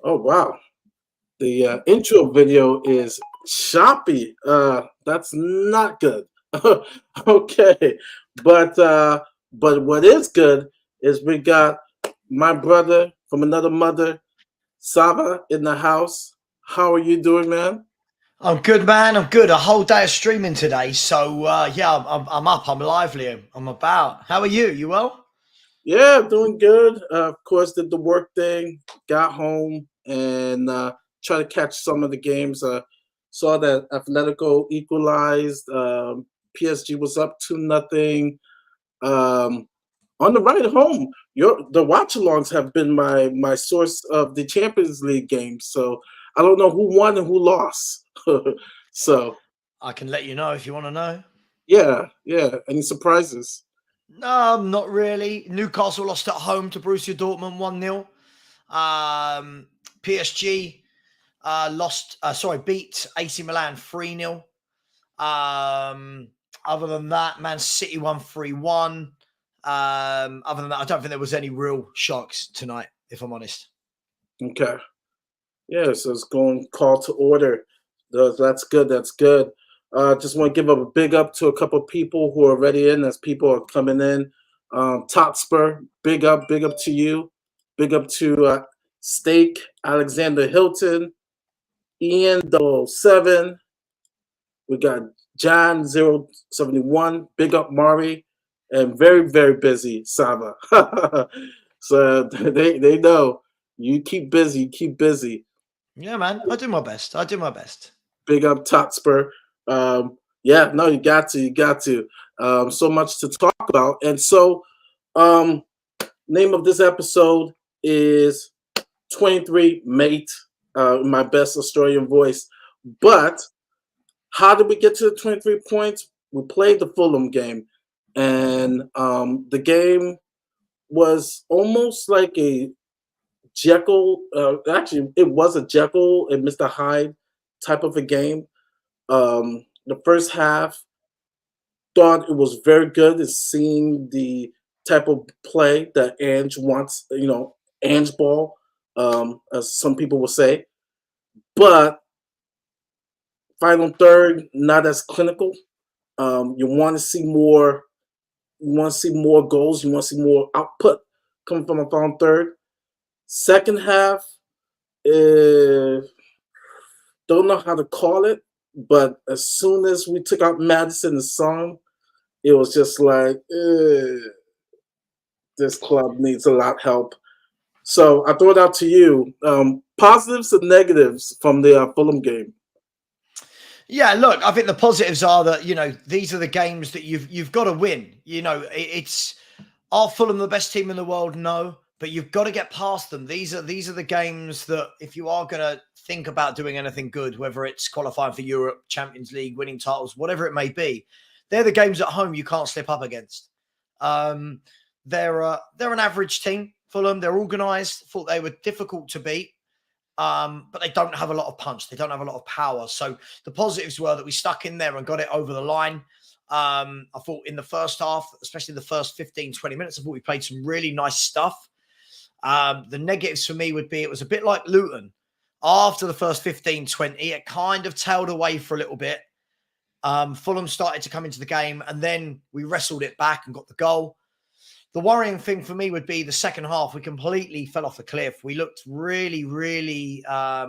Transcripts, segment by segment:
Oh, wow. The intro video is choppy. That's not good. Okay. But what is good is we got my brother from another mother, Saba, in the house. How are you doing, man? I'm good, man. I'm good. A whole day of streaming today. So, yeah, I'm up. I'm lively. I'm about. How are you? You well? Yeah, doing good. Of course, did the work thing, got home, and try to catch some of the games. Saw that Atletico equalized. PSG was up 2-0. On the ride home, the watch-alongs have been my source of the Champions League games. So I don't know who won and who lost. So I can let you know if you want to know. yeah. Any surprises? No, not really. Newcastle lost at home to Borussia Dortmund 1-0. PSG beat AC Milan 3-0. Other than that, Man City won 3-1. Other than that, I don't think there was any real shocks tonight, if I'm honest. Okay. Yeah, so it's going call to order. That's good. That's good. Just want to give a big up to a couple of people who are already in as people are coming in. Totspur, big up to you. Big up to Steak, Alexander Hilton, Ian 007. We got John 071. Big up Mari. And very, very busy Saba. So they know. You keep busy, Yeah, man. I do my best. Big up Totspur. Yeah, no, you got to. So much to talk about. And so name of this episode is 23 Mate, my best Australian voice. But how did we get to the 23 points? We played the Fulham game. And the game was almost like a Jekyll. Actually, it was a Jekyll and Mr. Hyde type of a game. The first half, thought it was very good at seeing the type of play that Ange wants, Ange ball, as some people will say. But final third, not as clinical. You want to see more. You want to see more goals. You want to see more output coming from a final third. Second half, don't know how to call it, but as soon as we took out Madison and Song, it was just like, this club needs a lot of help. So I throw it out to you. Positives and negatives from the Fulham game. Yeah, look, I think the positives are that, these are the games that you've got to win. Are Fulham the best team in the world? No, but you've got to get past them. These are the games that if you are going to think about doing anything good, whether it's qualifying for Europe, Champions League, winning titles, whatever it may be, they're the games at home you can't slip up against. They're an average team, Fulham. They're organised. Thought they were difficult to beat. But they don't have a lot of punch. They don't have a lot of power. So the positives were that we stuck in there and got it over the line. I thought in the first half, especially the first 15, 20 minutes, I thought we played some really nice stuff. The negatives for me would be it was a bit like Luton. After the first 15, 20, it kind of tailed away for a little bit. Fulham started to come into the game and then we wrestled it back and got the goal. The worrying thing for me would be the second half. We completely fell off the cliff. We looked really, really, I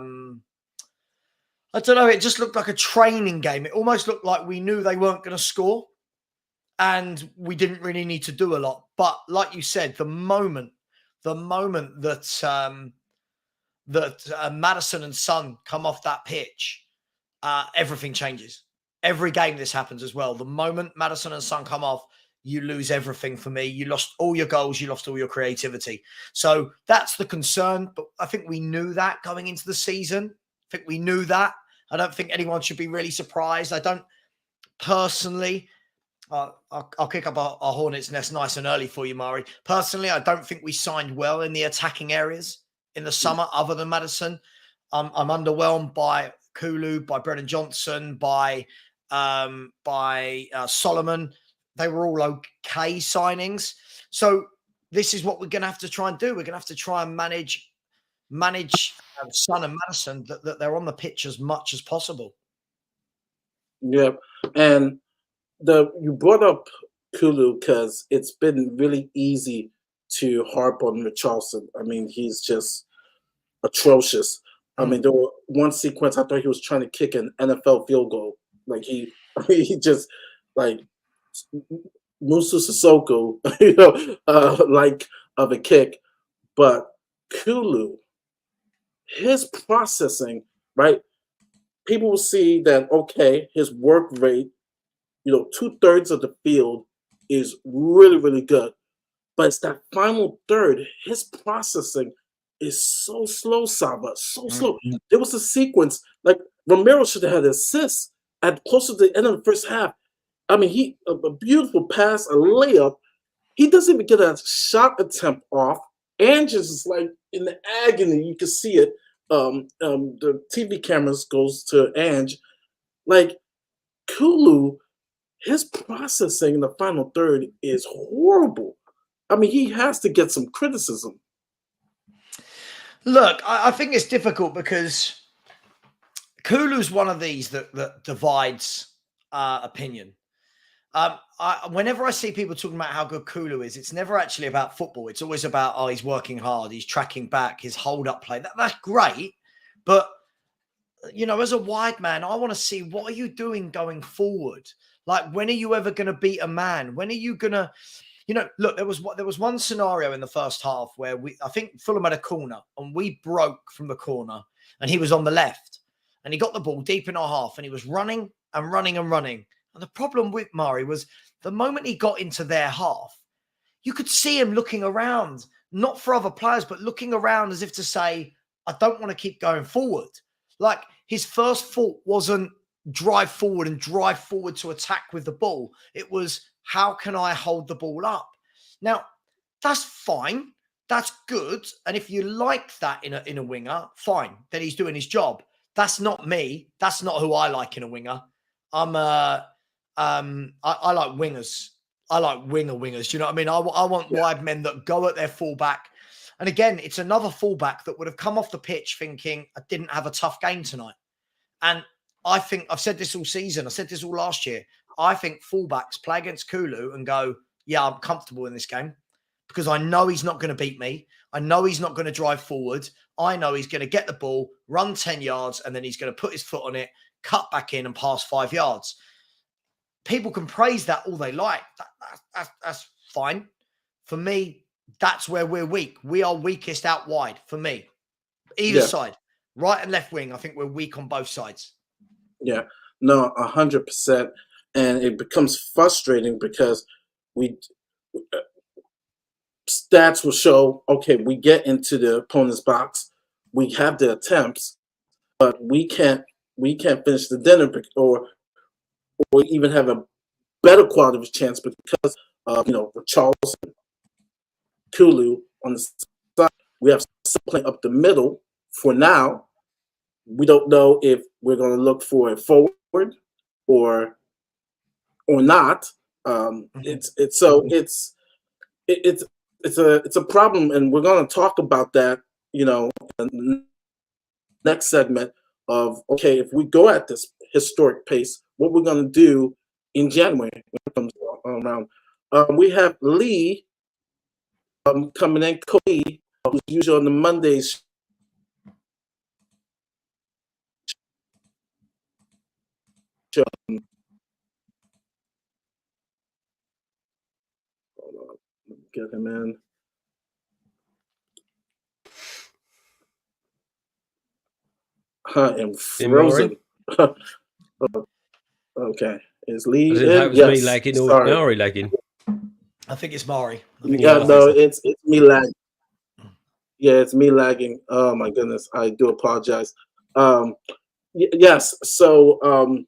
don't know. It just looked like a training game. It almost looked like we knew they weren't going to score and we didn't really need to do a lot. But like you said, the moment that that Maddison and Son come off that pitch, everything changes. Every game this happens as well. The moment Maddison and Son come off, you lose everything for me. You lost all your goals. You lost all your creativity. So that's the concern. But I think we knew that going into the season. I think we knew that. I don't think anyone should be really surprised. I don't personally. I'll kick up our hornet's nest nice and early for you, Mari. Personally, I don't think we signed well in the attacking areas in the summer, other than Maddison. I'm underwhelmed by Kulu, by Brennan Johnson, by Solomon. They were all okay signings. So this is what we're going to have to try and do. We're going to have to try and manage Son and Maddison, that they're on the pitch as much as possible. Yeah, and you brought up Kulu because it's been really easy to harp on Richarlison. I mean, he's just atrocious. I mean, there was one sequence I thought he was trying to kick an NFL field goal. Like he just like Musu Sissoko, like of a kick. But Kulu, his processing, right? People will see that, okay, his work rate, 2/3 of the field is really, really good. But it's that final third, his processing is so slow, Saba, so slow. There was a sequence, like Romero should have had an assist at close to the end of the first half. I mean, a beautiful pass, a layup. He doesn't even get a shot attempt off. Ange is like in the agony. You can see it. The TV cameras goes to Ange. Like Kulu, his processing in the final third is horrible. I mean, he has to get some criticism. Look, I think it's difficult because Kulu's one of these that divides opinion. Whenever I see people talking about how good Kulu is, it's never actually about football. It's always about, oh, he's working hard, he's tracking back, his hold-up play. That's great. But, as a wide man, I want to see, what are you doing going forward? Like, when are you ever going to beat a man? When are you going to... look, there was one scenario in the first half where I think Fulham had a corner and we broke from the corner and he was on the left and he got the ball deep in our half and he was running and running and running. And the problem with Murray was the moment he got into their half, you could see him looking around, not for other players, but looking around as if to say, I don't want to keep going forward. Like, his first thought wasn't drive forward to attack with the ball. It was, how can I hold the ball up? Now, that's fine. That's good. And if you like that in a winger, fine. Then he's doing his job. That's not me. That's not who I like in a winger. I like wingers. I like wingers. Do you know what I mean? I want wide men that go at their fullback. And again, it's another fullback that would have come off the pitch thinking, I didn't have a tough game tonight. And I think I've said this all season. I said this all last year. I think fullbacks play against Kulu and go, yeah, I'm comfortable in this game because I know he's not going to beat me. I know he's not going to drive forward. I know he's going to get the ball, run 10 yards, and then he's going to put his foot on it, cut back in and pass 5 yards. People can praise that all they like. That's fine. For me, that's where we're weak. We are weakest out wide for me. Either side, right and left wing, I think we're weak on both sides. Yeah, no, 100%. And it becomes frustrating because stats will show, okay, we get into the opponent's box, we have the attempts, but we can't finish the dinner or even have a better quality of chance because of Charleston, Kulu on the side. We have playing up the middle for now. We don't know if we're going to look for a forward or not. It's a problem, and we're going to talk about that. In the next segment of, okay, if we go at this historic pace, what we're going to do in January when it comes around. We have Lee coming in, Cody, who's usually on the Mondays. Hold on, let me get him in. I am frozen. Okay. Is I Lee didn't know it in? was me Yes. lagging or Sorry. Maori lagging. I think it's Mari. Yeah, no, it's me lagging. Yeah, it's me lagging. Oh my goodness, I do apologize. Yes, so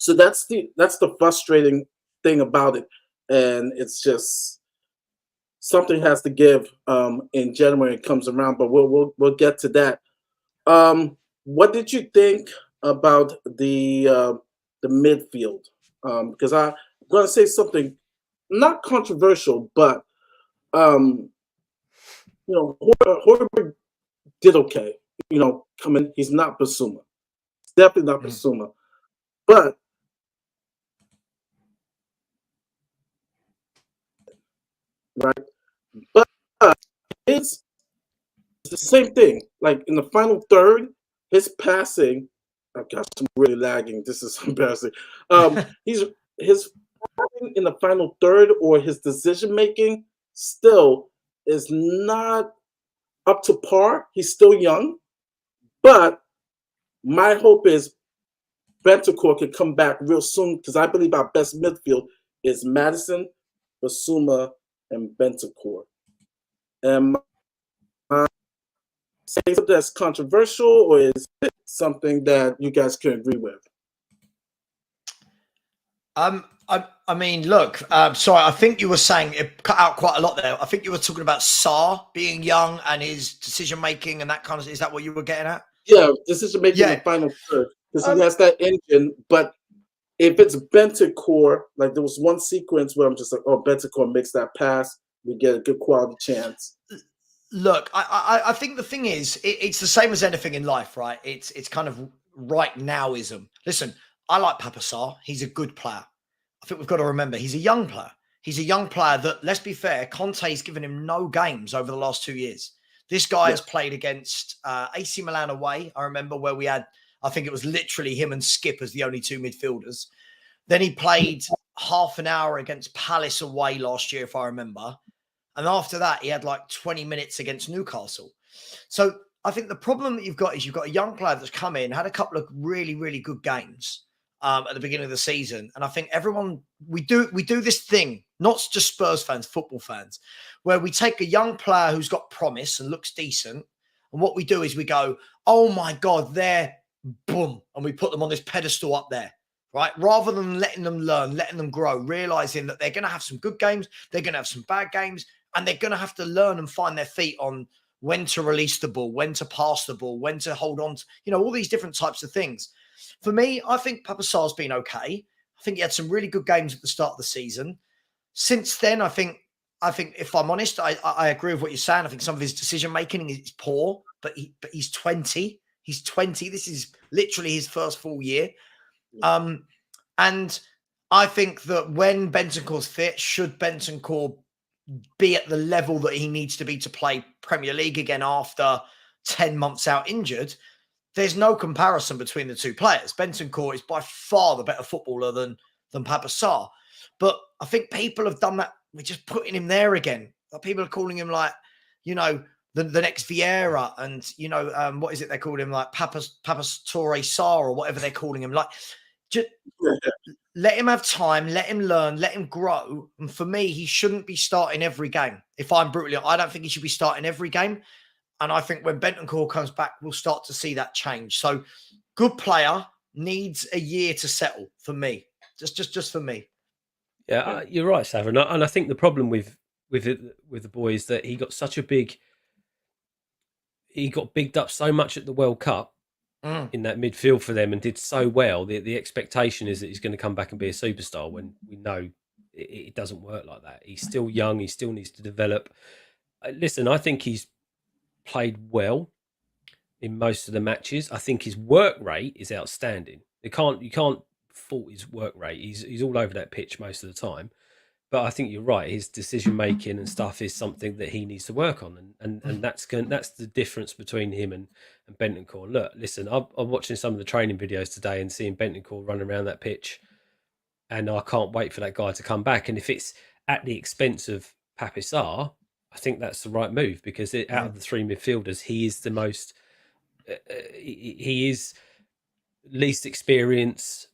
that's the frustrating thing about it, and it's just something has to give in January it comes around, but we'll get to that. What did you think about the midfield? Because I'm going to say something not controversial, but um, Horberg did okay. Coming, he's not Basuma. Definitely not Basuma. But right, but it's the same thing. Like in the final third, his passing. Oh gosh, I'm really lagging. This is embarrassing. He's his passing in the final third or his decision making still is not up to par. He's still young, but my hope is Bentancur could come back real soon because I believe our best midfield is Madison, Basuma, and Bentancur. Am I saying something that's controversial, or is it something that you guys can agree with? I mean, look, sorry, I think you were saying it cut out quite a lot there. I think you were talking about Sarr being young and his decision making and that kind of. Is that what you were getting at? Yeah, decision making in the final third because he has that engine. But if it's Bentancur, like there was one sequence where I'm just like, oh, Bentancur makes that pass, we get a good quality chance. Look, I think the thing is, it's the same as anything in life, right? It's kind of right nowism. Listen, I like Papa Sarr. He's a good player. I think we've got to remember he's a young player. He's a young player that, let's be fair, Conte's given him no games over the last 2 years. This guy has played against AC Milan away. I remember where we had, I think it was literally him and Skip as the only two midfielders. Then he played half an hour against Palace away last year, if I remember. And after that, he had like 20 minutes against Newcastle. So I think the problem that you've got is you've got a young player that's come in, had a couple of really, really good games at the beginning of the season. And I think everyone, we do this thing, not just Spurs fans, football fans, where we take a young player who's got promise and looks decent. And what we do is we go, oh my God, they're boom. And we put them on this pedestal up there. Right? Rather than letting them learn, letting them grow, realizing that they're going to have some good games, they're going to have some bad games, and they're going to have to learn and find their feet on when to release the ball, when to pass the ball, when to hold on to, all these different types of things. For me, I think Papa Sarr's been okay. I think he had some really good games at the start of the season. Since then, I think if I'm honest, I agree with what you're saying. I think some of his decision making is poor, but he's 20. He's 20. This is literally his first full year. And I think that when Bentancur's fit, should Bentancur be at the level that he needs to be to play Premier League again after 10 months out injured, there's no comparison between the two players. Bentancur is by far the better footballer than Papa Sarr. But I think people have done that. We're just putting him there again. People are calling him like, the next Vieira and, what is it they called him? Like Papa Torre Sarr or whatever they're calling him. Like, just let him have time, let him learn, let him grow. And for me, he shouldn't be starting every game. If I'm brutally honest, I don't think he should be starting every game. And I think when Bentancur comes back, we'll start to see that change. So good player, needs a year to settle for me. Just for me. Yeah, you're right, Savin. And I think the problem with the boy is that he got bigged up so much at the World Cup in that midfield for them and did so well. The expectation is that he's going to come back and be a superstar when we know it doesn't work like that. He's still young. He still needs to develop. Listen, I think he's played well in most of the matches. I think his work rate is outstanding. You can't fault his work rate. He's all over that pitch most of the time. But I think you're right. His decision making and stuff is something that he needs to work on, and that's the difference between him and Bentancur. Look, listen, I'm watching some of the training videos today and seeing Bentancur run around that pitch, and I can't wait for that guy to come back. And if it's at the expense of Papa Sarr, I think that's the right move because out of the three midfielders, he is the most he is least experienced,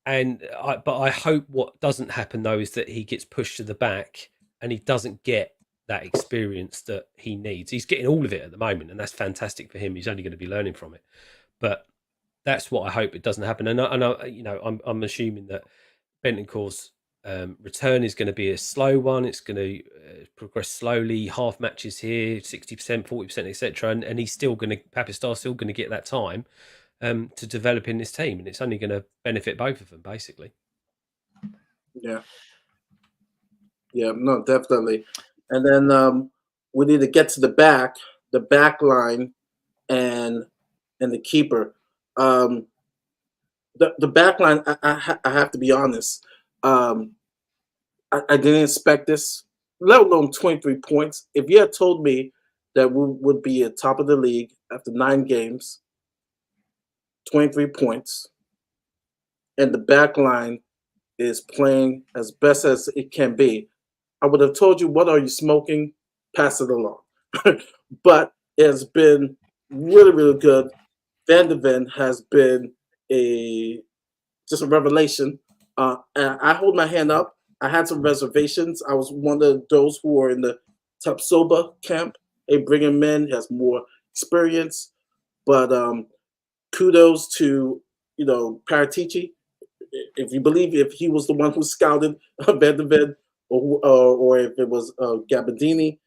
but I hope what doesn't happen though is that he gets pushed to the back and he doesn't get that experience that he needs. He's getting all of it at the moment, and that's fantastic for him. He's only going to be learning from it, but that's what I hope it doesn't happen. And I'm assuming that Bentancur's return is going to be a slow one. It's going to progress slowly, half matches here, 60%, 40%, etc. And he's still going to, Papistar's still going to get that time to develop in this team, and it's only going to benefit both of them, basically. Yeah, no, definitely. And then we need to get to the back line, and the keeper. The back line, I have to be honest. I didn't expect this, let alone 23 points. If you had told me that we would be at top of the league after 9 games, 23 points, and the back line is playing as best as it can be, I would have told you, what are you smoking? Pass it along. But it has been really, really good. Van de Ven has been just a revelation. And I hold my hand up. I had some reservations. I was one of those who were in the Tapsoba camp. They bring him in, he has more experience. But kudos to, Paratici. If you believe if he was the one who scouted Van de Ven, or if it was Gabardini,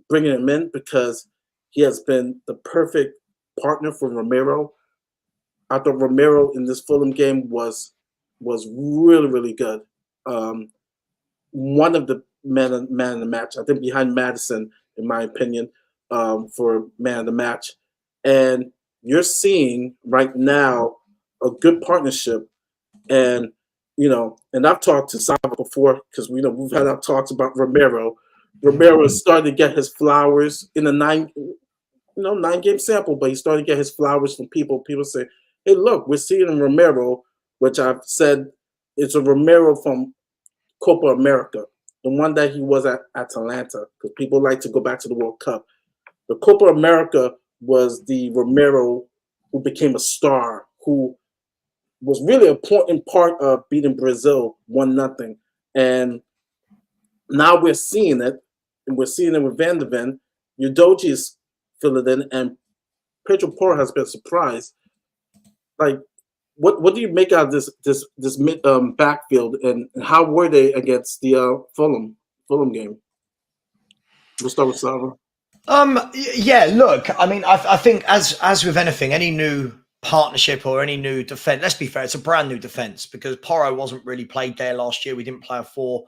bringing him in, because he has been the perfect partner for Romero. I thought Romero in this Fulham game was really, really good. One of the man of the match, I think, behind Madison, in my opinion, for man of the match. And you're seeing right now a good partnership. And and I've talked to Sava before, because we've had our talks about Romero. Romero is starting to get his flowers in a 9-game sample, but he's starting to get his flowers from people. People say, hey, look, we're seeing Romero, which I've said it's a Romero from Copa America, the one that he was at Atalanta, because people like to go back to the World Cup. The Copa America was the Romero who became a star, who was really an important part of beating Brazil 1-0. And now we're seeing it, and we're seeing it with Van de Ven. Udoji is filling in, and Pedro Porro has been surprised. Like, what do you make out of this backfield, and how were they against the Fulham game? We'll start with Sava. Yeah, look, I mean, I think as with anything, any new partnership or any new defense, let's be fair, it's a brand new defense, because Porro wasn't really played there last year. We didn't play a 4.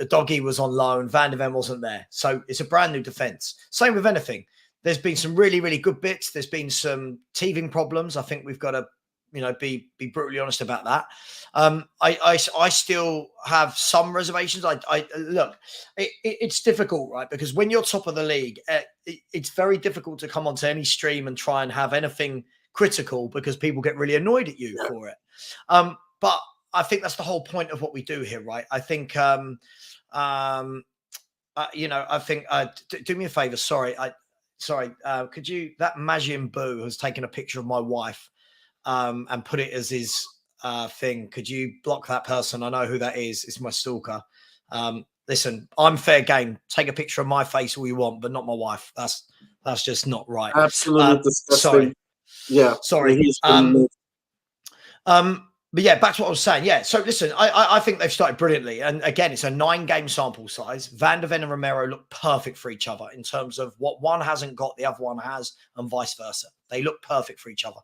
Doggy was on loan. Van de Ven wasn't there. So it's a brand new defense. Same with anything. There's been some really, really good bits. There's been some teething problems. I think we've got to, be brutally honest about that. I still have some reservations. I look, it's difficult, right? Because when you're top of the league, it's very difficult to come onto any stream and try and have anything critical, because people get really annoyed at you for it. But I think that's the whole point of what we do here, right? I think, I think, do me a favor. Sorry. Could you, that Majin Boo has taken a picture of my wife and put it as his thing. Could you block that person? I know who that is. It's my stalker. Listen, I'm fair game. Take a picture of my face all you want, but not my wife. That's just not right. Absolutely disgusting. Sorry. Yeah. Sorry. But yeah, back to what I was saying. Yeah. So listen, I think they've started brilliantly. And again, it's a 9-game sample size. Van de Ven and Romero look perfect for each other in terms of what one hasn't got, the other one has, and vice versa. They look perfect for each other.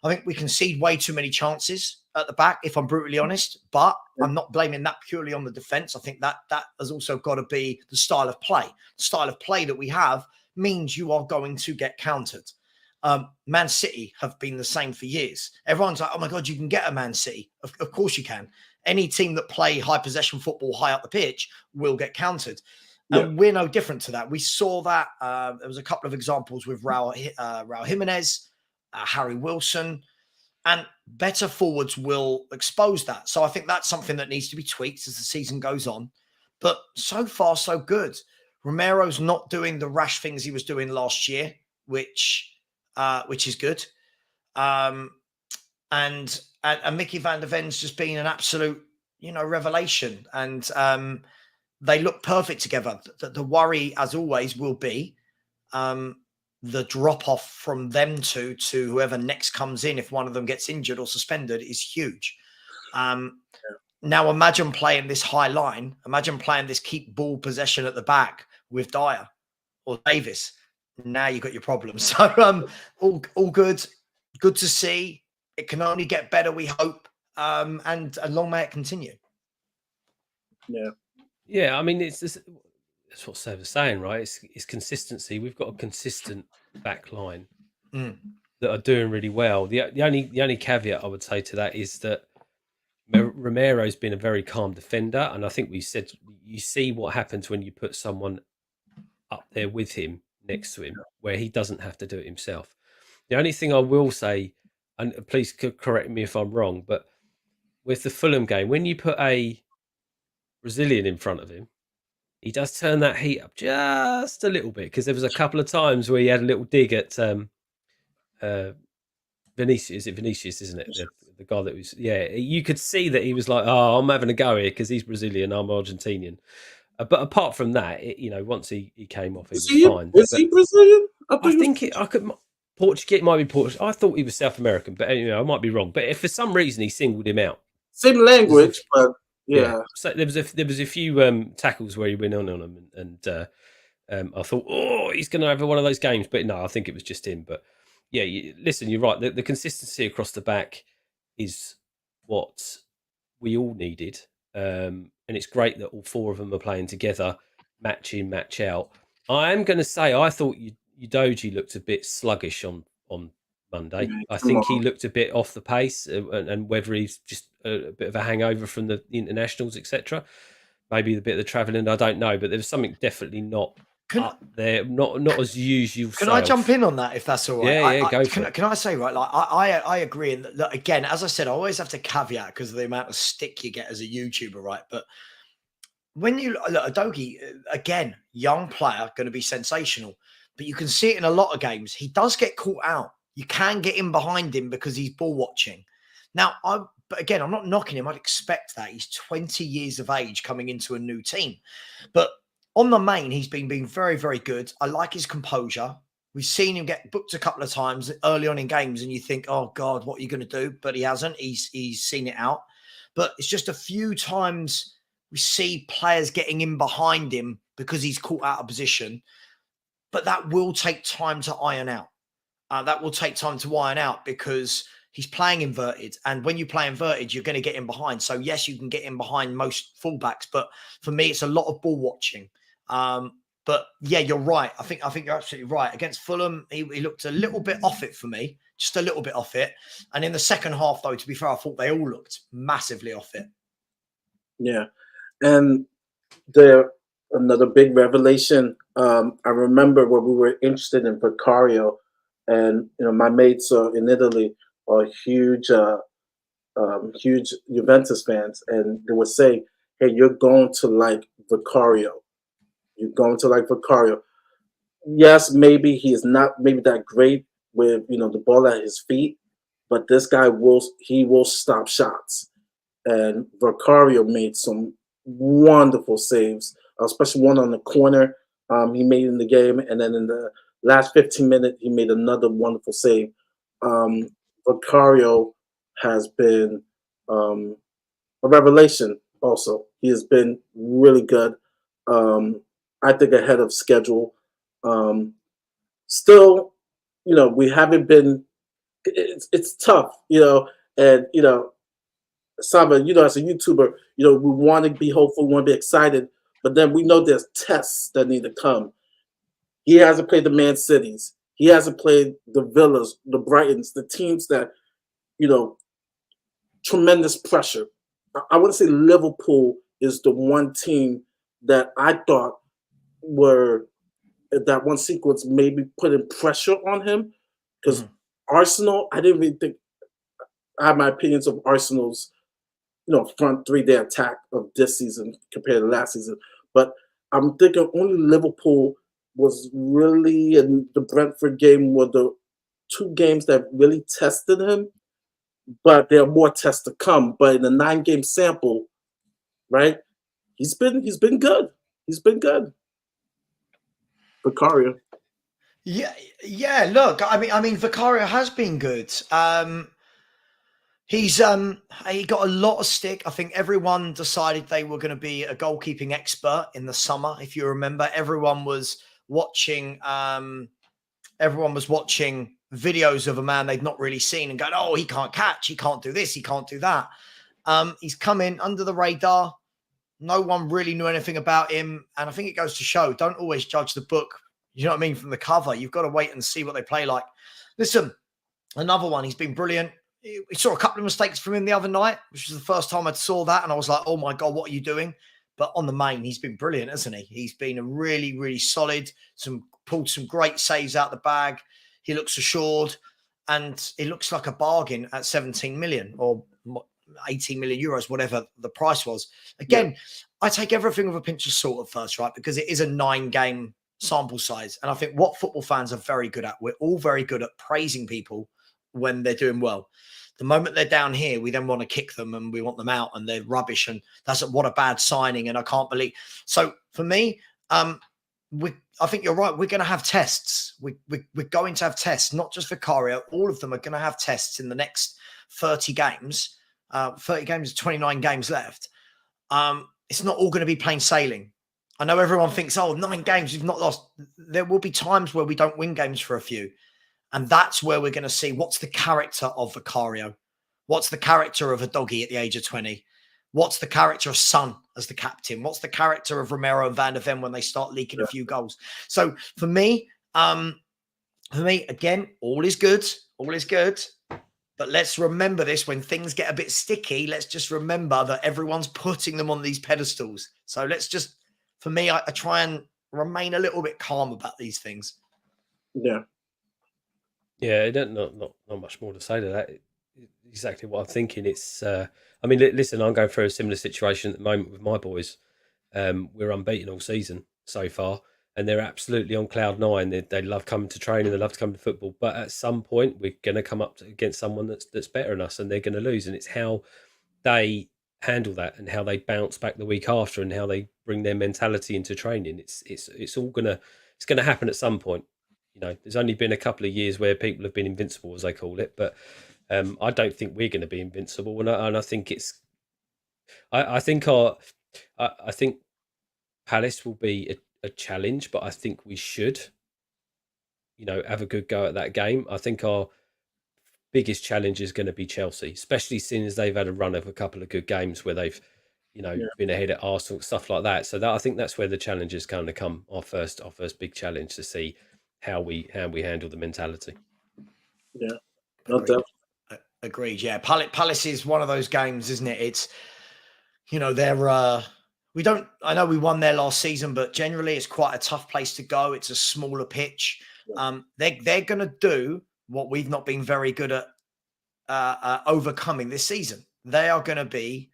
I think we concede way too many chances at the back, if I'm brutally honest, but I'm not blaming that purely on the defense. I think that has also got to be the style of play. The style of play that we have means you are going to get countered. Man City have been the same for years. Everyone's like, oh my God, you can get a Man City. Of course you can. Any team that play high possession football high up the pitch will get countered. Yeah. And we're no different to that. We saw that. There was a couple of examples with Raul Jimenez, Harry Wilson, and better forwards will expose that. So I think that's something that needs to be tweaked as the season goes on. But so far, so good. Romero's not doing the rash things he was doing last year, which which is good. And Mickey van der Ven's just been an absolute, revelation. And they look perfect together. The worry, as always, will be the drop-off from them two to whoever next comes in if one of them gets injured or suspended is huge. Now imagine playing this high line. Imagine playing this keep ball possession at the back with Dyer or Davis. Now you've got your problems. So all good. Good to see. It can only get better, we hope. And long may it continue. Yeah. Yeah, I mean, that's what Sev was saying, right? It's consistency. We've got a consistent back line that are doing really well. The only caveat I would say to that is that Romero's been a very calm defender, and I think we said you see what happens when you put someone up there with him, next to him, where he doesn't have to do it himself. The only thing I will say, and please correct me if I'm wrong, but with the Fulham game, when you put a Brazilian in front of him, he does turn that heat up just a little bit, because there was a couple of times where he had a little dig at Vinicius. Is it Vinicius, isn't it? The guy that was, you could see that he was like, oh, I'm having a go here because he's Brazilian, I'm Argentinian. But apart from that, once he came off, he was fine. Is he Brazilian? Portuguese, might be Portuguese. I thought he was South American, but I might be wrong. But if for some reason he singled him out, same language, but yeah. So there was a few tackles where he went on him, and I thought, oh, he's going to have one of those games. But no, I think it was just him. But yeah, listen, you're right. The consistency across the back is what we all needed, and it's great that all four of them are playing together, match in, match out. I am going to say, I thought Udogie looked a bit sluggish on Monday. I think he looked a bit off the pace, and whether he's just a bit of a hangover from the internationals, etc. Maybe a bit of the travelling, I don't know. But there was something definitely not up there, not as usual. Can I jump in on that if that's all right? Yeah, go for it. Can I say, right, like I agree. And look, again, as I said, I always have to caveat because of the amount of stick you get as a YouTuber, right? But when you look, Udogie, again, young player, going to be sensational. But you can see it in a lot of games. He does get caught out. You can get in behind him because he's ball watching. Now, but again, I'm not knocking him. I'd expect that. He's 20 years of age coming into a new team. But on the main, he's been very, very good. I like his composure. We've seen him get booked a couple of times early on in games, and you think, oh, God, what are you going to do? But he hasn't. He's seen it out. But it's just a few times we see players getting in behind him because he's caught out of position. But that will take time to iron out. Because he's playing inverted. And when you play inverted, you're going to get in behind. So, yes, you can get in behind most fullbacks. But for me, it's a lot of ball watching. But, yeah, you're right. I think you're absolutely right. Against Fulham, he looked a little bit off it for me. Just a little bit off it. And in the second half, though, to be fair, I thought they all looked massively off it. Yeah. And another big revelation. I remember when we were interested in Vicario, and my mates in Italy are huge Juventus fans, and they would say, "Hey, you're going to like Vicario. You're going to like Vicario." Yes, maybe he is not that great with the ball at his feet, but this guy will stop shots, and Vicario made some wonderful saves, especially one on the corner he made in the game, and then in the last 15 minutes he made another wonderful save. Vicario has been a revelation also. He has been really good. I think ahead of schedule. Still, we haven't been. It's tough, and Saba, as a YouTuber, we want to be hopeful, we want to be excited, but then we know there's tests that need to come. He hasn't played the Man Cities. He hasn't played the Villas, the Brightons, the teams that, tremendous pressure. I wouldn't say Liverpool is the one team that I thought that one sequence maybe putting pressure on him, because Arsenal, I didn't really think. I have my opinions of Arsenal's front three, their attack of this season compared to last season. But I'm thinking only Liverpool was really, in the Brentford game, were the 2 games that really tested him, but there are more tests to come. But in the 9-game sample, right? He's been good. He's been good. Vicario. Yeah. Look, I mean, Vicario has been good. He got a lot of stick. I think everyone decided they were going to be a goalkeeping expert in the summer. If you remember, everyone was watching videos of a man they'd not really seen and going, "Oh, he can't catch. He can't do this. He can't do that." He's come in under the radar. No one really knew anything about him. And I think it goes to show, don't always judge the book, you know what I mean, from the cover. You've got to wait and see what they play like. Listen, another one, he's been brilliant. We saw a couple of mistakes from him the other night, which was the first time I saw that. And I was like, oh my God, what are you doing? But on the main, he's been brilliant, hasn't he? He's been a really, really solid, pulled some great saves out the bag. He looks assured and it looks like a bargain at 17 million or 18 million euros, whatever the price was. Again, I take everything with a pinch of salt at first, right? Because it is a 9-game sample size. And I think what football fans are very good at, we're all very good at praising people when they're doing well. The moment they're down here, we then want to kick them and we want them out and they're rubbish. And that's what a bad signing. And I can't believe. So for me, I think you're right. We're going to have tests. We're going to have tests, not just Vicario. All of them are going to have tests in the next 30 games. 30 games, 29 games left. It's not all going to be plain sailing. I know everyone thinks, 9 games, we've not lost. There will be times where we don't win games for a few. And that's where we're going to see what's the character of Vicario. What's the character of a doggy at the age of 20? What's the character of Son as the captain? What's the character of Romero and Van der Ven when they start leaking a few goals? So for me, again, all is good. All is good. But let's remember this, when things get a bit sticky, let's just remember that everyone's putting them on these pedestals. So let's just, for me, I try and remain a little bit calm about these things. Yeah. Yeah, not much more to say to that. Exactly what I'm thinking. It's, I mean, listen, I'm going through a similar situation at the moment with my boys. We're unbeaten all season so far. And they're absolutely on cloud 9. They love coming to training. They love to come to football. But at some point, we're going to come up against someone that's better than us, and they're going to lose. And it's how they handle that and how they bounce back the week after, and how they bring their mentality into training. It's all gonna happen at some point. You know, there's only been a couple of years where people have been invincible, as they call it. But I don't think we're going to be invincible. And I think it's. I think Palace will be a challenge, but I think we should, have a good go at that game. I think our biggest challenge is going to be Chelsea, especially since they've had a run of a couple of good games where they've, been ahead at Arsenal, stuff like that. So I think that's where the challenge is going to come. Our first big challenge, to see how we handle the mentality. Yeah, agreed. Yeah, Palace is one of those games, isn't it? It's, they're. I know we won there last season, but generally it's quite a tough place to go. It's a smaller pitch. They're going to do what we've not been very good at overcoming this season. They are going to be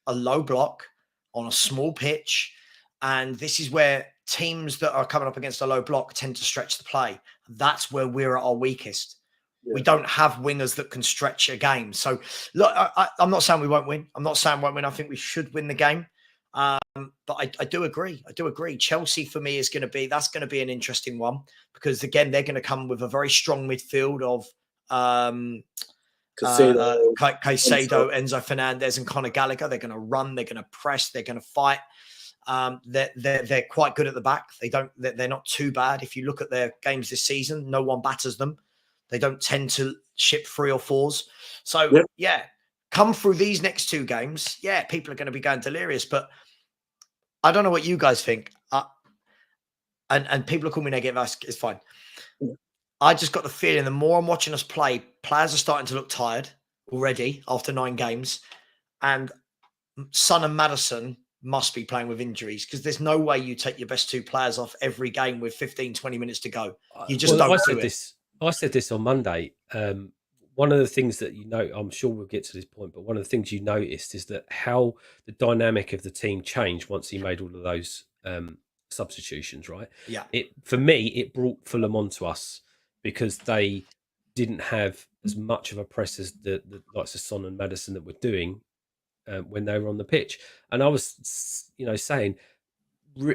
a low block on a small pitch. And this is where teams that are coming up against a low block tend to stretch the play. That's where we're at our weakest. Yeah. We don't have wingers that can stretch a game. So look, I'm not saying we won't win. I think we should win the game. But I do agree. Chelsea for me that's going to be an interesting one, because again, they're going to come with a very strong midfield of Caicedo, Enzo Fernandez and Conor Gallagher. They're going to run, they're going to press, they're going to fight. They're quite good at the back. They're not too bad. If you look at their games this season, no one batters them. They don't tend to ship 3 or 4s. So come through these next 2 games. Yeah, people are going to be going delirious, but I don't know what you guys think. And people are calling me negative. It's fine. I just got the feeling the more I'm watching us play, players are starting to look tired already after 9 games. And Son and Maddison must be playing with injuries, because there's no way you take your best 2 players off every game with 15, 20 minutes to go. You just don't do it. I said this on Monday. One of the things that I'm sure we'll get to this point, but one of the things you noticed is that how the dynamic of the team changed once he made all of those substitutions, right? Yeah. For me, it brought Fulham onto us, because they didn't have as much of a press as the likes of Son and Maddison that were doing when they were on the pitch. And I was, saying,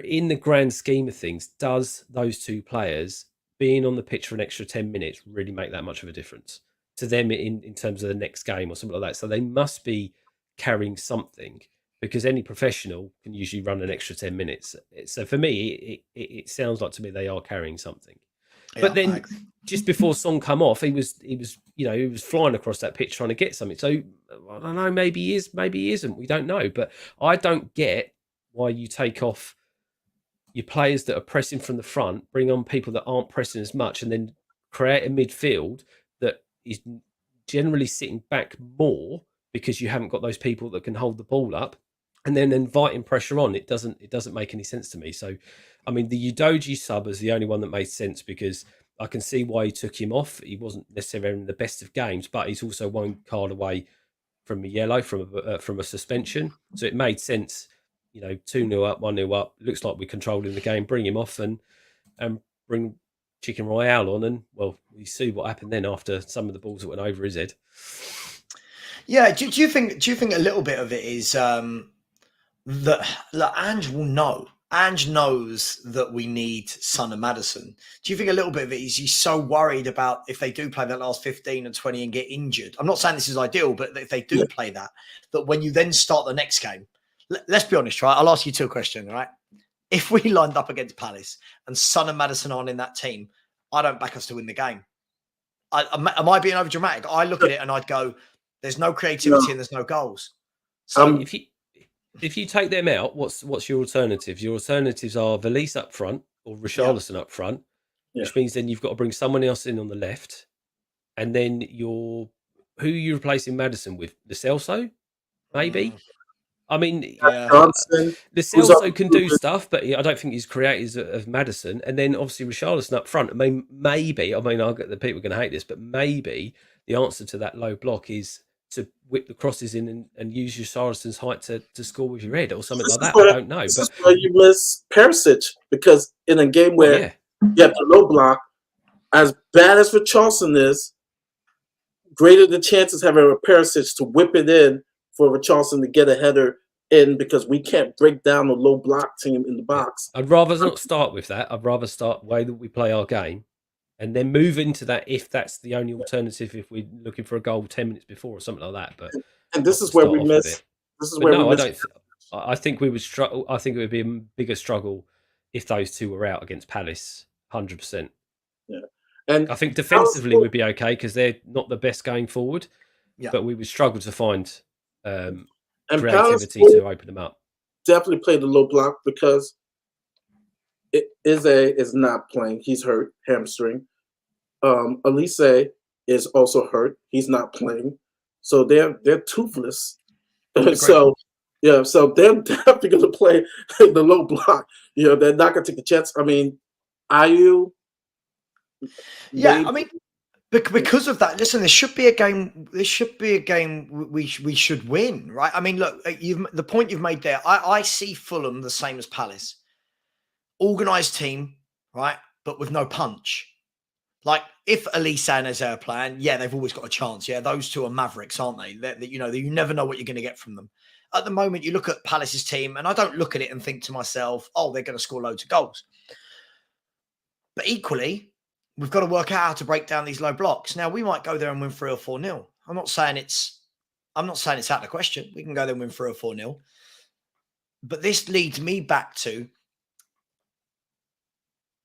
in the grand scheme of things, does those two players being on the pitch for an extra 10 minutes really make that much of a difference to them in terms of the next game or something like that? So they must be carrying something, because any professional can usually run an extra 10 minutes. So for me, it sounds like to me they are carrying something. Yeah, but then just before Son come off, he was flying across that pitch trying to get something. So I don't know, maybe he is, maybe he isn't. We don't know. But I don't get why you take off your players that are pressing from the front, bring on people that aren't pressing as much, and then create a midfield that is generally sitting back more because you haven't got those people that can hold the ball up, and then inviting pressure on. It doesn't make any sense to me. So, I mean, the Udogie sub is the only one that made sense, because I can see why he took him off. He wasn't necessarily in the best of games, but he's also one card away from a yellow, from a suspension. So it made sense. 2-0 up, 1-0 up. Looks like we're controlling the game. Bring him off and bring Chicken Royale on, and we see what happened then after some of the balls that went over his head. Yeah, do you think a little bit of it is that Ange will know? Ange knows that we need Son and Maddison. Do you think a little bit of it is he's so worried about if they do play that last 15 and 20 and get injured? I'm not saying this is ideal, but if they do play that when you then start the next game, let's be honest, right? I'll ask you two questions, right? If we lined up against Palace and Son and Maddison aren't in that team, I don't back us to win the game. Am I being over dramatic? I look at it and I'd go, there's no creativity and there's no goals. So if you take them out, what's your alternatives? Your alternatives are Veliz up front or Richarlison up front, which means then you've got to bring someone else in on the left, and then who are you replacing Maddison with? Lo Celso, maybe. I mean, Lo Celso can do stuff, but I don't think he's creators of Maddison. And then obviously Richarlison up front. I mean, maybe. I mean, I'll get the people are going to hate this, but maybe the answer to that low block is to whip the crosses in and use your Richarlison's height to score with your head or something like that. I don't know. This is where you miss Perisic, because in a game where you have the low block, as bad as Richarlison is, greater the chances having a Perisic to whip it in for Richarlison to get a header in, because we can't break down a low block team in the box. I'd rather not start with that. I'd rather start the way that we play our game, and then move into that if that's the only alternative, if we're looking for a goal 10 minutes before or something like that. But this is where we miss. I think we would struggle. I think it would be a bigger struggle if those two were out against Palace, 100%. Yeah, and I think defensively we'd be okay because they're not the best going forward. Yeah, but we would struggle to find and creativity to open them up. Definitely play the low block because is not playing. He's hurt, hamstring. Elise is also hurt. He's not playing. So they're toothless. So they're definitely going to play the low block. They're not going to take the chance. I mean, Ayew. Yeah, I mean, because of that, listen, there should be a game. This should be a game we should win, right? I mean, look, the point you've made there. I see Fulham the same as Palace, organised team, right, but with no punch. Like if Elise and Eze are playing, they've always got a chance. Yeah, those two are mavericks, aren't they? You never know what you're going to get from them. At the moment, you look at Palace's team, and I don't look at it and think to myself, "Oh, they're going to score loads of goals." But equally, we've got to work out how to break down these low blocks. Now, we might go there and win 3 or 4-0. I'm not saying it's out of the question. We can go there and win 3 or 4-0. But this leads me back to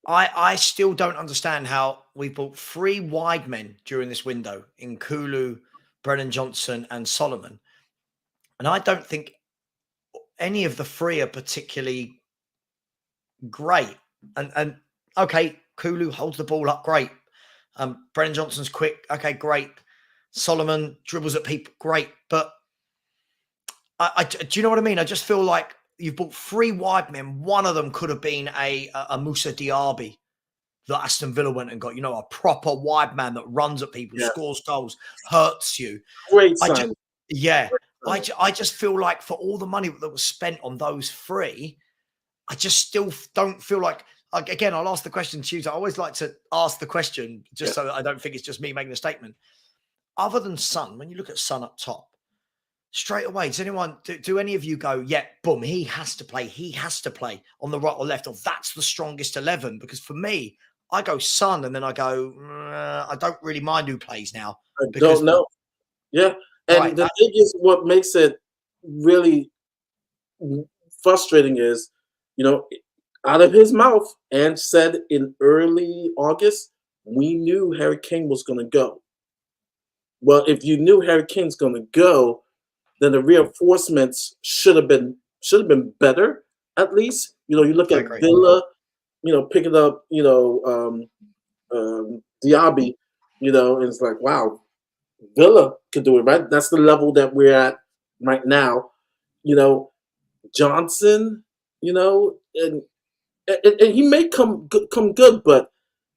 I still don't understand how we bought 3 wide men during this window in Kulu, Brennan Johnson, and Solomon. And I don't think any of the 3 are particularly great. And okay, Kulu holds the ball up, great. Brennan Johnson's quick, okay, great. Solomon dribbles at people, great. But do you know what I mean? I just feel like you've bought 3 wide men. One of them could have been a Musa Diaby that Aston Villa went and got, a proper wide man that runs at people, scores goals, hurts you. Great sign. I just feel like for all the money that was spent on those 3, I just still don't feel like again, I'll ask the question to you. I always like to ask the question just so that I don't think it's just me making a statement. Other than Son, when you look at Son up top, straight away, does anyone, do any of you go, yeah, boom, he has to play on the right or left, or that's the strongest 11? Because for me, I go Son, and then I go, I don't really mind who plays now. I don't know. Yeah. And the thing is, what makes it really frustrating is, out of his mouth, Ange said in early August, we knew Harry Kane was going to go. Well, if you knew Harry Kane's going to go, then the reinforcements should have been better, at least. You look at Villa, picking up, Diaby, and it's like, wow, Villa could do it, right? That's the level that we're at right now. Johnson, and he may come good, but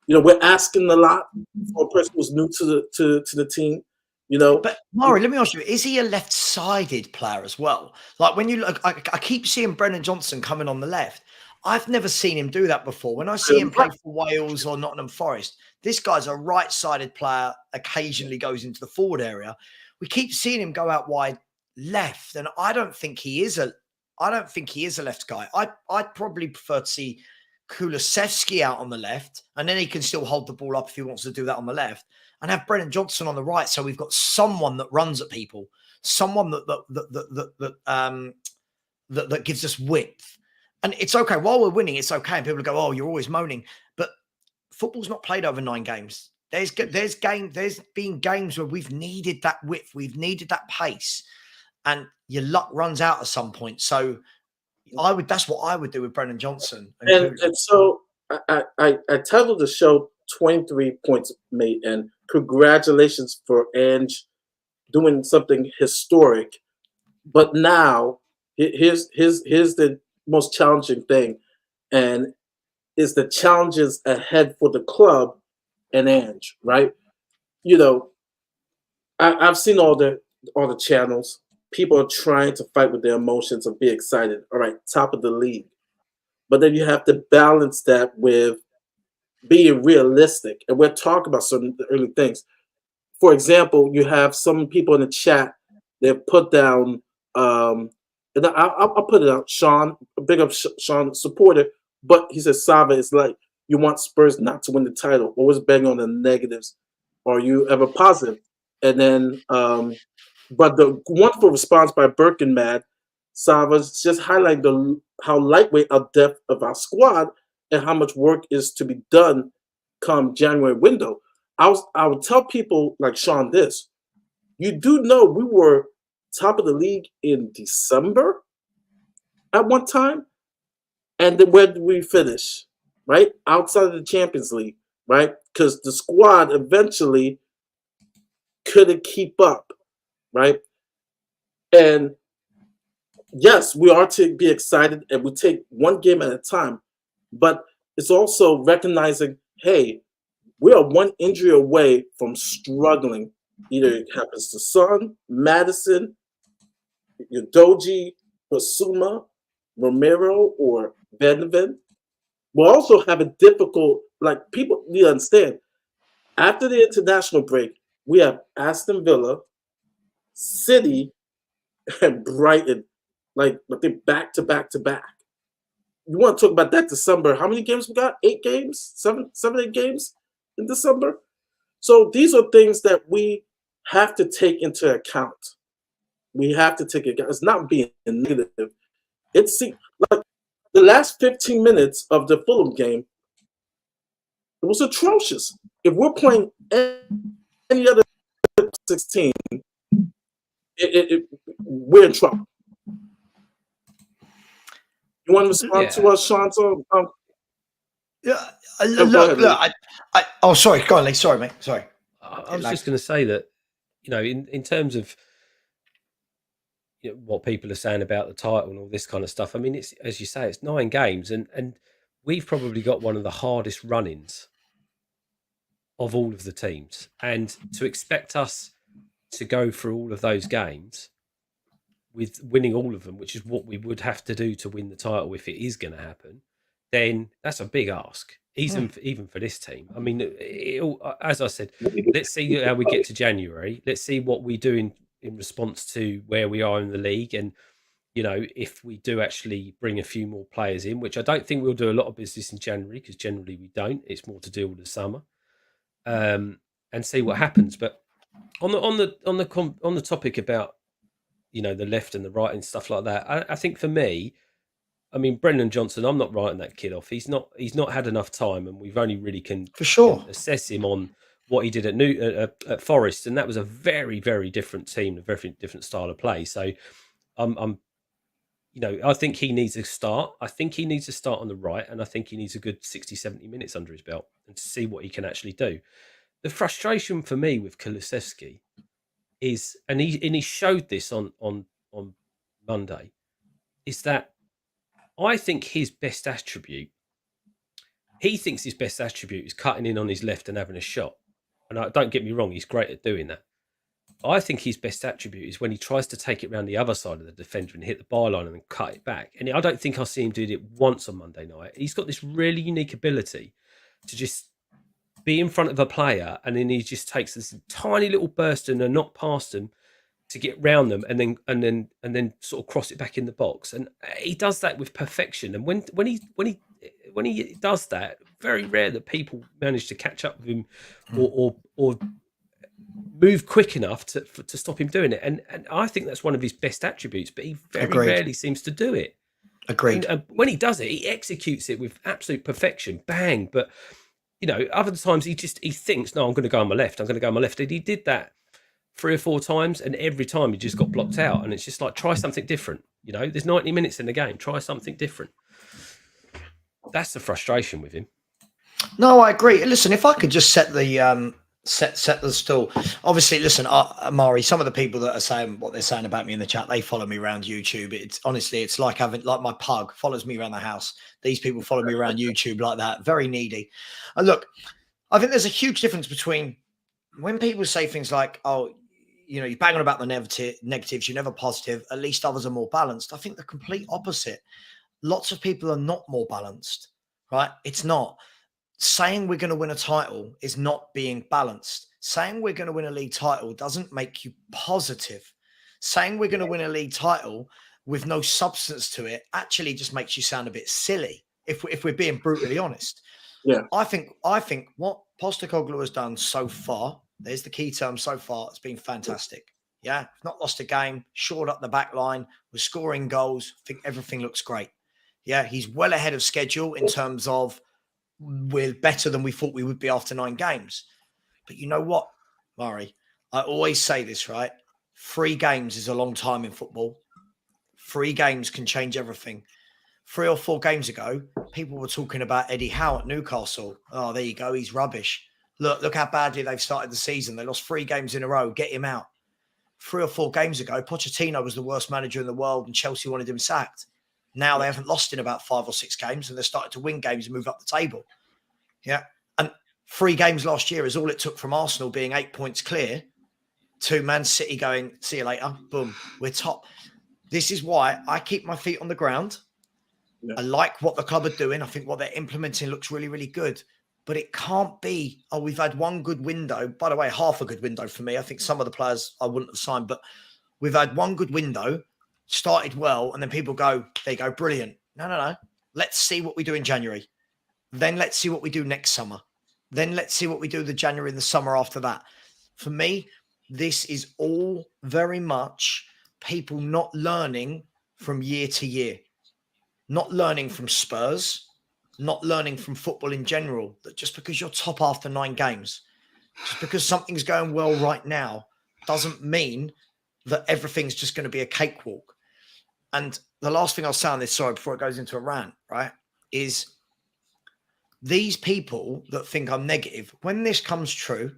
we're asking a lot for a person who's new to the team. But Murray, let me ask you: is he a left-sided player as well? Like when you look, I keep seeing Brennan Johnson coming on the left. I've never seen him do that before. When I see him play for Wales or Nottingham Forest, this guy's a right-sided player. Occasionally goes into the forward area. We keep seeing him go out wide left, and I don't think he is a left guy. I'd probably prefer to see Kulusevski out on the left, and then he can still hold the ball up if he wants to do that on the left, and have Brennan Johnson on the right. So we've got someone that runs at people, someone that gives us width. And it's okay while we're winning. It's okay, and people go, "Oh, you're always moaning," but football's not played over 9 games. There's been games where we've needed that width, we've needed that pace, and your luck runs out at some point. So that's what I would do with Brennan Johnson. And so I titled the show 23 Points Made, and congratulations for Ange doing something historic. But now here's the most challenging thing, and is the challenges ahead for the club and Ange, right? I've seen all the channels. People are trying to fight with their emotions and be excited. All right, top of the league. But then you have to balance that with being realistic. And we're talking about some early things. For example, you have some people in the chat, they've put down, and I'll put it out, Sean, big up Sean, supporter, but he says, Sava, it's like you want Spurs not to win the title. Always bang on the negatives. Are you ever positive? And then, but the wonderful response by Birkenmad, Sava's just highlighting how lightweight our depth of our squad and how much work is to be done come January window. I would tell people like Sean this. You do know we were top of the league in December at one time. And then where did we finish? Right? Outside of the Champions League, right? Because the squad eventually couldn't keep up, right? And yes, we are to be excited and we take one game at a time, but it's also recognizing, hey, we are one injury away from struggling. Either it happens to Son, Madison, Yodoji, Basuma, Romero, or Benevin. We'll also have a difficult, like people need to understand, after the international break, we have Aston Villa, City, and Brighton, like they back to back to back. You want to talk about that December? How many games we got? 8 games? 7, 8 games in December? So these are things that we have to take into account. We have to take it. It's not being negative. It's like the last 15 minutes of the Fulham game, it was atrocious. If we're playing any other 16, we're in trouble. You want to respond to us, Sean? Oh, sorry. Go on, Lee. Sorry, mate. Sorry. I was just going to say that, in terms of what people are saying about the title and all this kind of stuff. I mean, it's, as you say, it's 9 games, and we've probably got one of the hardest run-ins of all of the teams. And to expect us to go through all of those games with winning all of them, which is what we would have to do to win the title if it is going to happen, then that's a big ask, even for this team. I mean, as I said, let's see how we get to January. Let's see what we do in response to where we are in the league, and if we do actually bring a few more players in, which I don't think we'll do a lot of business in January, because generally we don't. It's more to deal with the summer, and see what happens. But on the topic about the left and the right and stuff like that, I think for me, I mean, Brendan Johnson, I'm not writing that kid off. He's not had enough time, and we've only really can assess him on what he did at Forest, and that was a very, very different team, a very different style of play. So I think he needs a start. I think he needs to start on the right, and I think he needs a good 60, 70 minutes under his belt and to see what he can actually do. The frustration for me with Kulusevski is, and he showed this on Monday, is that I think his best attribute, he thinks his best attribute is cutting in on his left and having a shot. And don't get me wrong, he's great at doing that. I think his best attribute is when he tries to take it around the other side of the defender and hit the byline and then cut it back. And I don't think I see him do it once on Monday night. He's got this really unique ability to just be in front of a player, and then he just takes this tiny little burst and a knock past them to get round them, and then sort of cross it back in the box. And he does that with perfection. And when he does that, very rare that people manage to catch up with him or move quick enough to stop him doing it. And I think that's one of his best attributes, but he very rarely seems to do it. Agreed. And when he does it, he executes it with absolute perfection. Bang. But other times he thinks, no, I'm going to go on my left. I'm going to go on my left. And he did that 3 or 4 times, and every time he just got blocked out. And it's just like, try something different. There's 90 minutes in the game. Try something different. That's the frustration with him. No, I agree. Listen, if I could just set the set the stall. Obviously, listen, Mari, some of the people that are saying what they're saying about me in the chat, they follow me around YouTube. It's honestly, it's like my pug follows me around the house. These people follow me around YouTube like that. Very needy. And look, I think there's a huge difference between when people say things like, oh, you're banging about the negatives, you're never positive, at least others are more balanced. I think the complete opposite. Lots of people are not more balanced, right? It's not. Saying we're going to win a title is not being balanced. Saying we're going to win a league title doesn't make you positive. Saying we're going to win a league title with no substance to it actually just makes you sound a bit silly, if we're being brutally honest. Yeah. I think what Postecoglou has done so far, there's the key term so far, it's been fantastic. Yeah, not lost a game, shored up the back line, we're scoring goals. I think everything looks great. Yeah, he's well ahead of schedule in terms of we're better than we thought we would be after 9 games. But you know what, Murray? I always say this, right? 3 games is a long time in football. 3 games can change everything. 3 or 4 games ago, people were talking about Eddie Howe at Newcastle. Oh, there you go. He's rubbish. Look how badly they've started the season. They lost 3 games in a row. Get him out. 3 or 4 games ago, Pochettino was the worst manager in the world and Chelsea wanted him sacked. Now they haven't lost in about 5 or 6 games and they're starting to win games and move up the table. Yeah. And 3 games last year is all it took from Arsenal being 8 points clear to Man City going, see you later. Boom. We're top. This is why I keep my feet on the ground. Yeah. I like what the club are doing. I think what they're implementing looks really, really good. But it can't be, oh, we've had 1 good window. By the way, half a good window for me. I think some of the players I wouldn't have signed, but we've had 1 good window, started well, and then people go, there you go, brilliant. No. Let's see what we do in January. Then let's see what we do next summer. Then let's see what we do the January and the summer after that. For me, this is all very much people not learning from year to year. Not learning from Spurs, not learning from football in general, that just because you're top after 9 games, just because something's going well right now, doesn't mean that everything's just going to be a cakewalk. And the last thing I'll say on this, sorry, before it goes into a rant, right, is these people that think I'm negative, when this comes true,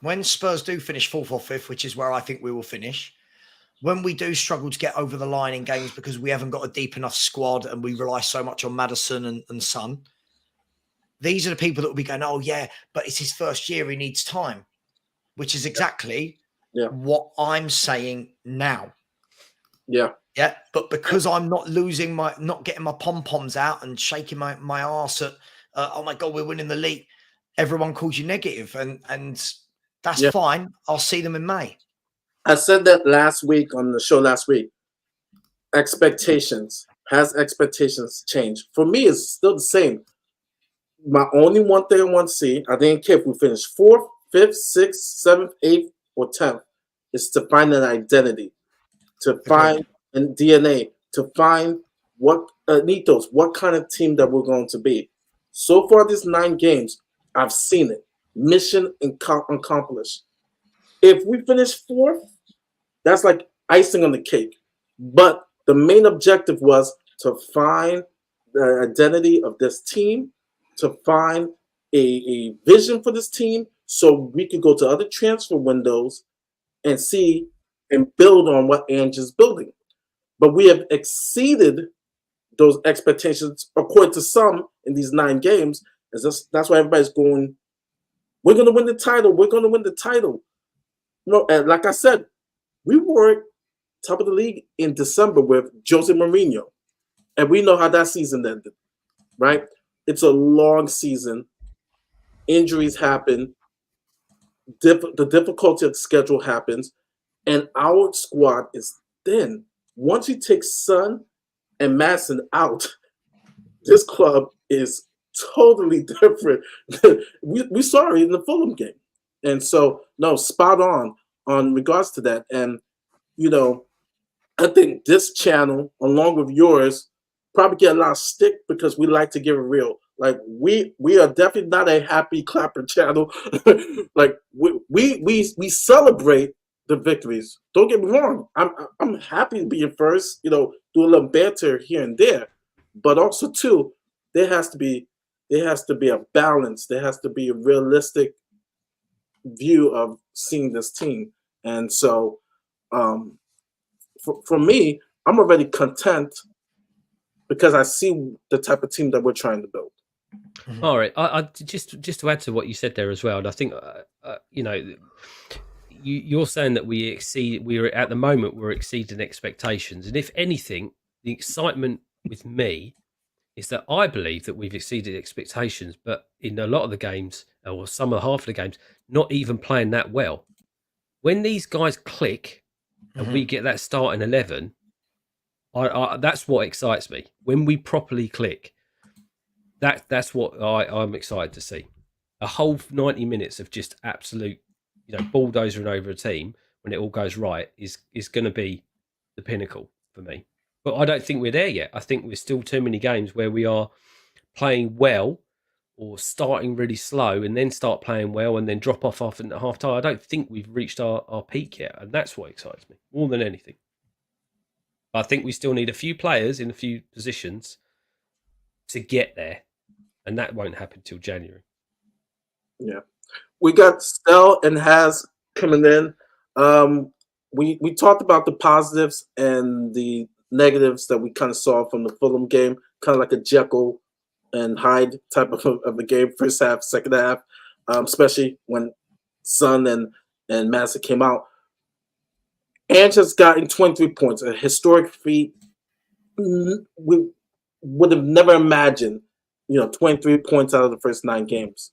when Spurs do finish 4th or 5th, which is where I think we will finish, when we do struggle to get over the line in games because we haven't got a deep enough squad and we rely so much on Maddison and Son, these are the people that will be going, oh, yeah, but it's his first year. He needs time, which is exactly what I'm saying now. Yeah. Yeah, but because I'm not getting my pom-poms out and shaking my arse at, oh my God, we're winning the league, everyone calls you negative, and that's fine. I'll see them in May. I said that last week on the show last week. Expectations. Has expectations changed? For me, it's still the same. My only one thing I want to see, I didn't care if we finish 4th, 5th, 6th, 7th, 8th, or 10th, is to find an identity, to find a DNA, to find what an ethos, what kind of team that we're going to be. So far, these 9 games, I've seen it. Mission accomplished. If we finish 4th, that's like icing on the cake. But the main objective was to find the identity of this team, to find a vision for this team so we could go to other transfer windows and see and build on what ANGE is building. But we have exceeded those expectations according to some in these 9 games. That's why everybody's going, we're going to win the title. We're going to win the title. No, and like I said, we were top of the league in December with Jose Mourinho. And we know how that season ended, right? It's a long season. Injuries happen. The difficulty of the schedule happens. And our squad is thin. Once you take Son and Madison out, this club is totally different. we saw it in the Fulham game. And so, no, spot on regards to that. And, you know, I think this channel, along with yours, probably get a lot of stick because we like to give it real. Like we are definitely not a happy clapper channel. Like we celebrate the victories. Don't get me wrong. I'm happy being first. You know, do a little banter here and there, but also too, there has to be a balance. There has to be a realistic view of seeing this team, and so. For me, I'm already content because I see the type of team that we're trying to build. All right, I just to add to what you said there as well, and I think you know, you're saying that we're at the moment we're exceeding expectations, and if anything, the excitement with me is that I believe that we've exceeded expectations, but in a lot of the games or some of half of the games, not even playing that well. When these guys click. And we get that starting 11, that's what excites me. When we properly click, that's what I'm excited to see. A whole 90 minutes of just absolute, you know, bulldozering over a team when it all goes right is going to be the pinnacle for me. But I don't think we're there yet. I think we're still too many games where we are playing well or starting really slow and then start playing well and then drop off after half time. I don't think we've reached our peak yet. And that's what excites me more than anything. But I think we still need a few players in a few positions to get there. And that won't happen till January. Yeah. We got Stell and Has coming in. We talked about the positives and the negatives that we kind of saw from the Fulham game, kind of like a Jekyll and Hyde type of a game, first half, second half, especially when Son and Madison came out. Ange has gotten 23 points, a historic feat. We would have never imagined, 23 points out of the first 9 games.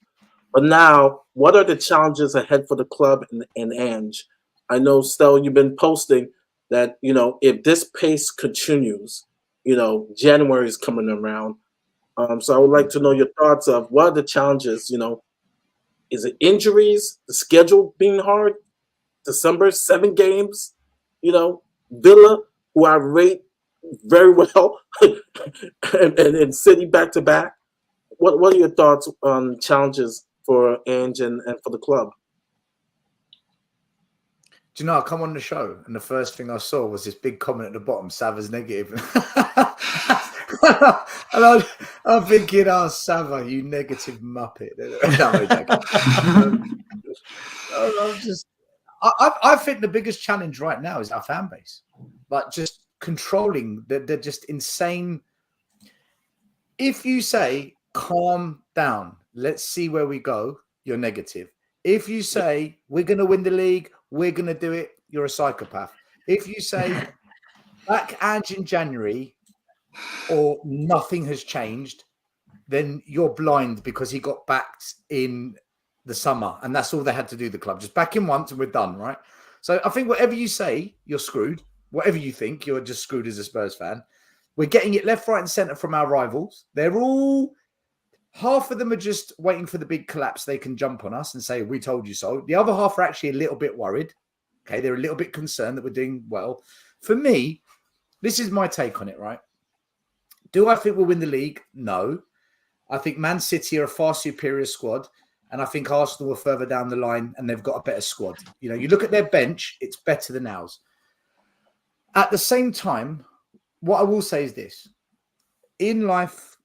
But now, what are the challenges ahead for the club and Ange? I know, Stel, you've been posting that, if this pace continues, January is coming around. So I would like to know your thoughts of what are the challenges, is it injuries, the schedule being hard, December, 7 games, Villa, who I rate very well, and City back-to-back. What are your thoughts on challenges for Ange and for the club? Do you know, I come on the show and the first thing I saw was this big comment at the bottom, Sava's negative. And I'm thinking, oh, Sava, you negative muppet. I think the biggest challenge right now is our fan base. Like just controlling, they're just insane. If you say, calm down, let's see where we go, you're negative. If you say, we're going to win the league, we're going to do it, you're a psychopath. If you say, back Ange in January or nothing has changed, then you're blind because he got backed in the summer and that's all they had to do, the club. Just back him once and we're done, right? So I think whatever you say, you're screwed. Whatever you think, you're just screwed as a Spurs fan. We're getting it left, right and centre from our rivals. They're all... Half of them are just waiting for the big collapse. They can jump on us and say, we told you so. The other half are actually a little bit worried. Okay, they're a little bit concerned that we're doing well. For me, this is my take on it, right? Do I think we'll win the league? No. I think Man City are a far superior squad. And I think Arsenal are further down the line and they've got a better squad. You know, you look at their bench, it's better than ours. At the same time, what I will say is this. In life,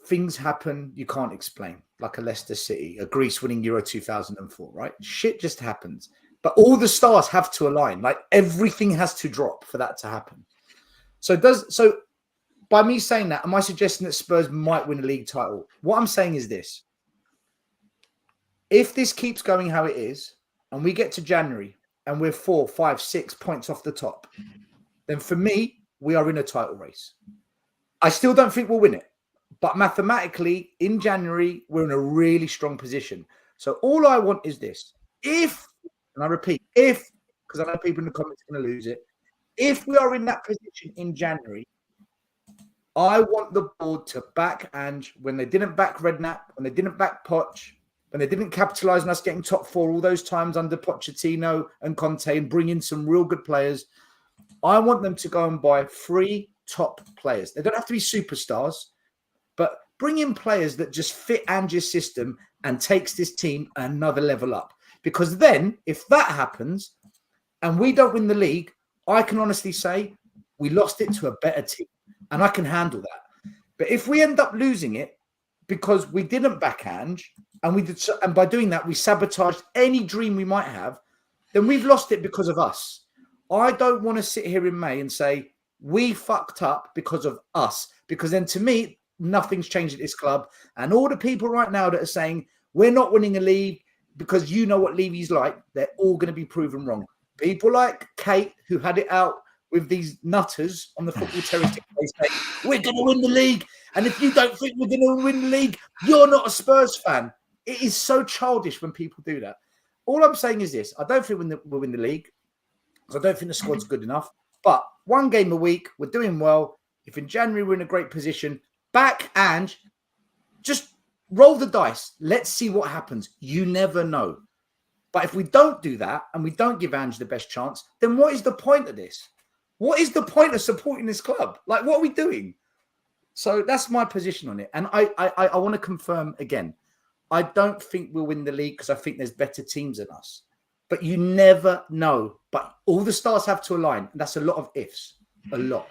things happen you can't explain, like a Leicester City, a Greece winning Euro 2004, right? Shit just happens. But all the stars have to align. Like everything has to drop for that to happen. So by me saying that, am I suggesting that Spurs might win a league title? What I'm saying is this. If this keeps going how it is, and we get to January and we're 4, 5, 6 points off the top, then for me, we are in a title race. I still don't think we'll win it. But mathematically, in January, we're in a really strong position. So all I want is this. If, and I repeat, if, because I know people in the comments are going to lose it, if we are in that position in January, I want the board to back Ange when they didn't back Redknapp, when they didn't back Poch, when they didn't capitalise on us getting top 4 all those times under Pochettino and Conte and bring in some real good players. I want them to go and buy 3 top players. They don't have to be superstars, but bring in players that just fit Ange's system and takes this team another level up. Because then, if that happens and we don't win the league, I can honestly say we lost it to a better team and I can handle that. But if we end up losing it because we didn't back Ange and by doing that, we sabotaged any dream we might have, then we've lost it because of us. I don't want to sit here in May and say we fucked up because of us, because then to me, nothing's changed at this club. And all the people right now that are saying we're not winning a league because you know what Levy's like, they're all going to be proven wrong. People like Kate, who had it out with these nutters on the football terrace, they say, we're going to win the league. And if you don't think we're going to win the league, you're not a Spurs fan. It is so childish when people do that. All I'm saying is this. I don't think we'll win the league because I don't think the squad's good enough. But 1 game a week, we're doing well. If in January we're in a great position, back Ange, just roll the dice. Let's see what happens. You never know. But if we don't do that and we don't give Ange the best chance, then what is the point of this? What is the point of supporting this club? Like, what are we doing? So that's my position on it. And I want to confirm again, I don't think we'll win the league because I think there's better teams than us. But you never know. But all the stars have to align. And that's a lot of ifs. A lot.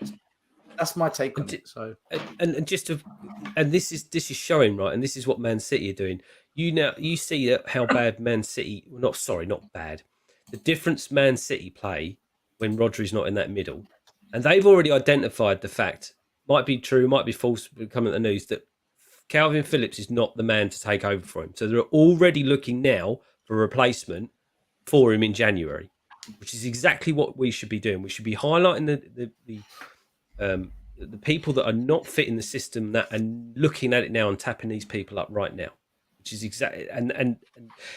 That's my take on it. So and this is showing, right, and this is what Man City are doing. You see how bad Man City, not bad. The difference Man City play when Rodri's not in that middle, and they've already identified the fact, might be true, might be false, coming at the news, that Calvin Phillips is not the man to take over for him. So they're already looking now for a replacement for him in January, which is exactly what we should be doing. We should be highlighting the people that are not fitting the system and looking at it now and tapping these people up right now, which is exactly. And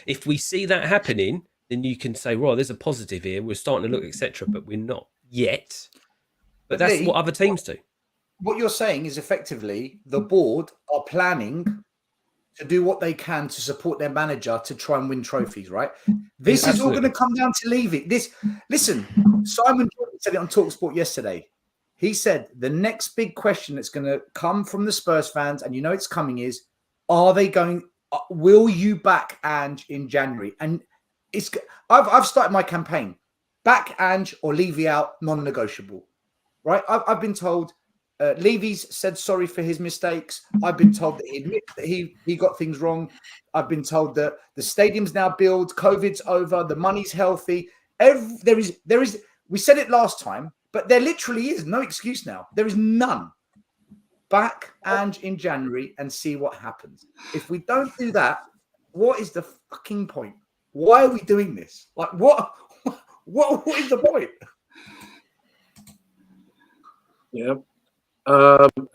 if we see that happening, then you can say, well, there's a positive here. We're starting to look, etc. But we're not yet. But that's what other teams do. What you're saying is effectively the board are planning to do what they can to support their manager to try and win trophies, right? This is all going to come down to Levy. Listen, Simon Jordan said it on TalkSport yesterday. He said the next big question that's going to come from the Spurs fans, and you know it's coming, is will you back Ange in January? And I've started my campaign. Back Ange or Levy out, non-negotiable. Right? I've been told Levy's said sorry for his mistakes. I've been told that he admits that he got things wrong. I've been told that the stadium's now built, COVID's over, the money's healthy. There is. We said it last time, but there literally is no excuse now. There is none. Back Ange in January and see what happens. If we don't do that, what is the fucking point? Why are we doing this? Like, what is the point? Yeah.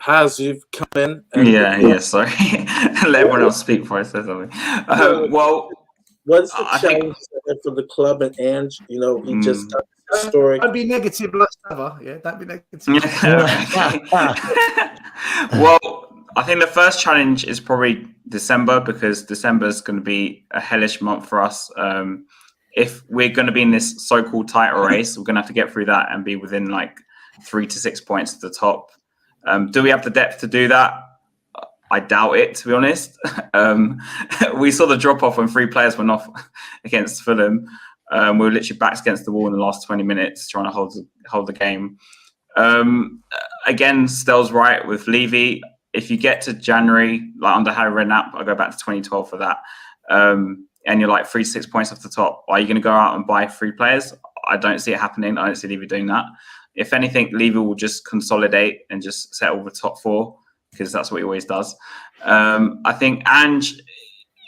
Has you've come in? Yeah. Sorry, let everyone else speak before I say something. Well, What's the I think challenge for the club and Ange? You know, he just got historic. Don't be negative, like ever. Yeah, don't be negative. Well, I think the first challenge is probably December, because December is going to be a hellish month for us. If we're going to be in this so-called title race, we're going to have to get through that and be within like 3 to 6 points at the top. Do we have the depth to do that? I doubt it, to be honest. We saw the drop-off when 3 players went off against Fulham. We were literally backs against the wall in the last 20 minutes trying to hold the game. Again, Stell's right with Levy. If you get to January, like under Harry Redknapp, I'll go back to 2012 for that. And you're like 3 to 6 points off the top. Are you going to go out and buy 3 players? I don't see it happening. I don't see Levy doing that. If anything, Levy will just consolidate and just settle the top 4, because that's what he always does. I think Ange,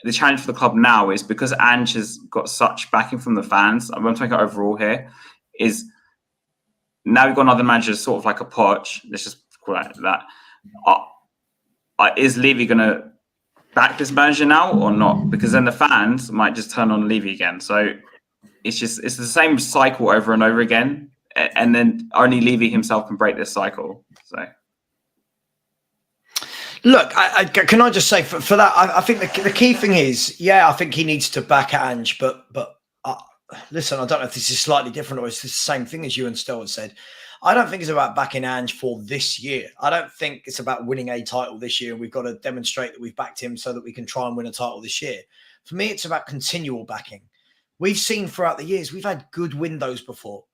the challenge for the club now is, because Ange has got such backing from the fans, I'm talking overall here, is now we've got another manager sort of like a Poch, let's just call it that. Is Levy going to back this manager now or not? Because then the fans might just turn on Levy again. So it's the same cycle over and over again. And then only Levy himself can break this cycle. So, look, can I just say for that? I think the key thing is, I think he needs to back Ange, but listen, I don't know if this is slightly different or it's the same thing as you and Stell said. I don't think it's about backing Ange for this year. I don't think it's about winning a title this year, and we've got to demonstrate that we've backed him so that we can try and win a title this year. For me, it's about continual backing. We've seen throughout the years, we've had good windows before.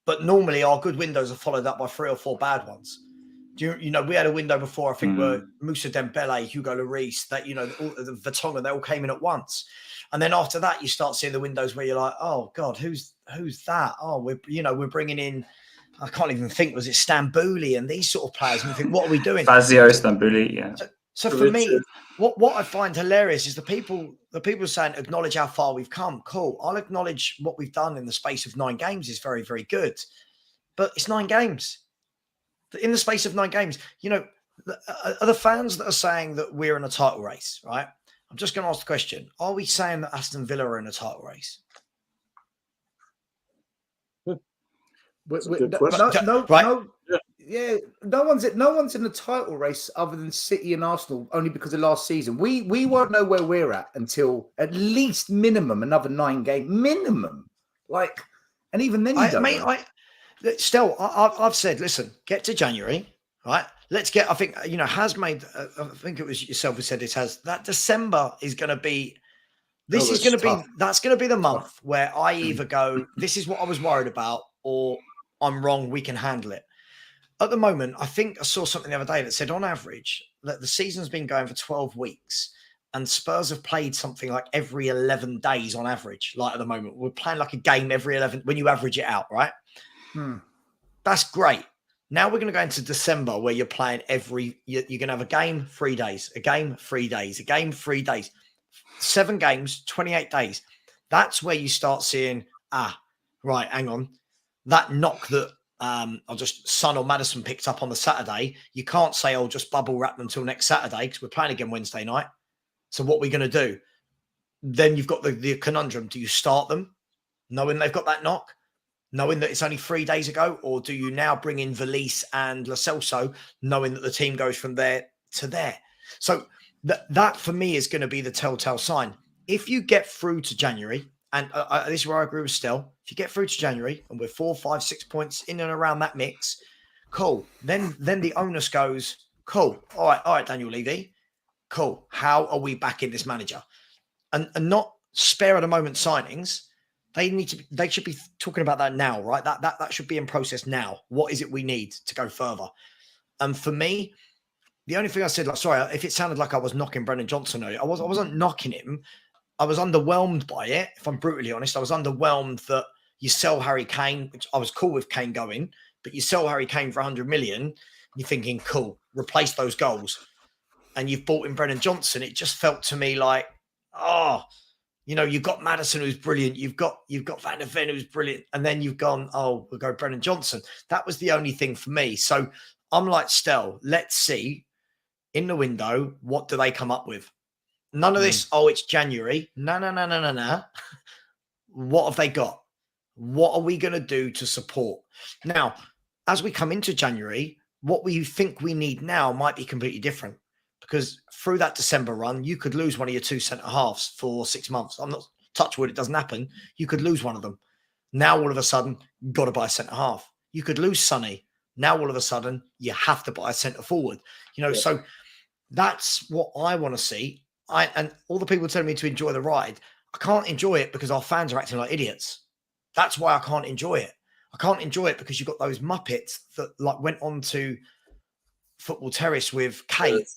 But normally our good windows are followed up by 3 or 4 bad ones. You know, we had a window before, I think, where Moussa Dembele, Hugo Lloris, that, you know, the Vertonghen, they all came in at once. And then after that, you start seeing the windows where you're like, oh God, who's that? Oh, we're bringing in, I can't even think, was it Stambouli and these sort of players? And you think, what are we doing? Fazio, Stambouli, yeah. So for me, what I find hilarious is the people saying, acknowledge how far we've come. Cool. I'll acknowledge what we've done in the space of 9 games is very, very good. But it's 9 games. In the space of 9 games, you know, are the fans that are saying that we're in a title race, right? I'm just going to ask the question. Are we saying that Aston Villa are in a title race? No one's in the title race other than City and Arsenal, only because of last season. We won't know where we're at until at least minimum another 9 game minimum. Like, and even then, Still, I've said, listen, get to January, right? Let's get. I think has made. I think it was yourself who said this. That December is going to be. That's going to be the month where I either go, this is what I was worried about, or I'm wrong, we can handle it. At the moment, I think I saw something the other day that said on average that the season's been going for 12 weeks and Spurs have played something like every 11 days on average. Like at the moment, we're playing like a game every 11 when you average it out, right? That's great. Now we're going to go into December where you're playing you're going to have a game, 3 days, a game, 3 days, a game, 3 days, 7 games, 28 days. That's where you start seeing, right, hang on. That knock that Son or Maddison picked up on the Saturday, you can't say, just bubble wrap them until next Saturday because we're playing again Wednesday night. So what are we going to do? Then you've got the conundrum. Do you start them knowing they've got that knock, knowing that it's only 3 days ago? Or do you now bring in Veliz and Lo Celso, knowing that the team goes from there to there? So that for me is going to be the telltale sign. If you get through to January, and this is where I agree with Stell, if you get through to January and we're 4, 5, 6 points in and around that mix, cool. Then the onus goes, cool. All right, Daniel Levy, cool. How are we backing this manager? And not spare at the moment signings. They should be talking about that now, right? That should be in process now. What is it we need to go further? And for me, the only thing I said, sorry, if it sounded like I was knocking Brennan Johnson, I wasn't knocking him. I was underwhelmed by it. If I'm brutally honest, I was underwhelmed that you sell Harry Kane, which I was cool with Kane going, but you sell Harry Kane for 100 million. You're thinking, cool, replace those goals. And you've bought in Brennan Johnson. It just felt to me like, you've got Maddison, who's brilliant. You've got Van der Ven, who's brilliant. And then you've gone, we'll go Brennan Johnson. That was the only thing for me. So I'm like, Stel, let's see in the window, what do they come up with? None of this, oh, it's January. No. What have they got? What are we going to do to support? Now, as we come into January, what we think we need now might be completely different, because through that December run, you could lose one of your 2 centre halves for 6 months. I'm not touch wood, it doesn't happen. You could lose one of them. Now, all of a sudden, you've got to buy a centre half. You could lose Sonny. Now, all of a sudden, you have to buy a centre forward. So that's what I want to see. And all the people telling me to enjoy the ride, I can't enjoy it because our fans are acting like idiots. That's why I can't enjoy it. I can't enjoy it because you've got those muppets that like went on to Football Terrace with Kate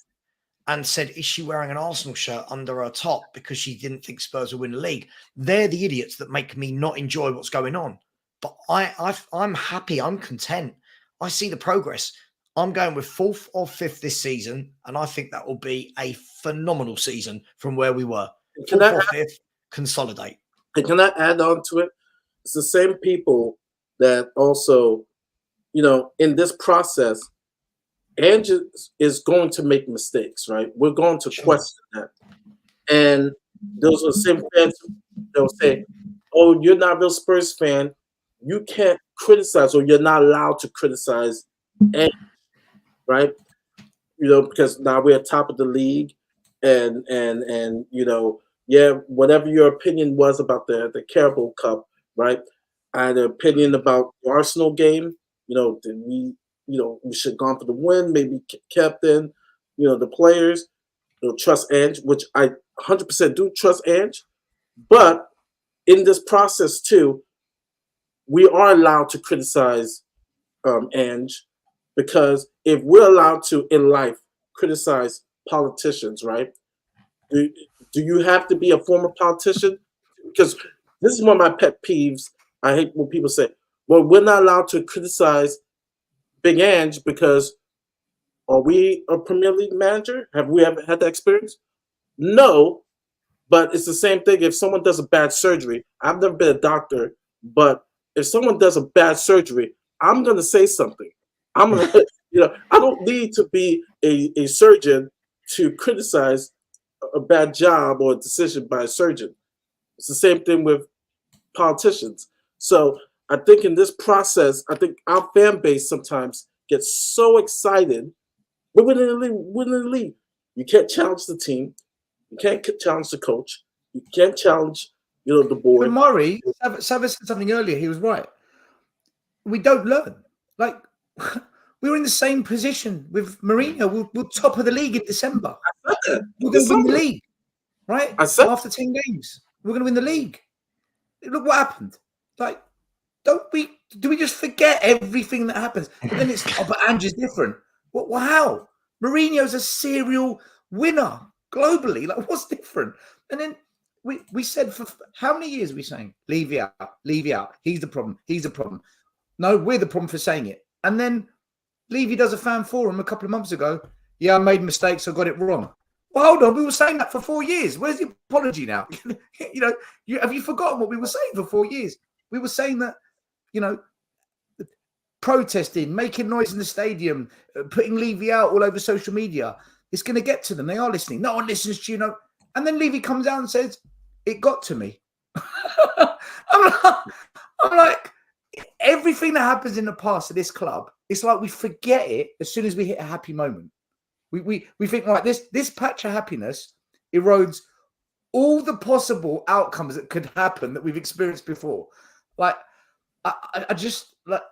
and said, is she wearing an Arsenal shirt under her top because she didn't think Spurs would win the league? They're the idiots that make me not enjoy what's going on. But I'm happy. I'm content. I see the progress. I'm going with 4th or 5th this season, and I think that will be a phenomenal season from where we were. 4th or 5th, consolidate. Can I add on to it? It's the same people that also, in this process, Ange is going to make mistakes, right? We're going to question that. And those are the same fans that will say, oh, you're not a real Spurs fan. You can't criticize, or you're not allowed to criticize Ange, right? Because now we're at top of the league, and whatever your opinion was about the Carabao Cup, right? I had an opinion about the Arsenal game. We should have gone for the win, maybe kept in, the players, trust Ange, which I 100% do trust Ange. But in this process too, we are allowed to criticize Ange, because if we're allowed to in life criticize politicians, right? Do you have to be a former politician? Because this is one of my pet peeves. I hate when people say, well, we're not allowed to criticize Big Ange because are we a Premier League manager? Have we ever had that experience? No, but it's the same thing. If someone does a bad surgery, I've never been a doctor, but if someone does a bad surgery, I'm going to say something. I'm going to, I don't need to be a surgeon to criticize a bad job or a decision by a surgeon. It's the same thing with politicians. So I think in this process, I think our fan base sometimes gets so excited. We're winning the league. You can't challenge the team. You can't challenge the coach. You can't challenge, the board. But Murray, Savas said something earlier. He was right. We don't learn. Like, we were in the same position with Mourinho. We're top of the league in December. I said that. We're going to win the league, right? I said after 10 games, we're going to win the league. Look what happened. Like, do we just forget everything that happens? But then it's, but Ange is different. Well, how? Mourinho's a serial winner globally. Like, what's different? And then we said, for how many years are we saying, leave it out. He's the problem. No, we're the problem for saying it. And then Levy does a fan forum a couple of months ago. Yeah, I made mistakes. I got it wrong. Well, hold on. We were saying that for 4 years. Where's the apology now? Have you forgotten what we were saying for 4 years? We were saying that, protesting, making noise in the stadium, putting Levy out all over social media. It's going to get to them. They are listening. No one listens to you. And then Levy comes out and says, it got to me. I'm like, everything that happens in the past of this club, it's like we forget it as soon as we hit a happy moment. We think, like, this patch of happiness erodes all the possible outcomes that could happen that we've experienced before. Like, I just, like,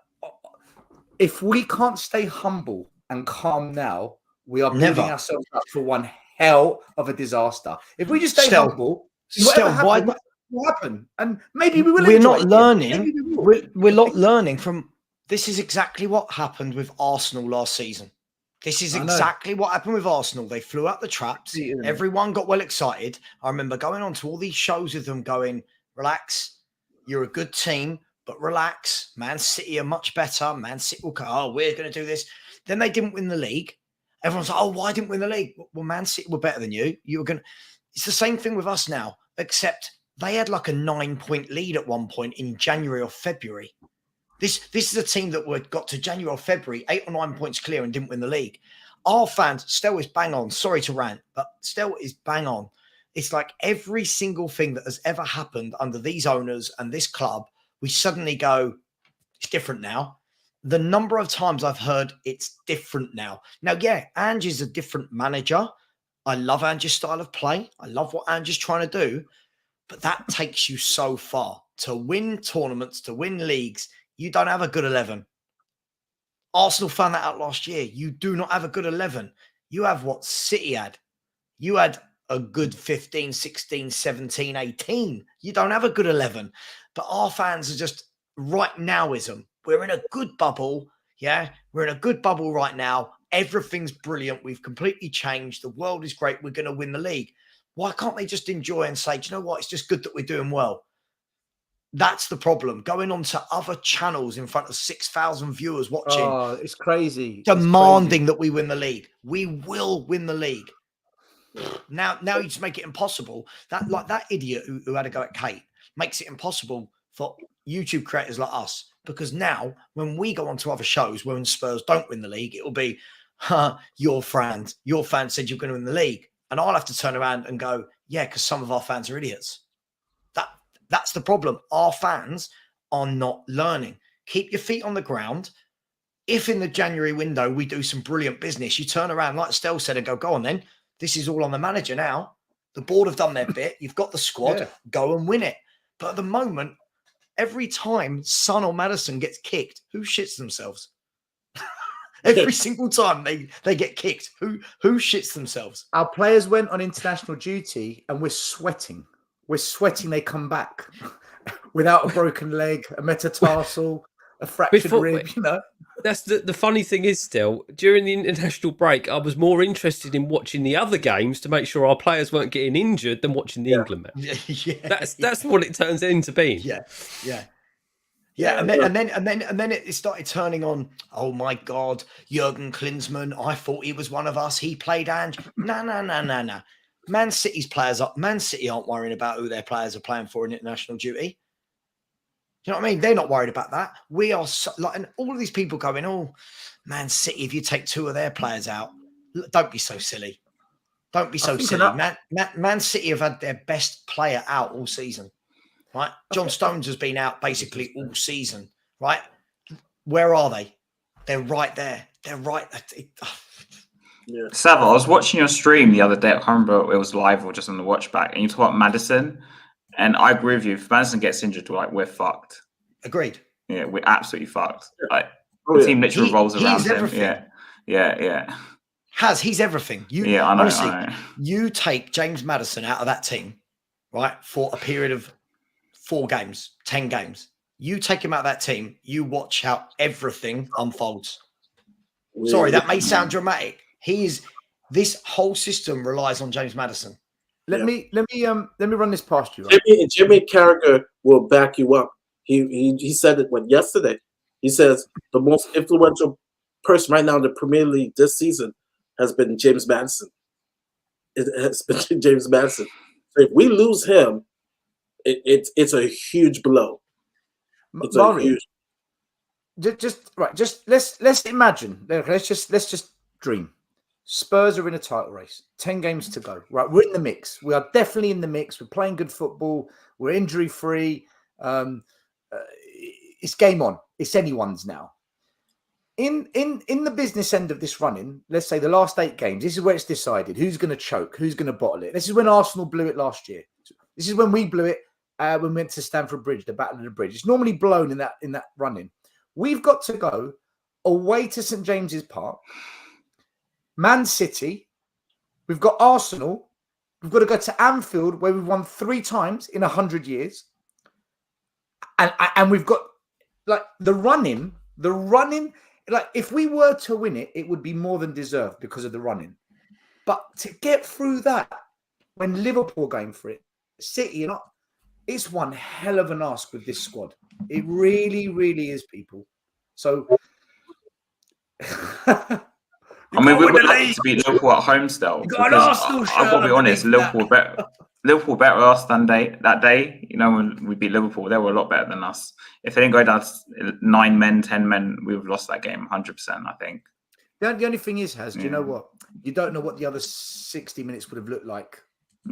if we can't stay humble and calm now, we are building ourselves up for one hell of a disaster. If we just stay humble, whatever will happen, and maybe we will. We're not learning. We're not learning from. This is exactly what happened with Arsenal last season. This is exactly what happened with Arsenal. They flew out the traps. Everyone got well excited. I remember going on to all these shows with them going, relax, you're a good team, but relax. Man City are much better. Man City will go, oh, we're going to do this. Then they didn't win the league. Everyone's like, oh, why didn't we win the league? Well, Man City were better than you. You were going to. It's the same thing with us now, except they had like a 9-point lead at one point in January or February. This is a team that got to January or February, 8 or 9 points clear and didn't win the league. Our fans, Stel is bang on. Sorry to rant, but Stel is bang on. It's like every single thing that has ever happened under these owners and this club, we suddenly go, it's different now. The number of times I've heard it's different now. Now, yeah, Ange is a different manager. I love Ange's style of play. I love what Ange is trying to do. But that takes you so far. To win tournaments, to win leagues, you don't have a good 11. Arsenal found that out last year. You do not have a good 11. You have what City had. You had a good 15, 16, 17, 18. You don't have a good 11. But our fans are just right nowism. We're in a good bubble. Yeah, we're in a good bubble right now. Everything's brilliant. We've completely changed. The world is great. We're going to win the league. Why can't they just enjoy and say, do you know what? It's just good that we're doing well. That's the problem. Going on to other channels in front of 6,000 viewers watching. Oh, it's crazy. Demanding that we win the league. We will win the league. Now you just make it impossible. That idiot who had a go at Kate makes it impossible for YouTube creators like us. Because now, when we go on to other shows when Spurs don't win the league, it will be, your fan said you're going to win the league. And I'll have to turn around and go, yeah, because some of our fans are idiots. That's the problem. Our fans are not learning. Keep your feet on the ground. If in the January window we do some brilliant business, you turn around, like Stel said, and go on then. This is all on the manager now. The board have done their bit. You've got the squad. Go and win it. But at the moment, every time Son or Maddison gets kicked, who shits themselves? Every single time they get kicked, who shits themselves? Our players went on international duty and we're sweating. We're sweating they come back without a broken leg, a metatarsal, a fractured rib, you know. That's the funny thing is still, during the international break, I was more interested in watching the other games to make sure our players weren't getting injured than watching the England match. That's what it turns into being. And then it started turning on. Oh my God, Jurgen Klinsmann! I thought he was one of us. He played Ange. No. Man City aren't worrying about who their players are playing for in international duty. You know what I mean? They're not worried about that. We are and all of these people going, oh, Man City, if you take 2 of their players out, don't be so silly. Don't be so silly. Man City have had their best player out all season. Right, John Stones has been out basically all season. Right, where are they? They're right there. They're right. Sav, I was watching your stream the other day. I can't remember if it was live or just on the watch back, and you talk about Maddison. And I agree with you. If Maddison gets injured, we're fucked. Agreed. Yeah, we're absolutely fucked. Like the team literally revolves around him. Everything. Yeah. He's everything. I know. Honestly, I know. You take James Maddison out of that team, right, for a period of 4 games, 10 games. You take him out of that team, you watch how everything unfolds. Sorry, that may sound dramatic. This whole system relies on James Maddison. Let me run this past you. Right? Jimmy Carragher will back you up. He said it yesterday. He says the most influential person right now in the Premier League this season has been James Maddison. It has been James Maddison. So if we lose him, it's a huge blow. It's a huge. Let's imagine. Let's just dream. Spurs are in a title race. 10 games to go. Right, we're in the mix. We are definitely in the mix. We're playing good football. We're injury free. It's game on. It's anyone's now. In the business end of this running, let's say the last 8 games, this is where it's decided who's going to choke, who's going to bottle it. This is when Arsenal blew it last year. This is when we blew it when we went to Stamford Bridge, the Battle of the Bridge. It's normally blown in that running. We've got to go away to St James's Park, Man City. We've got Arsenal. We've got to go to Anfield, where we've won 3 times in 100 years. And we've got like the running. Like if we were to win it, it would be more than deserved because of the running. But to get through that, when Liverpool are going for it, City, it's one hell of an ask with this squad. It really, really is, people. So, I mean, we would like to beat Liverpool at home still. Got an Arsenal shirt. I've got to be honest, Liverpool better. Liverpool better us that day. You know, when we beat Liverpool, they were a lot better than us. If they didn't go down to 9 men, 10 men, we would have lost that game 100%, I think. The only thing is, do you know what? You don't know what the other 60 minutes would have looked like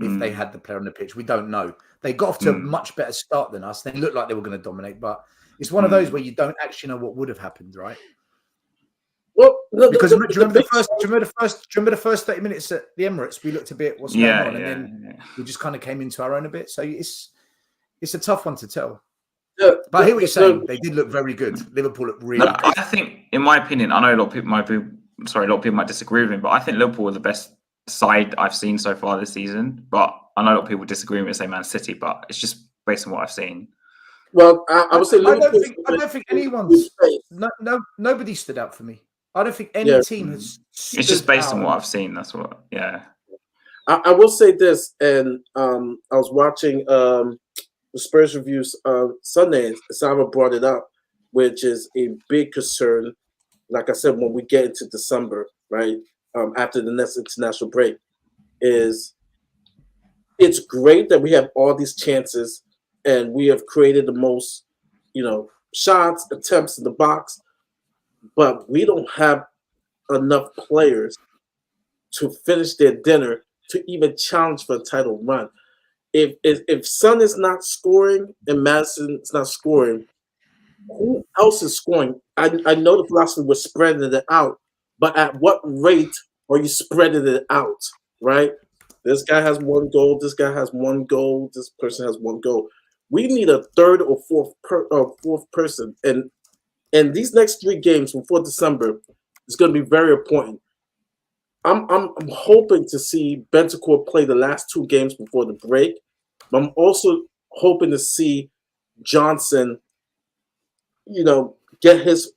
if they had the player on the pitch. We don't know. They got off to a much better start than us. They looked like they were going to dominate, but it's one of those where you don't actually know what would have happened, right? Well, because do you remember the first 30 minutes at the Emirates? We looked a bit what's going on, and then we just kind of came into our own a bit. So it's a tough one to tell. Yeah, but I hear what you're saying. They did look very good. Liverpool looked really good. I think, in my opinion, I know a lot of people might disagree with me, but I think Liverpool are the best side I've seen so far this season. But I know a lot of people disagree with me, say Man City, but it's just based on what I've seen. Well, I would say I don't think anyone's nobody stood out for me. I don't think any team has. It's just based on what I've seen. That's what. Yeah. I will say this, and I was watching the Spurs reviews Sunday. Sava brought it up, which is a big concern. Like I said, when we get into December, right after the next international break, it's great that we have all these chances and we have created the most, shots, attempts in the box. But we don't have enough players to finish their dinner to even challenge for a title run. If Son is not scoring and Madison is not scoring, who else is scoring? I know the philosophy was spreading it out, but at what rate are you spreading it out, right? This guy has 1 goal. This guy has 1 goal. This person has 1 goal. We need a third or fourth person, and these next 3 games before December is going to be very important. I'm hoping to see Bentancur play the last 2 games before the break, but I'm also hoping to see Johnson, get his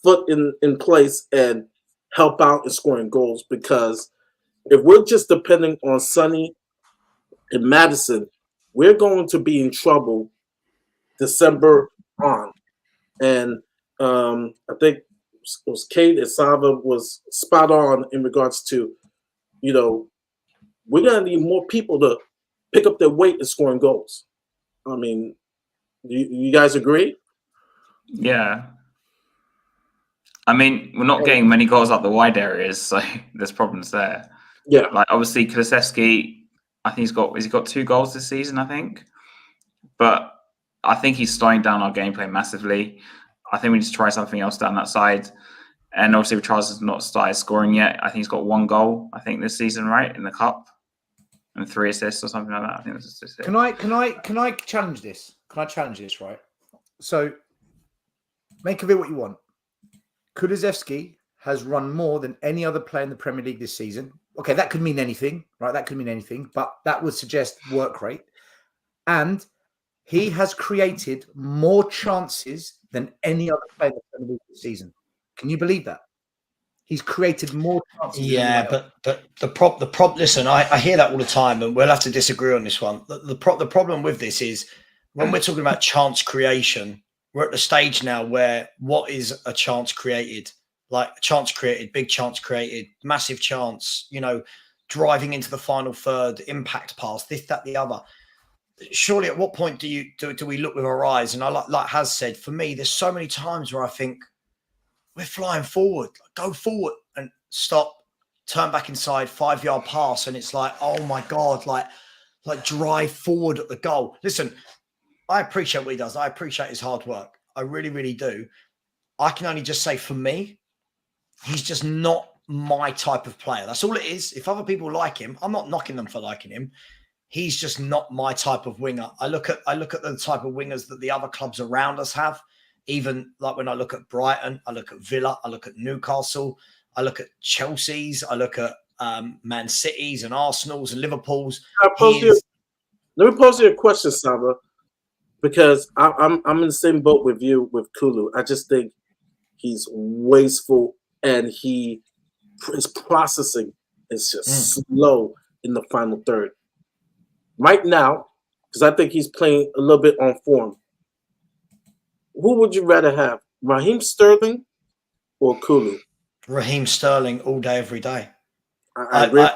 foot in place and help out in scoring goals. Because if we're just depending on Sonny and Madison, we're going to be in trouble December on. And I think it was Kate and Sava was spot on in regards to, we're going to need more people to pick up their weight in scoring goals. I mean, you guys agree? Yeah. I mean, we're not getting many goals up the wide areas, so there's problems there. Yeah. Like, obviously, Kulusevski, I think he's got 2 goals this season, I think. But I think he's slowing down our gameplay massively. I think we need to try something else down that side. And obviously, Charles has not started scoring yet. I think he's got 1 goal, I think, this season, right, in the cup, and 3 assists or something like that. I think that's just it. Can I challenge this? Can I challenge this? Right. So, make of it what you want. Kulusevski has run more than any other player in the Premier League this season. Okay, that could mean anything, right? That could mean anything, but that would suggest work rate. And he has created more chances than any other player in the Premier League this season. Can you believe that? He's created more chances. Yeah, but the problem. Listen, I hear that all the time, and we'll have to disagree on this one. The problem with this is when we're talking about chance creation, we're at the stage now where what is a chance created? Like a chance created, big chance created, massive chance. Driving into the final third, impact pass, this, that, the other. Surely, at what point do we look with our eyes? And I like Has said, for me, there's so many times where I think we're flying forward, go forward and stop, turn back inside, 5-yard pass, and it's like, oh my God, like drive forward at the goal. Listen, I appreciate what he does. I appreciate his hard work. I really, really do. I can only just say, for me, he's just not my type of player. That's all it is. If other people like him, I'm not knocking them for liking him. He's just not my type of winger. I look at the type of wingers that the other clubs around us have. Even like when I look at Brighton, I look at Villa, I look at Newcastle, I look at Chelsea's, I look at Man City's and Arsenal's and Liverpool's. Let me pose you a question, Saba, because I'm in the same boat with you with Kulu. I just think he's wasteful and his processing is just slow in the final third. Right now, because I think he's playing a little bit on form. Who would you rather have, Raheem Sterling or Kulu? Raheem Sterling all day, every day. I agree.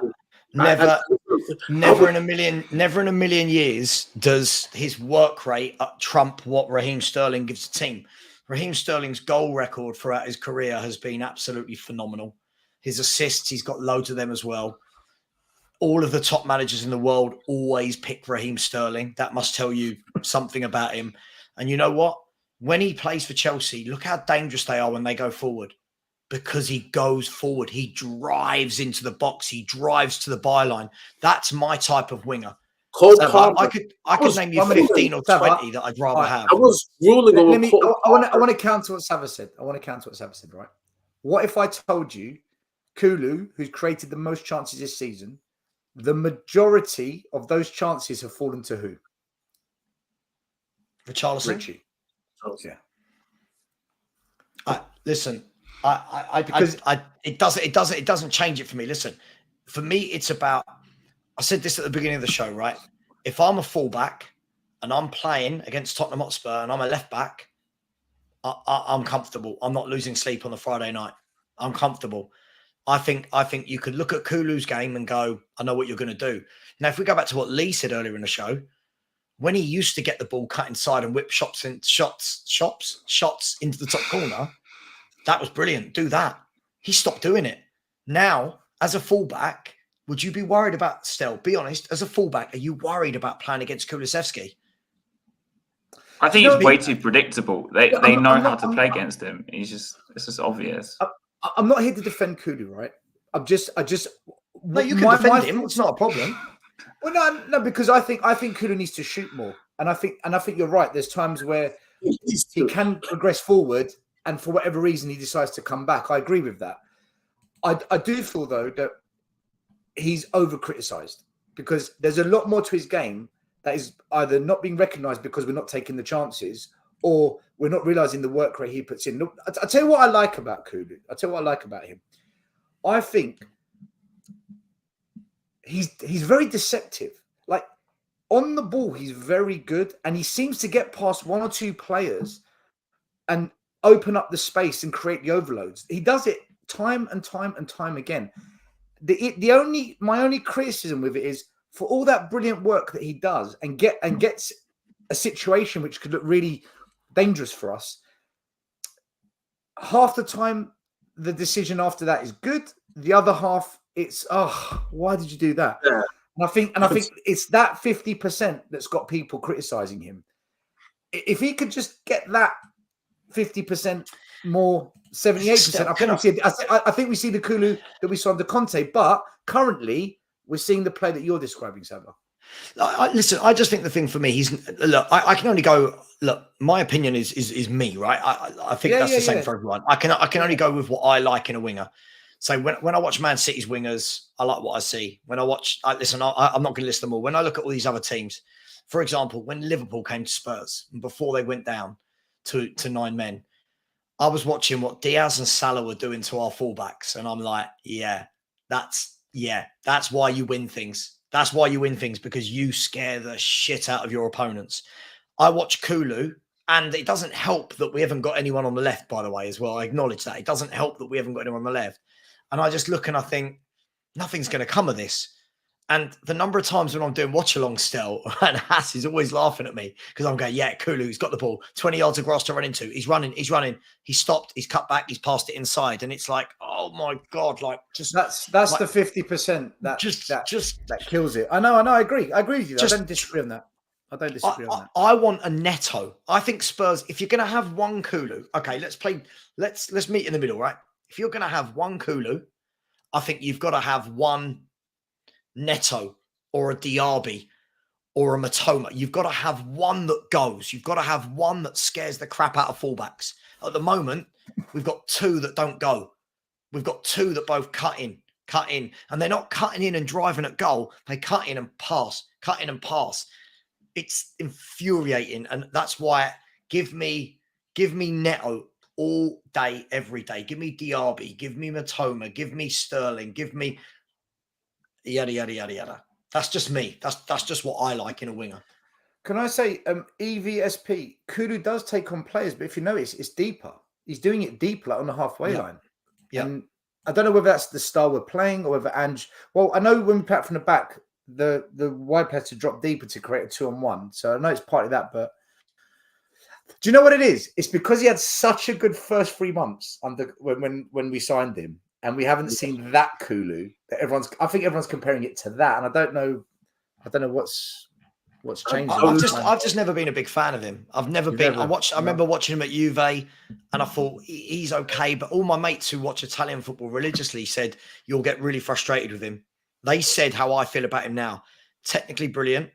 Never in a million years does his work rate trump what Raheem Sterling gives the team. Raheem Sterling's goal record throughout his career has been absolutely phenomenal. His assists, he's got loads of them as well. All of the top managers in the world always pick Raheem Sterling. That must tell you something about him. And you know what? When he plays for Chelsea, look how dangerous they are when they go forward. Because he goes forward. He drives into the box. He drives to the byline. That's my type of winger. I could name you 15 or 20 that I'd rather have. I was ruling on. I want to counter what Sava said. Right? What if I told you Kulu, who's created the most chances this season, the majority of those chances have fallen to who? Richarlison? Richie. Yeah. Listen. It doesn't change it for me. Listen, for me, it's about, I said this at the beginning of the show, right? If I'm a fullback and I'm playing against Tottenham Hotspur and I'm a left back, I'm comfortable. I'm not losing sleep on the Friday night. I'm comfortable. I think you could look at Kulu's game and go, I know what you're going to do. Now, if we go back to what Lee said earlier in the show, when he used to get the ball cut inside and whip shots into the top corner, that was brilliant. Do that. He stopped doing it. Now, as a fullback, would you be worried about Stel? Be honest. As a fullback, are you worried about playing against Kulusevski? I think he's way too predictable. They know how to play against him. It's just obvious. I'm not here to defend Kulu, right? No, you can defend him. It's not a problem. Well, no, because I think Kulu needs to shoot more, and I think you're right. There's times where he can progress forward, and for whatever reason he decides to come back. I agree with that. I do feel though that he's over criticised because there's a lot more to his game that is either not being recognised because we're not taking the chances, or we're not realising the work rate he puts in. Look, I'll tell you what I like about Kulu. I'll tell you what I like about him. I think he's very deceptive. Like on the ball, he's very good, and he seems to get past one or two players and open up the space and create the overloads. He does it time and time again. My only criticism with it is for all that brilliant work that he does and gets a situation which could look really dangerous for us. Half the time, the decision after that is good. The other half, it's why did you do that? Yeah. And I think it's that 50% that's got people criticizing him. If he could just get that 50% more, 78%, I think we see the Kulu that we saw under Conte. But currently, we're seeing the play that you're describing, Sava. Listen, I just think the thing for me, I can only go. Look, my opinion is me, right? I think that's the same for everyone. I can only go with what I like in a winger. So when I watch Man City's wingers, I like what I see. When I watch, I'm not going to list them all. When I look at all these other teams, for example, when Liverpool came to Spurs and before they went down to 9 men, I was watching what Diaz and Salah were doing to our fullbacks, and I'm like, that's why you win things. That's why you win things, because you scare the shit out of your opponents. I watch Kulu, and it doesn't help that we haven't got anyone on the left, by the way, as well. I acknowledge that. It doesn't help that we haven't got anyone on the left. And I just look and I think, nothing's going to come of this. And the number of times when I'm doing watch-along still, and Hass is always laughing at me because I'm going, Kulu, he's got the ball, 20 yards of grass to run into. He's running. He's stopped. He's cut back. He's passed it inside. And it's like, oh my God, like just that's like, the 50% that kills it. I know. I agree. I agree with you. I don't disagree on that. I want a Neto. I think Spurs, if you're going to have one Kulu, okay, let's meet in the middle, right? If you're going to have one Kulu, I think you've got to have one Neto or a Diaby or a Matoma. You've got to have one that goes. You've got to have one that scares the crap out of fullbacks. At the moment, we've got two that don't go. We've got two that both cut in. And they're not cutting in and driving at goal. They cut in and pass. It's infuriating. And that's why give me Neto all day, every day. Give me Diaby. Give me Matoma. Give me Sterling. Give me yada, yada, yada, yada. That's just me. That's just what I like in a winger. Can I say, EVSP, Kulu does take on players, but if you notice, it's deeper. He's doing it deeper on the halfway line. Yeah. And I don't know whether that's the style we're playing or whether Ange. Well, I know when we play out from the back, the wide players to drop deeper to create a 2-on-1. So I know it's partly that, but do you know what it is? It's because he had such a good first 3 months under when we signed him, and we haven't seen that Kulu that I think everyone's comparing it to that, and I don't know what's changed. I've just never been a big fan of him. I've never been. I remember watching him at Juve, and I thought he's okay. But all my mates who watch Italian football religiously said you'll get really frustrated with him. They said how I feel about him now. Technically brilliant,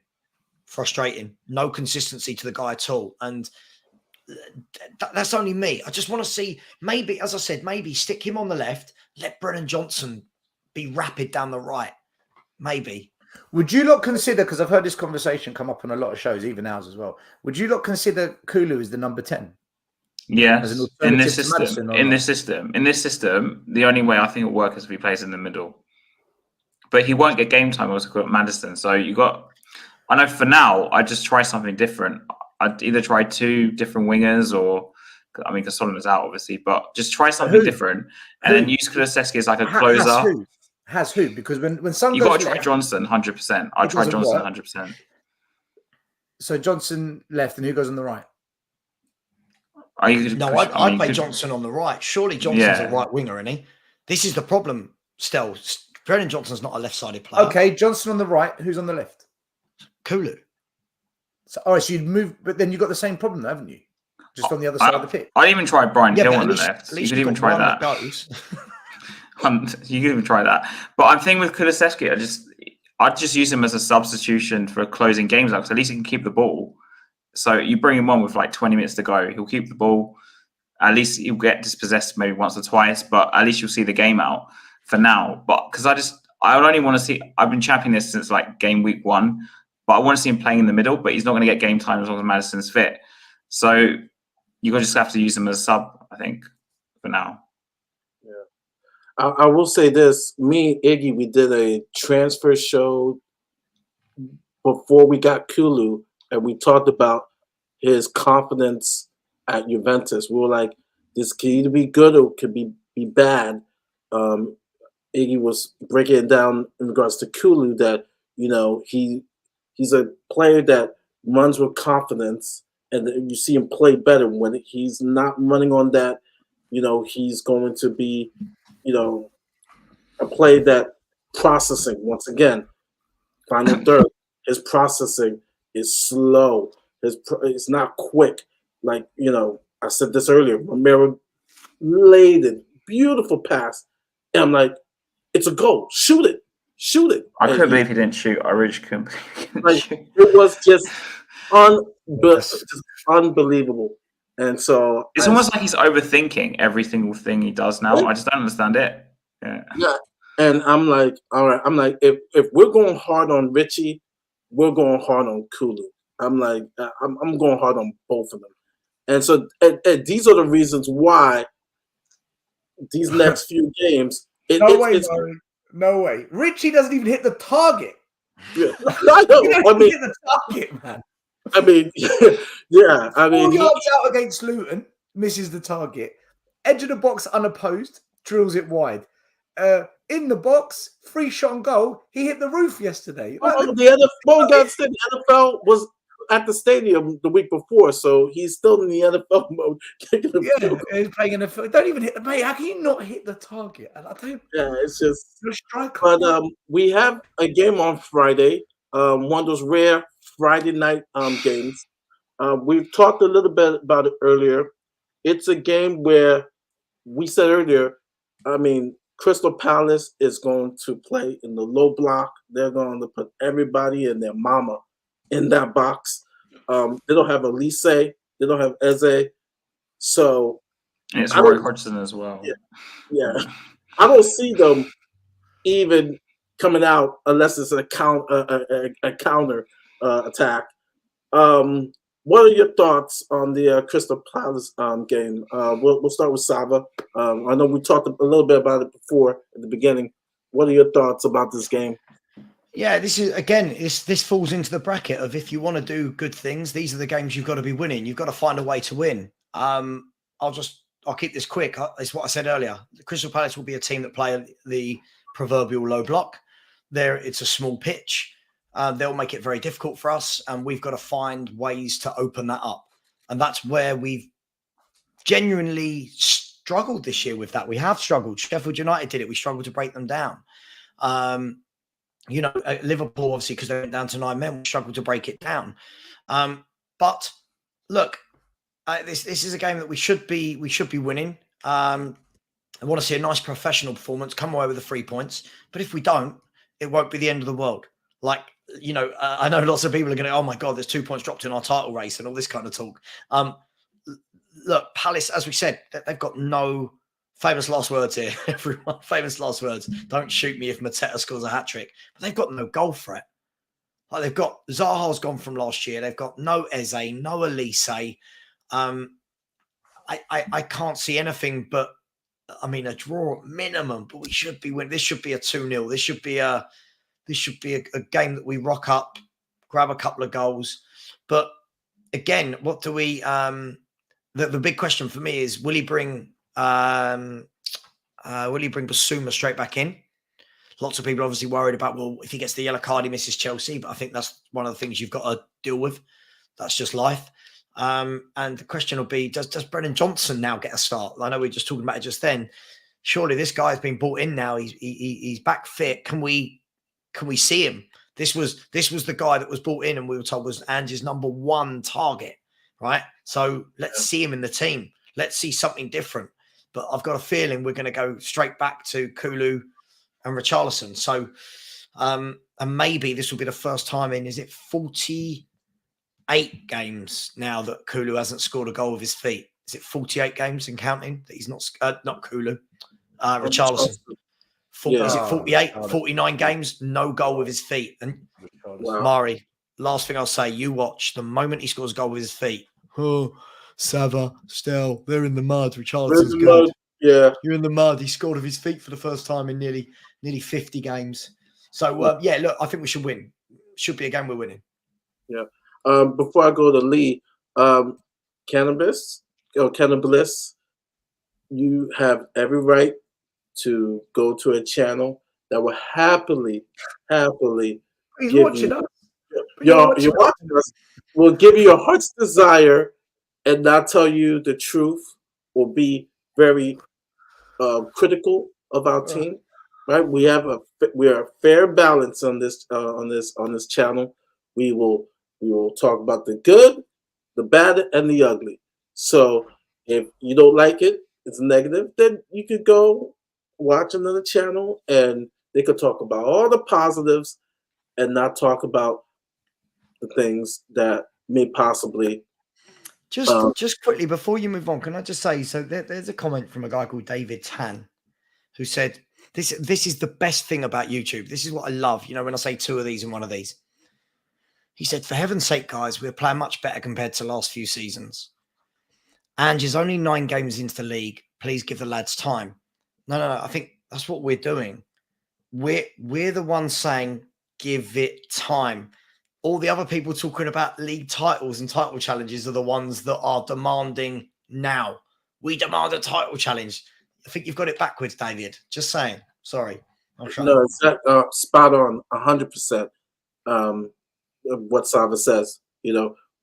frustrating, no consistency to the guy at all, and that's only me. I just want to see, maybe, as I said, maybe stick him on the left, let Brennan Johnson be rapid down the right. Maybe. Would you not consider, because I've heard this conversation come up on a lot of shows, even ours as well, would you not consider Kulu as the number 10? Yes. In this system, the only way I think it'll work is if he plays in the middle. But he won't get game time also got Maddison. So I know for now, I just try something different. I'd either try 2 different wingers or, I mean, because Solomon's out, obviously, but just try something different and then use Kulusevski as like a closer. Has who? Because when some you got to try Johnson 100%. I'd try Johnson 100%. So Johnson left, and who goes on the right? I'd play Johnson on the right. Surely Johnson's a right winger, isn't he? This is the problem. Still, Brennan Johnson's not a left-sided player. Okay, Johnson on the right. Who's on the left? Kulu. So, all right, so you'd move, but then you've got the same problem, haven't you? Just on the other side of the pitch. I'd even try Brian Hill on the left. You could even try that. You could even try that. But I'm thinking with Kulusevski, I'd just use him as a substitution for closing games out, because at least he can keep the ball. So you bring him on with like 20 minutes to go. He'll keep the ball. At least he'll get dispossessed maybe once or twice, but at least you'll see the game out for now. But because I would only want to see, I've been championing this since like game week 1, but I want to see him playing in the middle, but he's not going to get game time as long as Maddison's fit. So you just have to use him as a sub, I think, for now. Yeah. I will say this. Me and Iggy, we did a transfer show before we got Kulu, and we talked about his confidence at Juventus. We were like, this could either be good or it could be bad. Iggy was breaking it down in regards to Kulu that, he's a player that runs with confidence, and you see him play better when he's not running on that. He's going to be, a play that processing, once again, final third, his processing is slow. It's not quick. Like, I said this earlier, Romero laid it, beautiful pass. And I'm like, it's a goal. Shoot it. I couldn't believe he didn't shoot. I really couldn't believe it was just unbelievable. And so it's almost like he's overthinking every single thing he does now. I just don't understand it. Yeah. And I'm like, all right. I'm like, if we're going hard on Richie, we're going hard on Kulu. I'm like, I'm going hard on both of them. And so and these are the reasons why these next few games. No way. Richie doesn't even hit the target. Yeah. I know. Hit the target, man. I mean, yeah. I mean, 4 yards out against Luton, misses the target. Edge of the box unopposed, drills it wide. In the box, free shot on goal. He hit the roof yesterday. The NFL was at the stadium the week before, so he's still in the NFL mode. He's playing in the. Don't even hit. Mate, how can you not hit the target? And I don't. Yeah, it's just. But we have a game on Friday. One of those rare Friday night games. We've talked a little bit about it earlier. It's a game where we said earlier. I mean, Crystal Palace is going to play in the low block. They're going to put everybody and their mama in that box. They don't have Elise. They don't have Eze. So and it's Roy Hodgson as well. Yeah. I don't see them even coming out unless it's a counter attack. What are your thoughts on the Crystal Palace game? We'll start with Sava. I know we talked a little bit about it before at the beginning. What are your thoughts about this game? Yeah, this falls into the bracket of if you want to do good things, these are the games you've got to be winning. You've got to find a way to win. I'll just I'll keep this quick. It's what I said earlier. Crystal Palace will be a team that play the proverbial low block. It's a small pitch. They'll make it very difficult for us, and we've got to find ways to open that up. And that's where we've genuinely struggled this year with that. We have struggled. Sheffield United did it. We struggled to break them down. Liverpool, obviously, because they went down to 9 men, we struggled to break it down. But look, this is a game that we should be winning. I want to see a nice professional performance, come away with the 3 points. But if we don't, it won't be the end of the world. Like, I know lots of people are going to, oh my God, there's 2 points dropped in our title race and all this kind of talk. Look, Palace, as we said, they've got no famous last words here. Everyone, famous last words. Don't shoot me if Mateta scores a hat-trick. But they've got no goal threat. Like, they've got Zaha's gone from last year. They've got no Eze, no Elise. I can't see anything but, a draw at minimum. But we should be winning. This should be a 2-0. This should be a game that we rock up, grab a couple of goals. But again, what do we? The big question for me is: will he bring Basuma straight back in? Lots of people are obviously worried about, well, if he gets the yellow card, he misses Chelsea. But I think that's one of the things you've got to deal with. That's just life. And the question will be, does Brennan Johnson now get a start? I know we were just talking about it just then. Surely this guy's been brought in now. He's back fit. Can we see him? This was the guy that was brought in and we were told was Ange's number 1 target, right? So let's see him in the team. Let's see something different. But I've got a feeling we're going to go straight back to Kulu and Richarlison. So, and maybe this will be the first time in, is it 48 games now that Kulu hasn't scored a goal with his feet? Is it 48 games and counting that he's not Kulu, Richarlison? Is it 48, 49 games, no goal with his feet? And Mari, last thing I'll say, you watch the moment he scores a goal with his feet. Oh, Sava, still, they're in the mud. Richarlison's good. Yeah. You're in the mud. He scored with his feet for the first time in nearly 50 games. So, look, I think we should win. Should be a game we're winning. Yeah. Before I go to Lee, Cannabis, you have every right to go to a channel that will happily He's give watching you, us. you're watching us, will give you your heart's desire and not tell you the truth, or be very critical of our team. Right? We are a fair balance on this channel. We will talk about the good, the bad, and the ugly. So if you don't like it, it's negative, then you could go watch another channel and they could talk about all the positives and not talk about the things that may possibly. Just quickly before you move on, can I just say, so there's a comment from a guy called David Tan who said, this is the best thing about YouTube. This is what I love. When I say 2 of these and 1 of these. He said, for heaven's sake, guys, we're playing much better compared to last few seasons. Ange is only 9 games into the league. Please give the lads time. No. I think that's what we're doing. We're the ones saying, give it time. All the other people talking about league titles and title challenges are the ones that are demanding now. We demand a title challenge. I think you've got it backwards, David. Just saying. Sorry. No, it's spot on, 100%. What Sava says,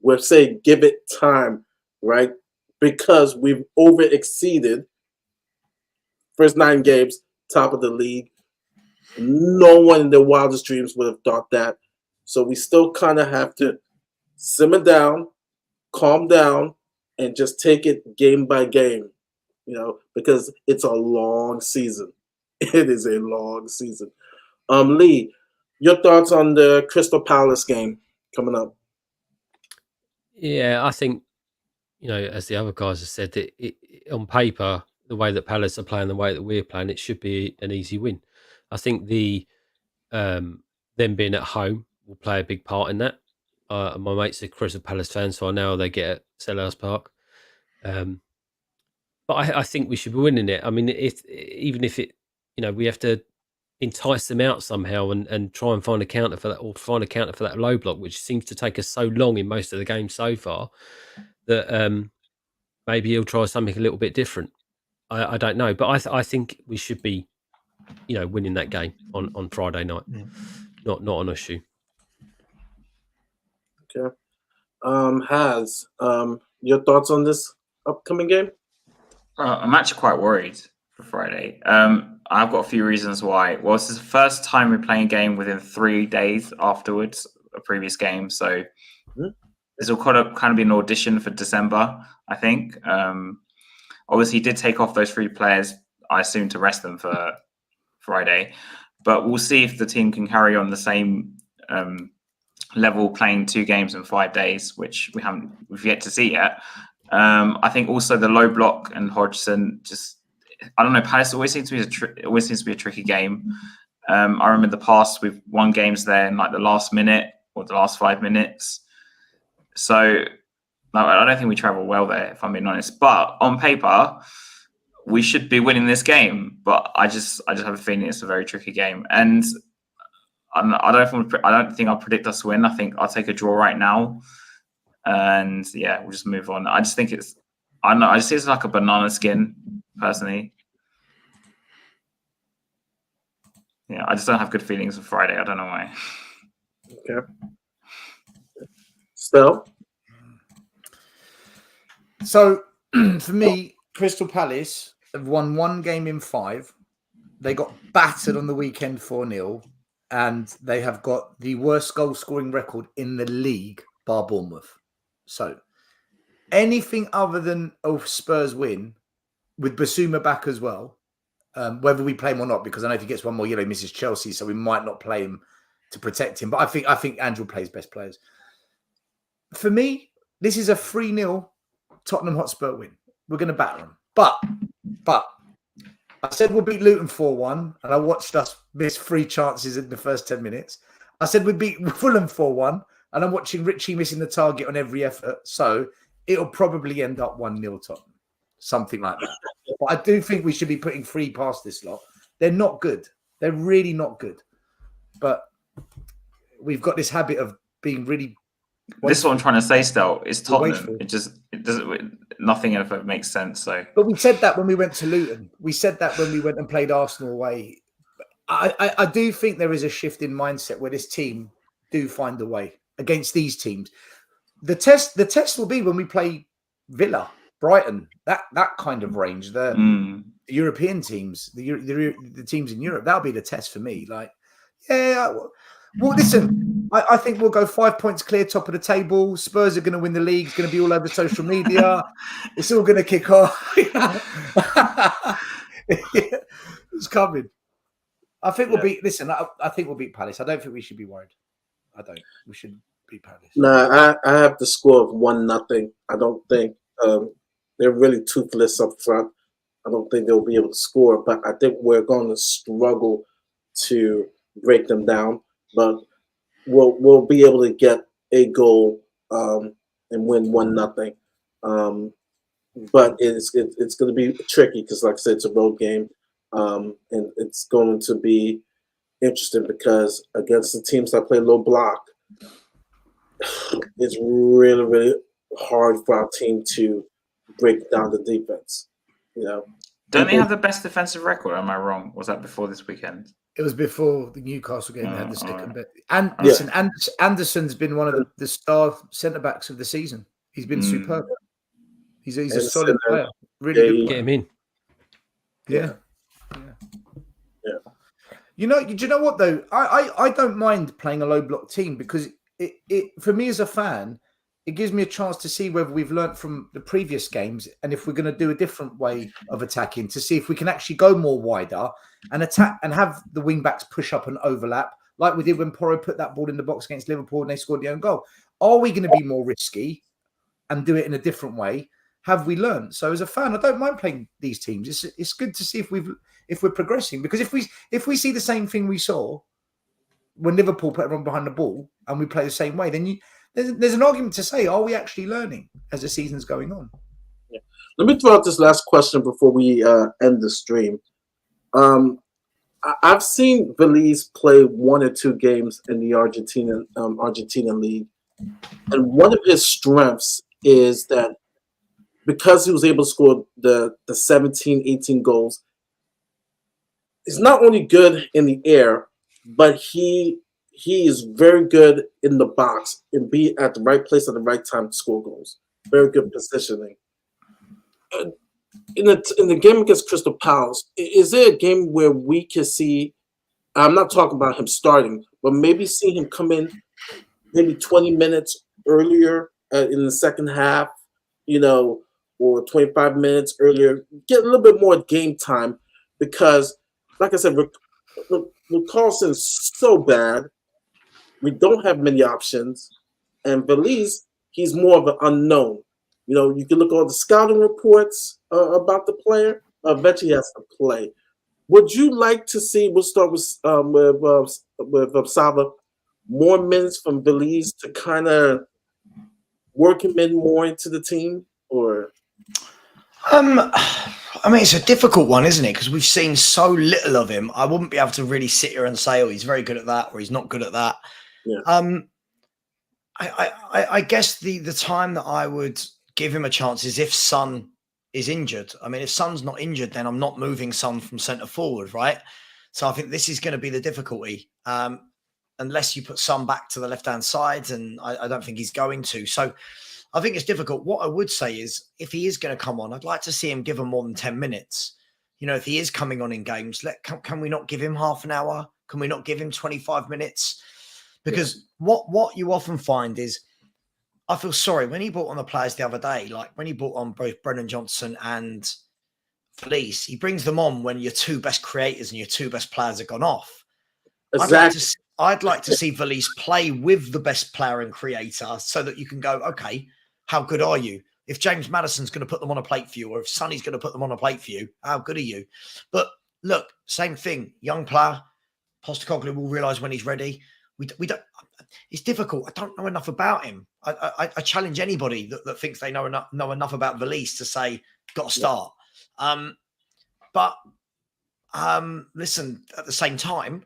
we're saying give it time, right? Because we've over exceeded first 9 games, top of the league. No one in their wildest dreams would have thought that. So we still kind of have to simmer down, calm down, and just take it game by game, because it's a long season. It is a long season. Lee, your thoughts on the Crystal Palace game coming up? Yeah, I think, as the other guys have said, that on paper, the way that Palace are playing, the way that we're playing, it should be an easy win. I think them being at home will play a big part in that. My mates are Crystal Palace fans, so I know they get at Selhurst Park. But I think we should be winning it. I mean, even if we have to entice them out somehow and try and find a counter for that, or find a counter for that low block, which seems to take us so long in most of the games so far, that maybe he'll try something a little bit different. I don't know, but I think we should be, winning that game on Friday night, not on a shoe. Okay. Has your thoughts on this upcoming game? I'm actually quite worried for Friday. I've got a few reasons why. Well, this is the first time we're playing a game within 3 days afterwards a previous game, so this will kind of be an audition for December, I think. Obviously, he did take off those 3 players, I assume, to rest them for Friday, but we'll see if the team can carry on the same level, playing 2 games in 5 days, which we've yet to see yet. I think also the low block and Hodgson, I don't know. Palace always seems to be a tricky game. I remember in the past we've won games there in like the last minute or the last 5 minutes. So I don't think we travel well there, if I'm being honest. But on paper, we should be winning this game. But I just have a feeling it's a very tricky game, and I don't think I'll predict us to win. I think I'll take a draw right now, and yeah, we'll just move on. I just think I just see it's like a banana skin, personally. Yeah, I just don't have good feelings for Friday. I don't know why. Okay. Still. So for me, Crystal Palace have won 1 game in 5. They got battered on the weekend 4-0, and they have got the worst goal scoring record in the league, bar Bournemouth. So anything other than a Spurs win, with Basuma back as well, whether we play him or not, because I know if he gets 1 more yellow, he misses Chelsea, so we might not play him to protect him. But I think Andrew plays best players. For me, this is a 3-0 Tottenham Hotspur win. We're going to batter them. But I said we'll beat Luton 4-1, and I watched us miss 3 chances in the first 10 minutes. I said we'd beat Fulham 4-1, and I'm watching Richie missing the target on every effort. So it'll probably end up 1-0 Tottenham. Something like that. But I do think we should be putting 3 past this lot. They're not good. They're really not good. But we've got this habit of being really... This is what I'm trying to say still. It's Tottenham. It doesn't... Nothing ever makes sense. So, but we said that when we went to Luton. We said that when we went and played Arsenal away. I do think there is a shift in mindset where this team do find a way against these teams. The test will be when we play Villa, Brighton, that kind of range. The European teams, the teams in Europe. That'll be the test for me. Like, yeah. Well, listen, I think we'll go 5 points clear, top of the table. Spurs are going to win the league. It's going to be all over social media. It's all going to kick off. It's coming. I think we'll beat. Listen, I think we'll beat Palace. I don't think we should be worried. I don't. We should beat Palace. No, I have the score of 1-0. I don't think they're really toothless up front. I don't think they'll be able to score, but I think we're going to struggle to break them down. But we'll be able to get a goal and win 1-0. But it's going to be tricky because, like I said, it's a road game, and it's going to be interesting because against the teams that play low block, it's really, really hard for our team to break down the defense. Don't they have the best defensive record? Am I wrong? Was that before this weekend? It was before the Newcastle game. They had the stick and bit. And listen, Anderson's been one of the star centre backs of the season. He's been superb. He's a solid player. Really good player. Get him in. Yeah. Do you know what though? I don't mind playing a low block team because it for me as a fan, it gives me a chance to see whether we've learnt from the previous games and if we're going to do a different way of attacking to see if we can actually go more wider and attack and have the wing backs push up and overlap like we did when Porro put that ball in the box against Liverpool and they scored the own goal. Are we going to be more risky and do it in a different way? Have we learned? So as a fan, I don't mind playing these teams. It's good to see if we're progressing, because if we see the same thing we saw when Liverpool put everyone behind the ball and we play the same way, then there's an argument to say, are we actually learning as the season's going on? Yeah. Let me throw out this last question before we end the stream. I've seen Veliz play 1 or 2 games in the Argentina league, and one of his strengths is that because he was able to score the 17, 18 goals, he's not only good in the air, but he is very good in the box and be at the right place at the right time to score goals. Very good positioning. In the game against Crystal Palace, is there a game where we can see? I'm not talking about him starting, but maybe see him come in maybe 20 minutes earlier in the second half, or 25 minutes earlier. Get a little bit more game time because, like I said, Carlson's so bad. We don't have many options, and Veliz, he's more of an unknown. You can look at all the scouting reports about the player. Eventually, he has to play. Would you like to see? We'll start with Sava. More minutes from Veliz to kind of work him in more into the team, or? I mean, it's a difficult one, isn't it? Because we've seen so little of him. I wouldn't be able to really sit here and say, oh, he's very good at that or he's not good at that. Yeah. I guess the time that I would give him a chance is if Son is injured. I mean, if Son's not injured, then I'm not moving Son from centre forward, right? So I think this is going to be the difficulty. Unless you put Son back to the left-hand side, and I don't think he's going to. So I think it's difficult. What I would say is if he is going to come on, I'd like to see him give him more than 10 minutes. If he is coming on in games, can we not give him half an hour? Can we not give him 25 minutes? Because what you often find is, I feel sorry when he brought on the players the other day, like when he brought on both Brennan Johnson and Veliz, he brings them on when your two best creators and your two best players have gone off. Exactly. I'd like to see Veliz play with the best player and creator so that you can go, okay, how good are you? If James Maddison's going to put them on a plate for you, or if Sonny's going to put them on a plate for you, how good are you? But look, same thing, young player, Postecoglou will realise when he's ready. We don't. It's difficult. I don't know enough about him. I challenge anybody that thinks they know enough about Veliz to say, got to start. But listen, at the same time,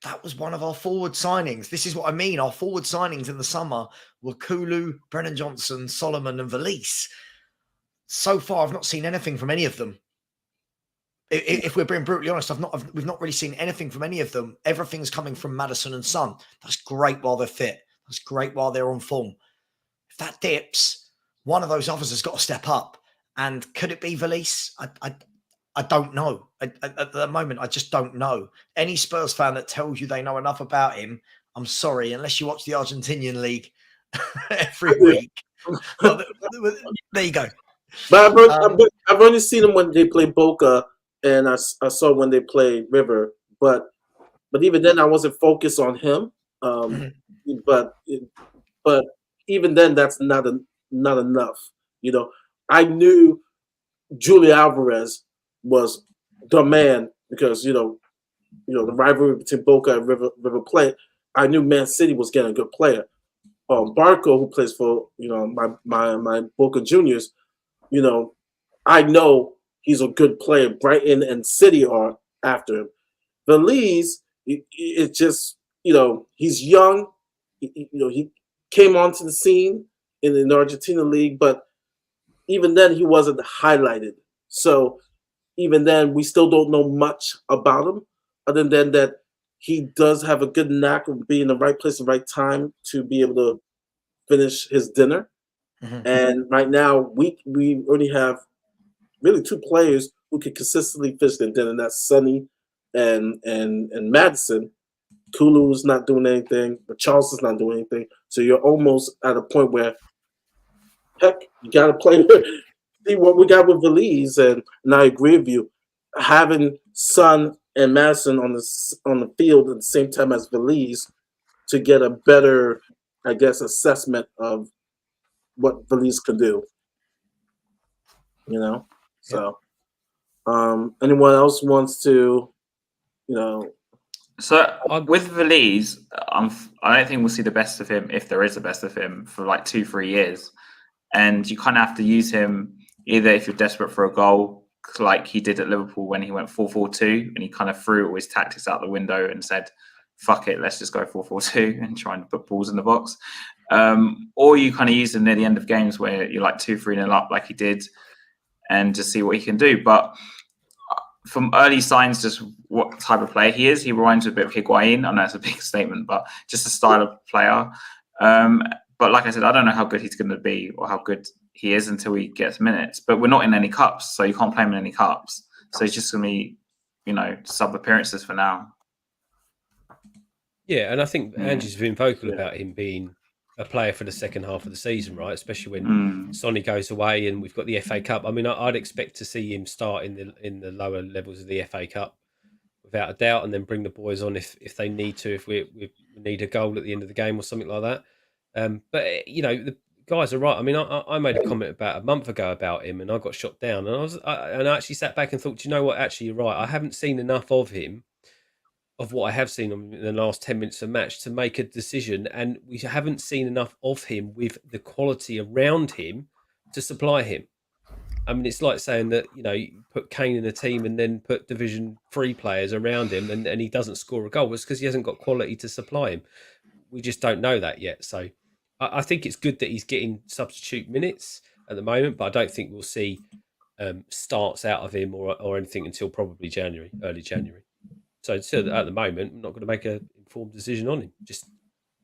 that was one of our forward signings. This is what I mean. Our forward signings in the summer were Kulu, Brennan Johnson, Solomon, and Veliz. So far, I've not seen anything from any of them. If we're being brutally honest, we've not really seen anything from any of them. Everything's coming from Maddison and Son. That's great while they're fit. That's great while they're on form. If that dips, one of those others has got to step up. And could it be Veliz? I don't know. At the moment, I just don't know. Any Spurs fan that tells you they know enough about him, I'm sorry, unless you watch the Argentinian league every week. Well, there you go. But I've only seen them when they play Boca, and I saw when they play River. But even then, I wasn't focused on him. But even then, that's not enough. I knew Julio Alvarez was the man because the rivalry between Boca and River Plate. I knew Man City was getting a good player. Barco, who plays for my Boca Juniors, I know he's a good player. Brighton and City are after him. Veliz, it's just he's young. He came onto the scene in the Argentina league, but even then he wasn't highlighted. So even then, we still don't know much about him, other than that he does have a good knack of being in the right place at the right time to be able to finish his dinner. Mm-hmm. And right now, we only have really two players who can consistently finish their dinner, and that's Sonny and Maddison. Kulu's not doing anything, but Charleston's not doing anything. So you're almost at a point where, heck, you got to play. See what we got with Veliz, and I agree with you. Having Son and Maddison on the field at the same time as Veliz to get a better, I guess, assessment of what Veliz can do. So anyone else wants to, So with Veliz, I don't think we'll see the best of him, if there is the best of him, for like 2-3 years, and you kind of have to use him. Either if you're desperate for a goal, like he did at Liverpool when he went 4-4-2 and he kind of threw all his tactics out the window and said, fuck it, let's just go 4-4-2 and try and put balls in the box. Or you kind of use him near the end of games where you're like 2-3-0 up, like he did, and just see what he can do. But from early signs, just what type of player he is, he reminds me a bit of Higuain. I know it's a big statement, but just a style of player. But like I said, I don't know how good he's going to be or how good he is until he gets minutes. But we're not in any cups, so you can't play him in any cups. So it's just going to be, sub appearances for now. Yeah, and I think Ange's been vocal about him being a player for the second half of the season, right? Especially when Sonny goes away and we've got the FA Cup. I mean, I'd expect to see him start in the lower levels of the FA Cup without a doubt, and then bring the boys on if they need to, if we need a goal at the end of the game or something like that. But the guys are right. I mean, I made a comment about a month ago about him, and I got shot down, and I actually sat back and thought, you know what? Actually, you're right. I haven't seen enough of him, of what I have seen in the last 10 minutes of match to make a decision, and we haven't seen enough of him with the quality around him to supply him. I mean, it's like saying that, you put Kane in a team and then put Division 3 players around him and he doesn't score a goal. It's because he hasn't got quality to supply him. We just don't know that yet. So I think it's good that he's getting substitute minutes at the moment, but I don't think we'll see starts out of him or anything until probably early January. So at the moment, I'm not going to make an informed decision on him. Just,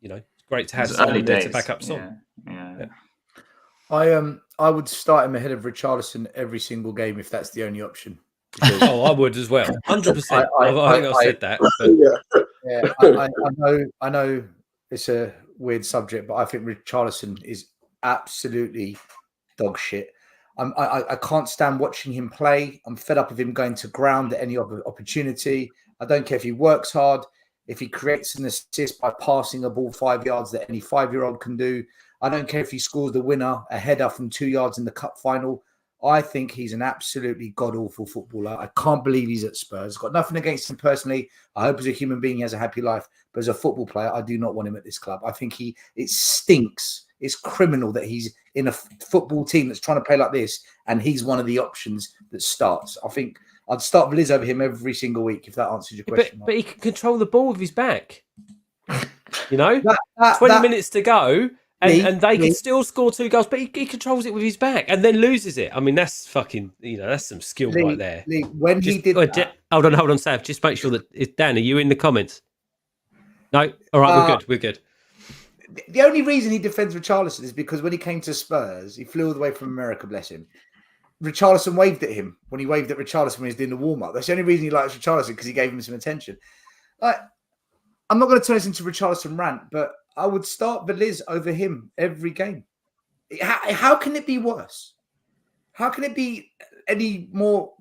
it's great to have someone there to back up Son. Yeah. I would start him ahead of Richarlison every single game if that's the only option. I would as well, 100%. I think I said that. But... Yeah, I know it's a weird subject, but I think Richarlison is absolutely dog shit. I can't stand watching him play. I'm fed up of him going to ground at any opportunity. I don't care if he works hard, if he creates an assist by passing a ball 5 yards that any 5-year-old can do. I don't care if he scores the winner, a header from 2 yards in the cup final. I think he's an absolutely god-awful footballer. I can't believe he's at Spurs. Got nothing against him personally. I hope as a human being he has a happy life. But as a football player, I do not want him at this club. I think it stinks. It's criminal that he's in a football team that's trying to play like this, and he's one of the options that starts. I think I'd start Veliz over him every single week, if that answers your question. But he can control the ball with his back. 20 minutes to go, and they can still score 2 goals, but he controls it with his back and then loses it. I mean, that's fucking, that's some skill right there. When he did that... Hold on, Sav. Just make sure that... Dan, are you in the comments? No? All right, we're good. The only reason he defends Richarlison is because when he came to Spurs, he flew all the way from America, bless him. Richarlison waved at him when he waved at Richarlison when he was doing the warm-up. That's the only reason he likes Richarlison, because he gave him some attention. I'm not going to turn this into Richarlison rant, but I would start Veliz over him every game. How can it be worse? How can it be any more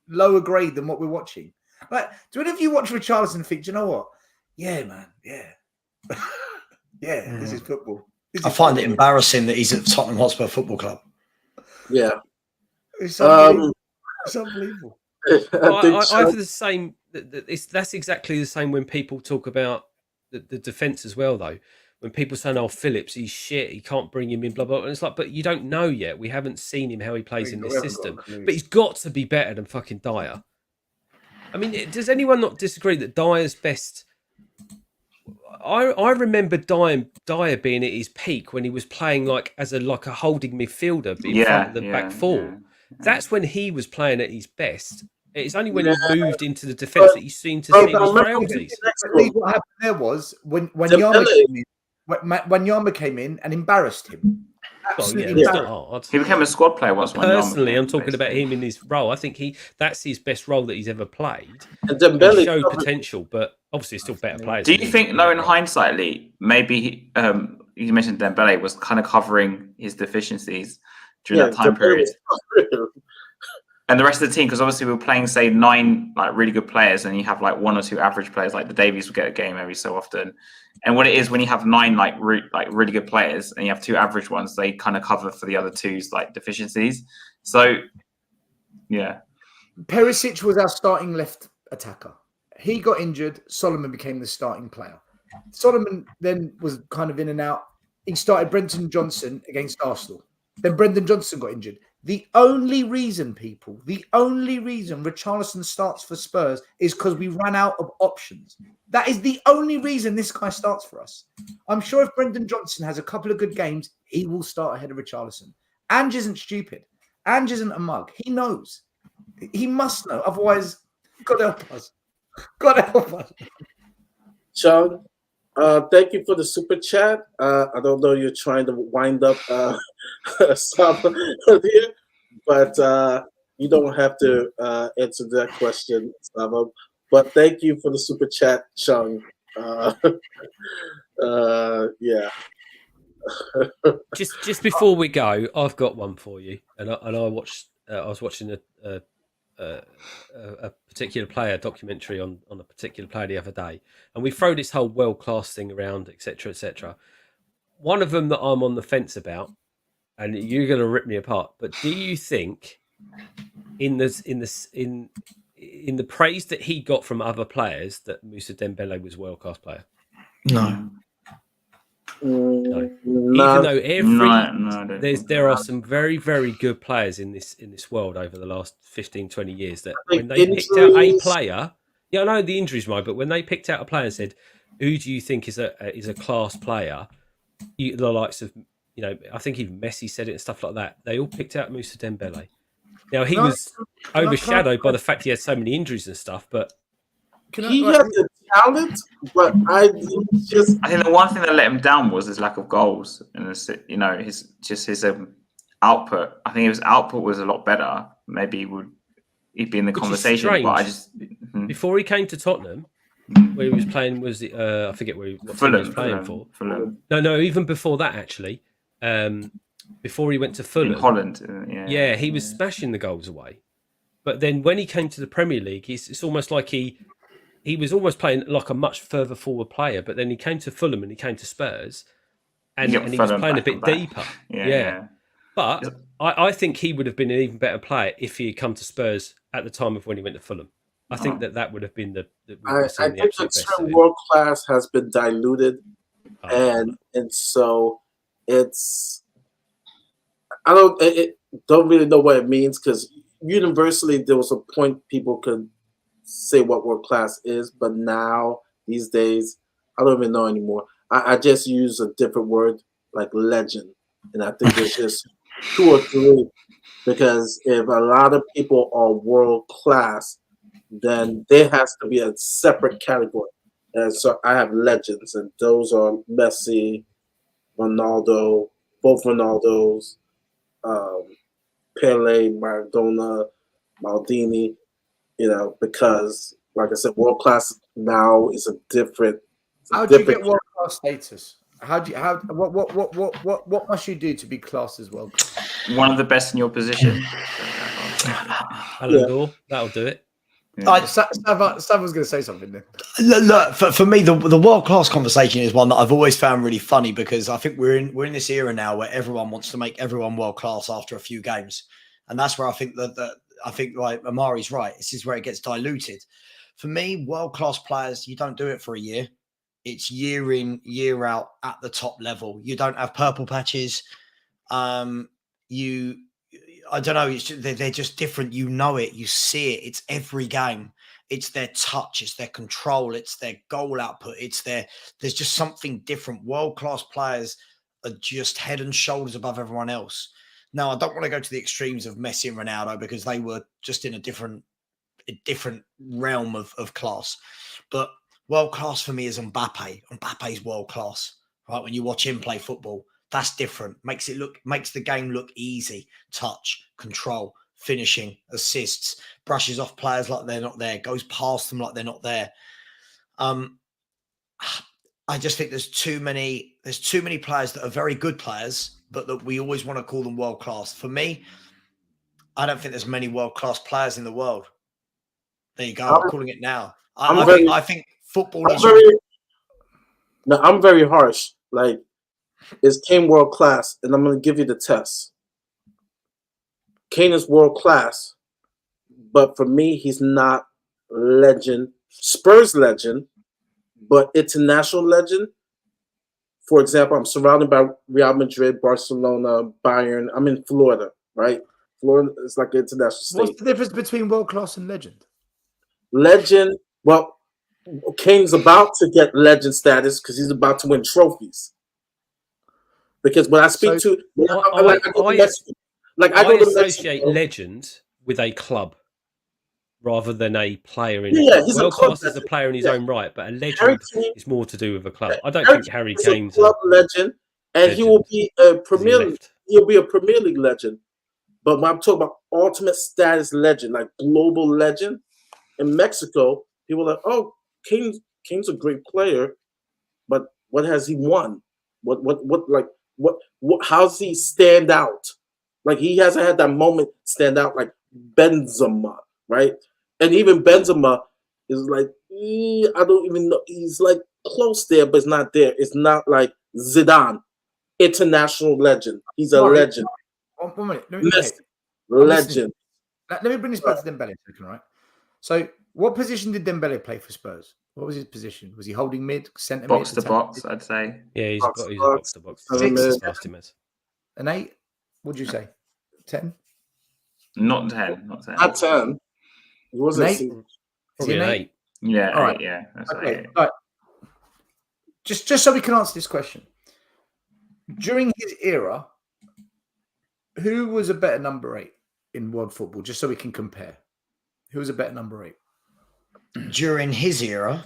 lower grade than what we're watching? Do any of you watch Richarlison and think, do you know what? Yeah, man, yeah. This is football. I find it embarrassing that he's at Tottenham Hotspur Football Club. Yeah. It's unbelievable. It's unbelievable. I feel the same. That's exactly the same when people talk about the defence as well, though. When people say, "Oh, Phillips, he's shit. He can't bring him in." Blah blah. And it's like, but you don't know yet. We haven't seen him how he plays in this system. But he's got to be better than fucking Dyer. I mean, does anyone not disagree that Dyer's best? I remember Dyer being at his peak when he was playing as a holding midfielder in front of the back four. Yeah. That's when he was playing at his best. It's only when he moved into the defence that you seem to see his frailties. What happened there was when Yama came in and embarrassed him. It's not hard. He became a squad player once. Personally, I'm talking about him in his role. I think that's his best role that he's ever played. And Dembele he showed potential, but obviously still better players. Do you think, in hindsight, Lee, maybe you mentioned Dembele was kind of covering his deficiencies during that time period? And the rest of the team, because obviously we were playing, say, 9 really good players, and you have 1 or 2 average players, like the Davies will get a game every so often. And what it is when you have 9 really good players and you have 2 average ones, they kind of cover for the other 2's deficiencies. So, yeah. Perisic was our starting left attacker. He got injured. Solomon became the starting player. Solomon then was kind of in and out. He started Brenton Johnson against Arsenal. Then Brendan Johnson got injured. The only reason, people, the only reason Richarlison starts for Spurs is because we ran out of options. That is the only reason this guy starts for us. I'm sure if Brendan Johnson has a couple of good games, he will start ahead of Richarlison. Ange isn't stupid. Ange isn't a mug. He knows. He must know. Otherwise, God help us. God help us. Sean, thank you for the super chat. I don't know you're trying to wind up some here, but you don't have to answer that question, Sava. But thank you for the super chat, Sean. Yeah. Just before we go, I've got one for you, and I watched. I was watching a particular player documentary on a particular player the other day, and we throw this whole world class thing around, etc., etc. One of them that I'm on the fence about, and you're going to rip me apart, but do you think in the praise that he got from other players that Moussa Dembele was a world class player? No. No. Not, Even though there are some very, very good players in this world over the last 15, 20 years that when they picked out a player, yeah, I know the injuries, right, but when they picked out a player and said, who do you think is a class player, the likes of, I think even Messi said it and stuff like that, they all picked out Moussa Dembele. Now, he was overshadowed by the fact he had so many injuries and stuff, but he had the talent, but I think the one thing that let him down was his lack of goals, and his output. I think if his output was a lot better, maybe he'd be in the conversation. But I just before he came to Tottenham, where he was playing I forget what Fulham, he was playing for. Fulham. No, even before that actually. Before he went to Fulham, in Holland, he was smashing the goals away. But then when he came to the Premier League, it's almost like he was almost playing like a much further forward player. But then he came to Fulham and he came to Spurs, and he was playing a bit deeper. Yeah. But I think he would have been an even better player if he had come to Spurs at the time of when he went to Fulham. I think that would have been the I think the term world class has been diluted, and so it's I don't really know what it means, because universally there was a point people could say what world class is, but now these days I don't even know anymore. I just use a different word like legend, and I think there's just 2 or 3, because if a lot of people are world class, then there has to be a separate category. And so I have legends, and those are Messi, Ronaldo, both Ronaldos, Pele, Maradona, Maldini, because, like I said, world class now is a different. How do you get world class status? What must you do to be classed as world class? One of the best in your position. That'll do it. Yeah. Sav was going to say something there. Look, for me, the world class conversation is one that I've always found really funny, because I think we're in this era now where everyone wants to make everyone world class after a few games, and that's where I think like Amari's right. This is where it gets diluted. For me, world class players, you don't do it for a year. It's year in, year out at the top level. You don't have purple patches. I don't know. They're just different. You know it. You see it. It's every game. It's their touch. It's their control. It's their goal output. There's just something different. World-class players are just head and shoulders above everyone else. Now, I don't want to go to the extremes of Messi and Ronaldo, because they were just in a different realm of class. But world-class for me is Mbappe. Mbappe's world-class, right? When you watch him play football, that's different. Makes the game look easy. Touch, control, finishing, assists, brushes off players like they're not there, goes past them like they're not there. I just think there's too many players that are very good players, but that we always want to call them world class. For me, I don't think there's many world class players in the world. There you go. I'm calling it now. I think football is. I'm very harsh. Like, is Kane world class? And I'm going to give you the test. Kane is world class, but for me, he's not legend. Spurs legend, but international legend. For example, I'm surrounded by Real Madrid, Barcelona, Bayern. I'm in Florida, right? Florida is like an international state. What's the difference between world class and legend? Legend. Well, Kane's about to get legend status because he's about to win trophies. Because when I speak to, I associate legend with a club rather than a player in he's world class is a player in his own right, but a legend is more to do with a club. I don't think Harry Kane's a club legend, and he will be a Premier. He'll be a Premier League legend. But when I'm talking about ultimate status legend, like global legend, in Mexico, people are like, "Oh, Kane's a great player, but what has he won? What how's he stand out? Like he hasn't had that moment stand out like Benzema, right? And even Benzema is like, I don't even know. He's like close there, but it's not there. It's not like Zidane, international legend. He's a legend. 1 minute. Legend. Let me bring this back to Dembele a second, right? So, what position did Dembele play for Spurs? What was his position? Was he holding mid, centre box mid? to box, I'd say. Yeah, he's a box to box. An 8? What'd you say? 10? Not 10. Not 10. Not 10. He wasn't. Probably an 8. Yeah, all right. Yeah. That's okay. Right. Just so we can answer this question. During his era, who was a better number 8 in world football? Just so we can compare. Who was a better number 8? During his era?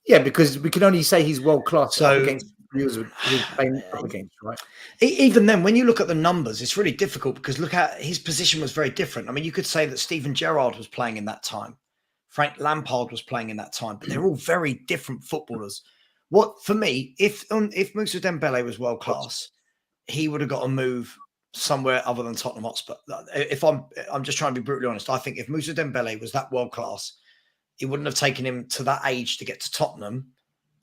Yeah, because we can only say he's world class. So against he was playing up against, right? Even then, when you look at the numbers, it's really difficult because look at his position was very different. I mean, you could say that Steven Gerrard was playing in that time. Frank Lampard was playing in that time, but they're all very different footballers. What for me, if Moussa Dembele was world class, he would have got to move somewhere other than Tottenham Hotspur. If I'm just trying to be brutally honest, I think if Moussa Dembele was that world class, it wouldn't have taken him to that age to get to Tottenham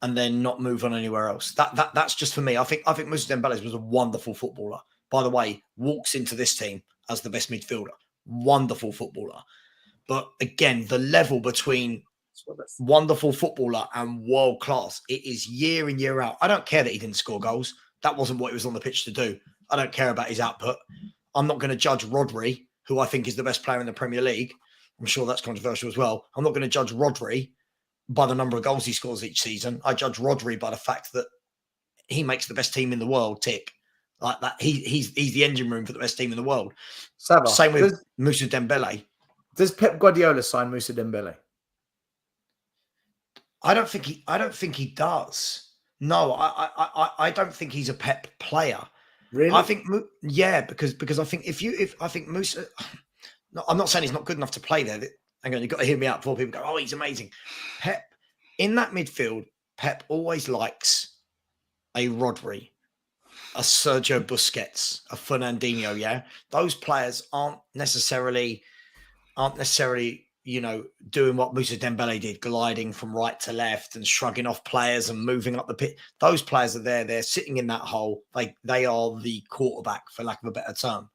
and then not move on anywhere else. That's just for me. I think Moussa Dembele was a wonderful footballer. By the way, walks into this team as the best midfielder. Wonderful footballer. But again, the level between wonderful footballer and world class, it is year in, year out. I don't care that he didn't score goals. That wasn't what he was on the pitch to do. I don't care about his output. I'm not going to judge Rodri, who I think is the best player in the Premier League. I'm sure that's controversial as well. I'm not going to judge Rodri by the number of goals he scores each season. I judge Rodri by the fact that he makes the best team in the world tick. Like that, he's the engine room for the best team in the world. Sava, same with Moussa Dembele. Does Pep Guardiola sign Moussa Dembele? I don't think he does. No, I don't think he's a Pep player. Really? I think because I think Moussa. No, I'm not saying he's not good enough to play there. Hang on, you've got to hear me out before people go, "Oh, he's amazing." Pep in that midfield. Pep always likes a Rodri, a Sergio Busquets, a Fernandinho. Yeah, those players aren't necessarily, doing what Moussa Dembele did, gliding from right to left and shrugging off players and moving up the pit. Those players are there. They're sitting in that hole. They are the quarterback, for lack of a better term.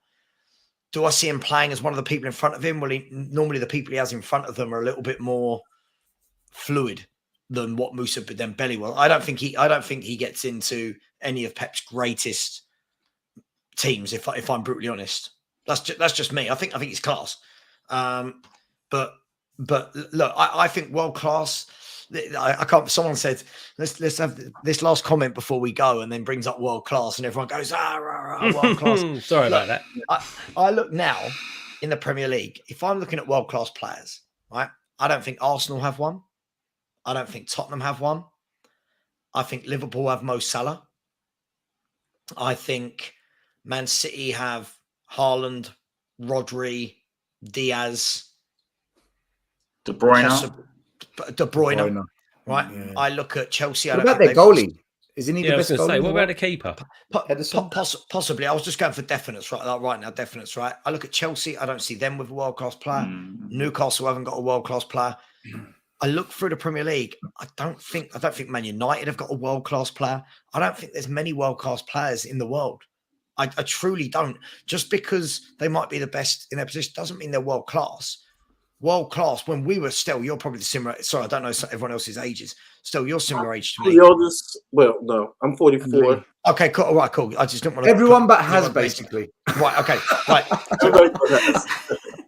Do I see him playing as one of the people in front of him? Well, normally the people he has in front of them are a little bit more fluid than what Moussa Dembele was. I don't think he gets into any of Pep's greatest teams. If I'm brutally honest, that's just me. I think he's class. But look, I think world class. I can't. Someone said let's have this last comment before we go, and then brings up world class, and everyone goes world class. Sorry about that. I look now in the Premier League. If I'm looking at world class players, right? I don't think Arsenal have one. I don't think Tottenham have one. I think Liverpool have Mo Salah. I think Man City have Haaland, Rodri, Diaz, De Bruyne. Right? Yeah. I look at Chelsea. What about their goalie? Isn't he the best goalie? What about the keeper? Possibly. I was just going for definites right now. Definites, right? I look at Chelsea. I don't see them with a world-class player. Newcastle haven't got a world-class player. I look through the Premier League. I don't think Man United have got a world-class player. I don't think there's many world-class players in the world. I truly don't. Just because they might be the best in their position doesn't mean they're world-class. World-class, when we were still, you're probably the similar. Sorry, I don't know everyone else's ages. Still, you're similar age to me. The oldest, well, no, I'm 44. Okay, cool. All right, cool. I just don't want to. Everyone but has basically. Right. Okay. Right.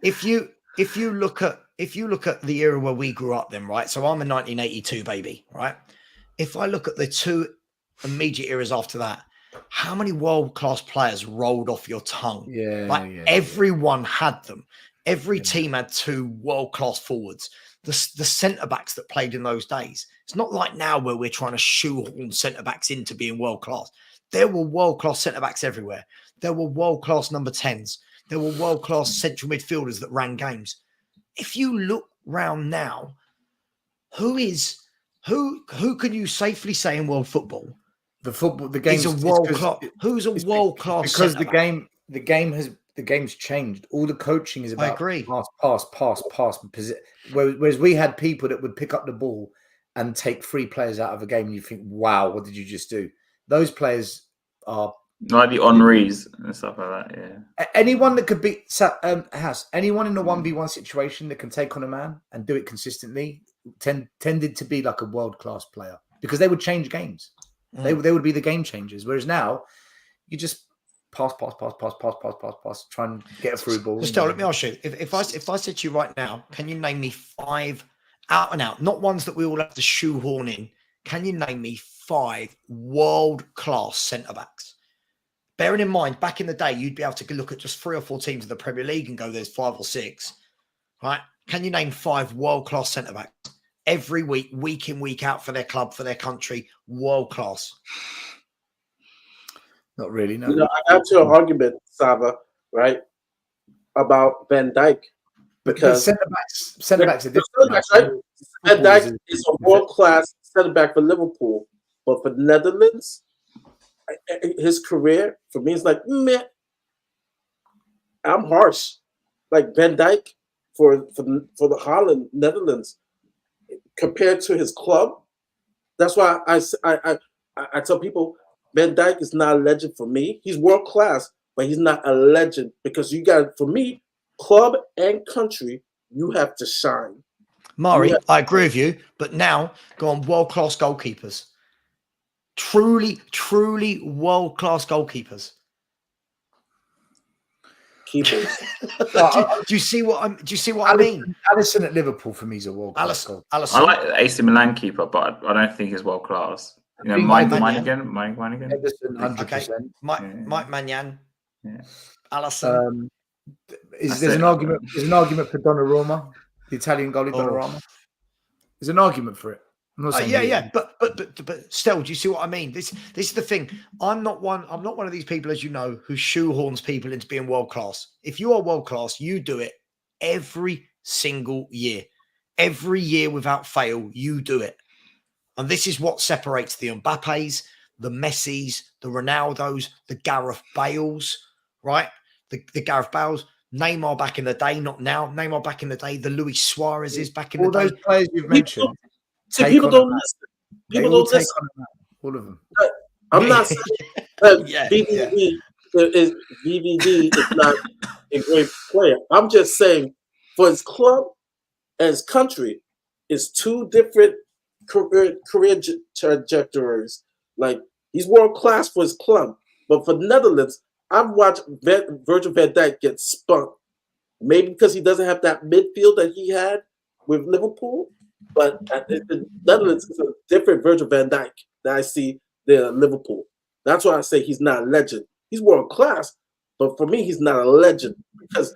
If you look at the era where we grew up, then right. So I'm a 1982 baby, right? If I look at the two immediate eras after that, how many world-class players rolled off your tongue? Yeah, everyone had them. Every team had two world-class forwards. The centre-backs that played in those days. It's not like now where we're trying to shoehorn centre-backs into being world-class. There were world-class centre-backs everywhere. There were world-class number 10s. There were world-class central midfielders that ran games. If you look round now, who can you safely say in world football? The game is a world-class. Who's a world-class? Because the game's changed. All the coaching is about pass. Whereas we had people that would pick up the ball and take 3 players out of a game, and you think, wow, what did you just do? Those players are like the Henrys and stuff like that. Yeah. Anyone that could beat anyone in a 1v1 situation that can take on a man and do it consistently tended to be like a world-class player, because they would change games. They would be the game changers. Whereas now, you just pass, try and get a through ball. Still, let me ask you: if I said to you right now, can you name me 5 out and out, not ones that we all have to shoehorn in? Can you name me 5 world-class centre-backs? Bearing in mind, back in the day, you'd be able to look at just 3 or 4 teams in the Premier League and go, there's 5 or 6, right? Can you name 5 world-class centre-backs every week, week in, week out for their club, for their country, world-class? Not really, no. You know, I got to an argument, Sava, right, about Van Dijk. Because centre-backs are different. Right? Van Dijk is a world-class centre-back for Liverpool, but for the Netherlands, his career, for me, is like, man, I'm harsh. Like Van Dijk for the Holland, Netherlands, compared to his club, that's why I tell people Van Dijk is not a legend for me. He's world class, but he's not a legend, because you got, for me, club and country, you have to shine. Murray, I agree with you, but now go on world-class goalkeepers. Truly world-class goalkeepers. Keepers. do you see what I mean? Alisson at Liverpool for me is a world-class goalkeeper. I like the AC Milan keeper, but I don't think he's world-class. You know, Mike again. Ederson, 100%. Okay. Mike Maignan. Yeah. Alisson. There's an argument for Donnarumma, the Italian goalie Donnarumma. There's an argument for it. I'm not saying but still, do you see what I mean? This is the thing. I'm not one of these people, as you know, who shoehorns people into being world class. If you are world class, you do it every single year. Every year without fail, you do it. And this is what separates the Mbappes, the Messis, the Ronaldos, the Gareth Bales, right? The Gareth Bales, Neymar back in the day, not now. Neymar back in the day, the Luis Suarez is back in the day. All those players you've mentioned. People don't listen. People don't listen. All of them. I'm not saying VVD is not a great player. I'm just saying, for his club and his country, it's 2 different career trajectories. Like, he's world class for his club, but for the Netherlands, I've watched Virgil van Dijk get spun. Maybe because he doesn't have that midfield that he had with Liverpool. But the Netherlands is a different Virgil van Dijk that I see there at Liverpool. That's why I say he's not a legend. He's world class, but for me, he's not a legend because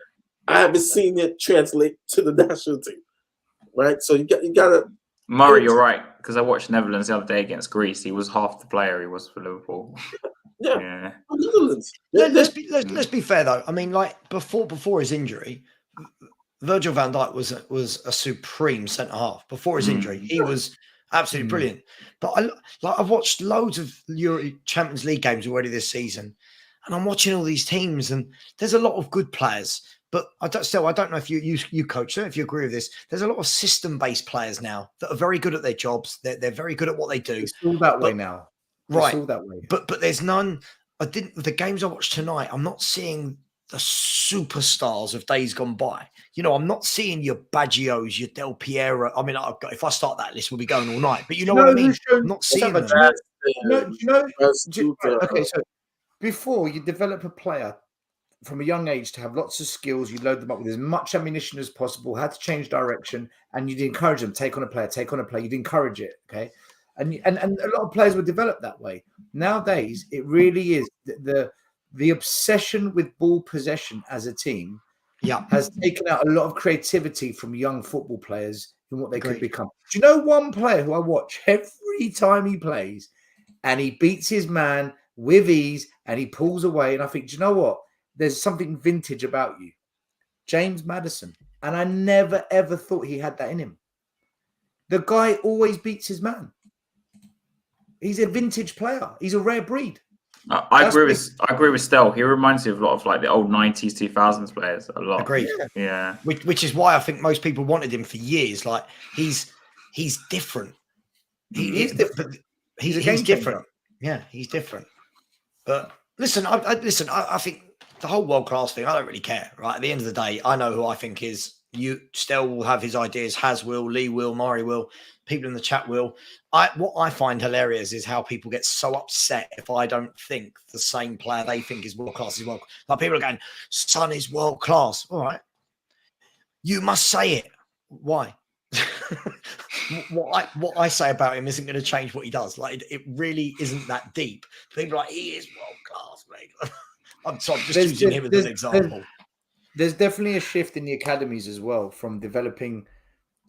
I haven't seen it translate to the national team. Right? So you got to. Murray, you're right, because I watched Netherlands the other day against Greece. He was half the player he was for Liverpool. Yeah. Netherlands. Let's be fair though. I mean, like before his injury, Virgil van Dijk was a supreme centre half. Before his injury, he was absolutely brilliant. But I've watched loads of Euro Champions League games already this season, and I'm watching all these teams, and there's a lot of good players. But I don't know if you coach. I don't know if you agree with this. There's a lot of system-based players now that are very good at their jobs. They're very good at what they do. It's all that way now. Right. It's all that way. But there's none. The games I watched tonight, I'm not seeing the superstars of days gone by. You know, I'm not seeing your Baggios, your Del Piero. I mean, if I start that list, we'll be going all night. But you know what I mean? I'm not seeing them. Okay, so before you develop a player from a young age to have lots of skills, you load them up with as much ammunition as possible, how to change direction, and you'd encourage them, take on a player, you'd encourage it, okay? And a lot of players were developed that way. Nowadays, it really is the obsession with ball possession as a team has taken out a lot of creativity from young football players in what they could become. Do you know one player who I watch every time he plays and he beats his man with ease and he pulls away, and I think, do you know what? There's something vintage about you. James Maddison. And I never, ever thought he had that in him. The guy always beats his man. He's a vintage player. He's a rare breed. I agree with Stel. He reminds me of a lot of like the old 90s, 2000s players. A lot. Agreed. Yeah. Which is why I think most people wanted him for years. Like he's different. He is different. He's different. Yeah, he's different. But listen, I think the whole world class thing, I don't really care. Right. At the end of the day, I know who I think is. You Stel will have his ideas. Has will, Lee will, Mari will. People in the chat will. What I find hilarious is how people get so upset if I don't think the same player they think is world class is world. Like people are going, Son is world class. All right, you must say it. Why? what I say about him isn't going to change what he does. Like it really isn't that deep. People are like, he is world class, mate. I'm just using him as an example. There's definitely a shift in the academies as well from developing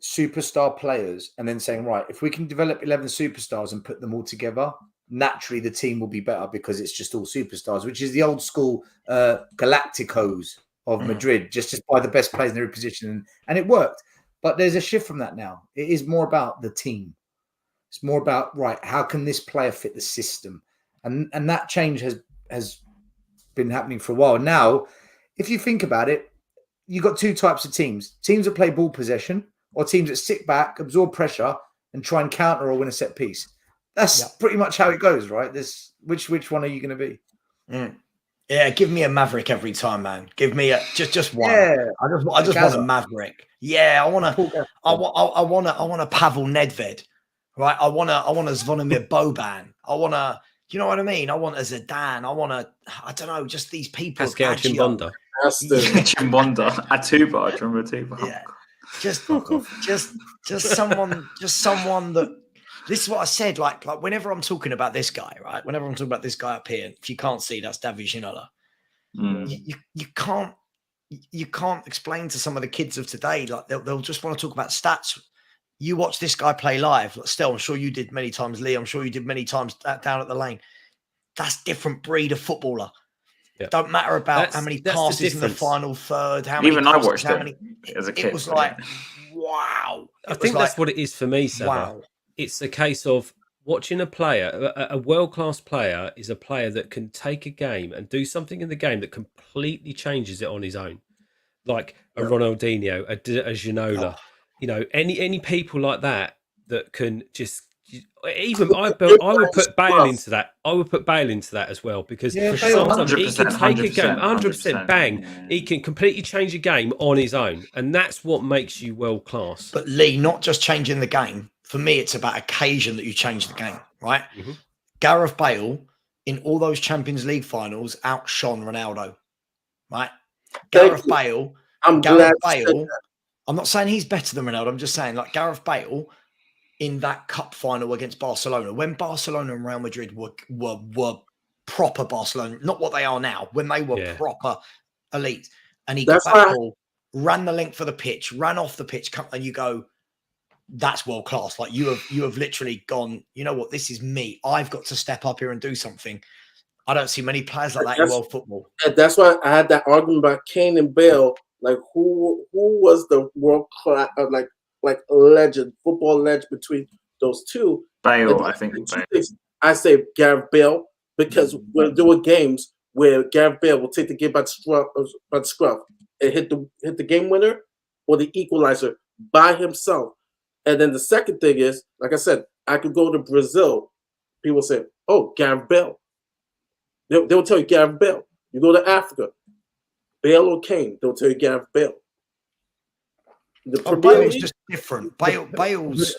superstar players and then saying, right, if we can develop 11 superstars and put them all together, naturally the team will be better because it's just all superstars, which is the old school Galacticos of Madrid, just buy the best players in every position. And it worked. But there's a shift from that now. It is more about the team. It's more about, right, how can this player fit the system? And that change has been happening for a while. Now, if you think about it, you've got two types of teams. Teams that play ball possession or teams that sit back, absorb pressure, and try and counter or win a set piece. That's pretty much how it goes, right? Which one are you going to be? Yeah, give me a Maverick every time, man. Give me just one. Yeah, I just want a Maverick. Yeah, I want a Pavel Nedved, right? I want a Zvonimir Boban. I want a, you know what I mean? I want a Zidane. I don't know, just these people. Pascal Chimbonda. Chimbonda. Atuba. I remember Atuba. Yeah. Just someone that. This is what I said. Like whenever I'm talking about this guy, right? Whenever I'm talking about this guy up here, if you can't see, that's David Ginola. You can't explain to some of the kids of today. Like they'll just want to talk about stats. You watch this guy play live. Like Stel, I'm sure you did many times. Lee, I'm sure you did many times down at the lane. That's different breed of footballer. Yeah. Don't matter about how many passes in the final third. How many? Even I watched it as a kid. It was like, wow. I think that's what it is for me, Sava. Wow. It's a case of watching a player. A world-class player is a player that can take a game and do something in the game that completely changes it on his own. Like a Ronaldinho, a Ginola. You know, any people like that can just even I would put Bale into that. I would put Bale into that as well because sometimes he can take a game 100% bang. Yeah. He can completely change a game on his own, and that's what makes you world class. But Lee, not just changing the game. For me, it's about occasion that you change the game, right? Mm-hmm. Gareth Bale in all those Champions League finals outshone Ronaldo, right? Gareth Bale. I'm not saying he's better than Ronaldo. I'm just saying, like Gareth Bale in that cup final against Barcelona, when Barcelona and Real Madrid were proper Barcelona, not what they are now, when they were proper elite, and he got that ball, ran the length of the pitch, ran off the pitch, and you go, that's world class. Like you have literally gone, you know what, this is me. I've got to step up here and do something. I don't see many players like that in world football. That's why I had that argument about Kane and Bale. Like who was the world class, like legend, football legend between those two? Bale, I think. I say Gareth Bale because we're doing games where Gareth Bale will take the game by the scruff and hit the game winner or the equalizer by himself. And then the second thing is, like I said, I could go to Brazil. People say, "Oh, Gareth Bale." They'll tell you Gareth Bale. You go to Africa, Bale or Kane, they'll tell you Gareth Bale. Bale's just different. Bale's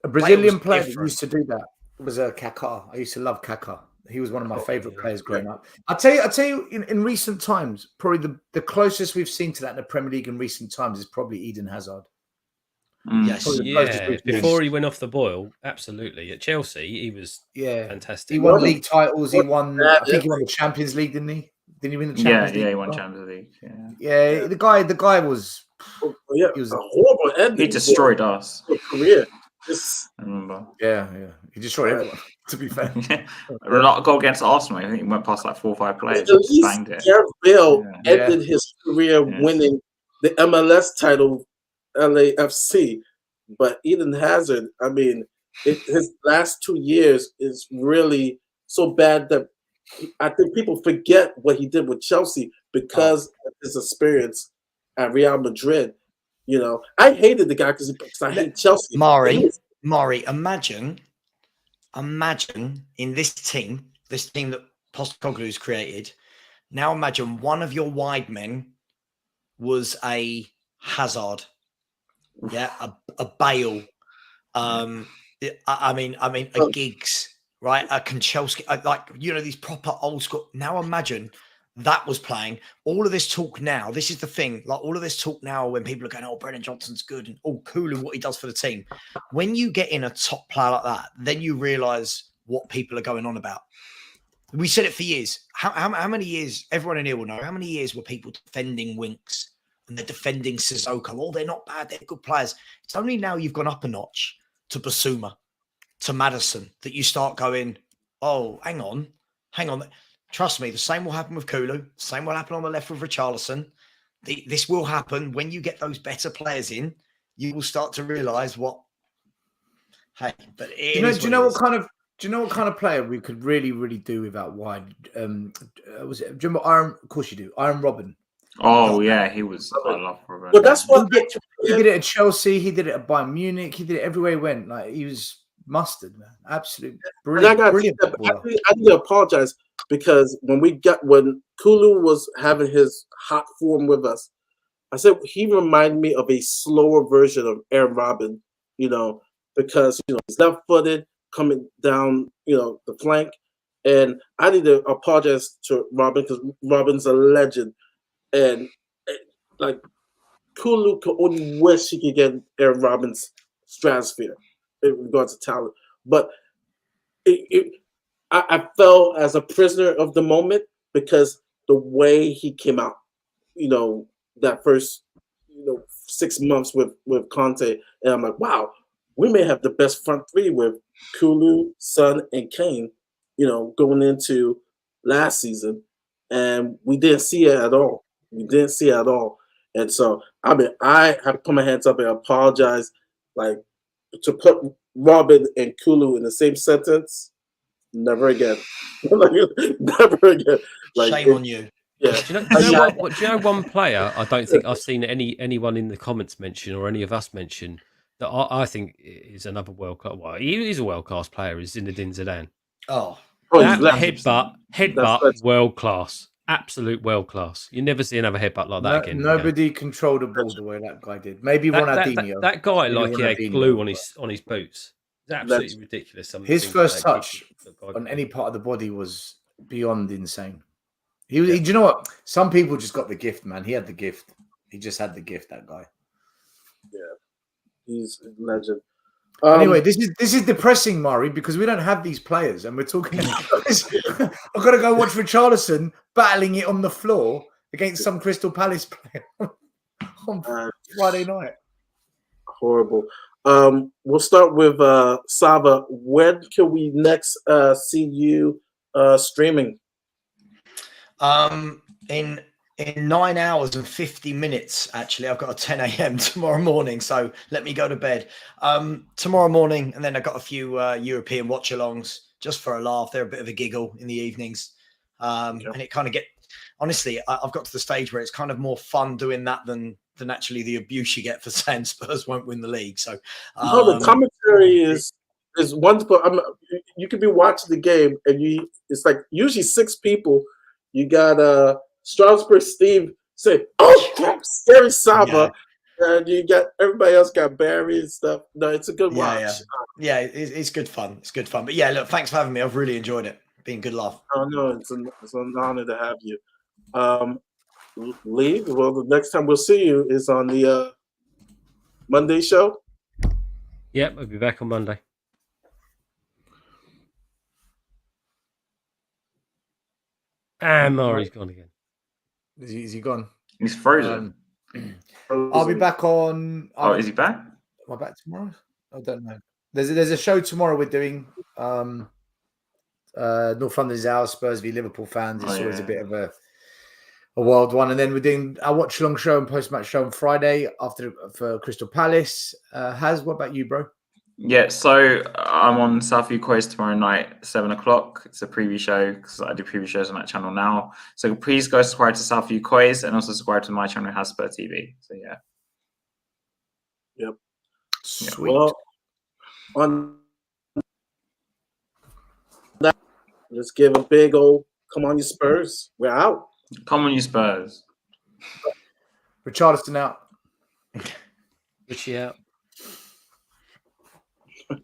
a Brazilian player used to do that. was Kaká. I used to love Kaká. He was one of my favorite players growing up. I'll tell you, in recent times, probably the closest we've seen to that in the Premier League in recent times is probably Eden Hazard. Yes, before he went off the boil, absolutely. At Chelsea, he was fantastic. He won league titles. He won. I think he won the Champions League, didn't he? Didn't he win the Champions League? Yeah, he won Champions League. Yeah. The guy was. He was a horrible ending. He destroyed us. Career. I remember. Yeah. He destroyed everyone. To be fair, a lot of goal against Arsenal. I think he went past like 4 or 5 players. At least Gareth Bale ended his career winning the MLS title, LAFC. But Eden Hazard, I mean, his last 2 years is really so bad that I think people forget what he did with Chelsea because of his experience at Real Madrid. You know, I hated the guy because I hate Chelsea. Maury, imagine in this team that Postecoglou's created. Now imagine one of your wide men was a Hazard, a Bale, I mean a Giggs, right? A Kanchelski, like these proper old school. Now imagine that was playing. All of this talk now, this is the thing, like all of this talk now when people are going, oh, Brennan Johnson's good and cool and what he does for the team. When you get in a top player like that, then you realise what people are going on about. We said it for years. How many years, everyone in here will know, how many years were people defending Winks and they're defending Sissoko? Oh, they're not bad, they're good players. It's only now you've gone up a notch to Basuma, to Maddison, that you start going, oh, hang on. Trust me, the same will happen with Kulu. The same will happen on the left with Richarlison. This will happen when you get those better players in. You will start to realise what. Hey, but do you know what kind of player we could really, really do without wide? Was it? Do you remember Iron? Of course you do. Iron Robben. Oh yeah, he was. I love Robben. But that's what he did it at Chelsea. He did it at Bayern Munich. He did it everywhere he went. Like he was mustard, man. Absolutely brilliant. I need to apologize because when Kulu was having his hot form with us, I said he reminded me of a slower version of Aaron Robben, because he's left-footed coming down, the flank. And I need to apologize to Robben because Robben's a legend. And like Kulu could only wish he could get Aaron Robben's stratosphere in regards to talent. But I felt as a prisoner of the moment because the way he came out, that first 6 months with Conte, and I'm like, wow, we may have the best front three with Kulu, Son, and Kane, going into last season, and we didn't see it at all. And so, I mean, I have to put my hands up and apologize, like, to put Robben and Kulu in the same sentence. Never again. Never again. Like, shame on you. Yeah. Do you know one player I don't think I've seen anyone in the comments mention or any of us mention that I think is another world class. Well, he is a world class player. Is Zinedine Zidane. Headbutt, world class, absolute world class. You never see another headbutt like that again. Nobody controlled the ball the way that guy did. Maybe Ronaldinho. That guy, like he had glue on his boots. It's absolutely ridiculous. His first touch on any part of the body was beyond insane. Do you know what? Some people just got the gift, man. He had the gift. He just had the gift, that guy. Yeah. He's a legend. Anyway, this is depressing, Murray, because we don't have these players, and we're talking. I've got to go watch Richarlison battling it on the floor against some Crystal Palace player on Friday night. Horrible. We'll start with Sava. When can we next see you streaming? In 9 hours and 50 minutes, actually. I've got a 10 a.m. tomorrow morning, so let me go to bed. Tomorrow morning, and then I've got a few European watch-alongs just for a laugh. They're a bit of a giggle in the evenings. And it kind of honestly, I've got to the stage where it's kind of more fun doing that than actually the abuse you get for saying Spurs won't win the league. So the commentary is wonderful. You could be watching the game, and it's like usually 6 people. You got Strasbourg Steve say, "Oh crap, scary Sava," and you got everybody else got Barry and stuff. No, it's a good watch. Yeah, it's good fun. It's good fun. But yeah, look, thanks for having me. I've really enjoyed it. Been good laugh. Oh no, it's an honor to have you. Lee, well, the next time we'll see you is on the Monday show. Yep, I'll be back on Monday. And Mari's gone again. Is he gone? He's frozen. I'll be back on. Is he back? Am I back tomorrow? I don't know. There's a show tomorrow we're doing. North London is our Spurs v Liverpool fans. It's always a bit of a wild one. And then we're doing our watch along show and post match show on Friday for Crystal Palace. What about you, bro? Yeah, so I'm on Southview Quays tomorrow night, 7:00. It's a preview show because I do preview shows on that channel now. So please go subscribe to Southview Quays and also subscribe to my channel, Hasper TV. So yeah. Yep. Sweet. Well, on that, let's give a big old come on, you Spurs. We're out. Come on, you Spurs. Richarlison out. Richie out.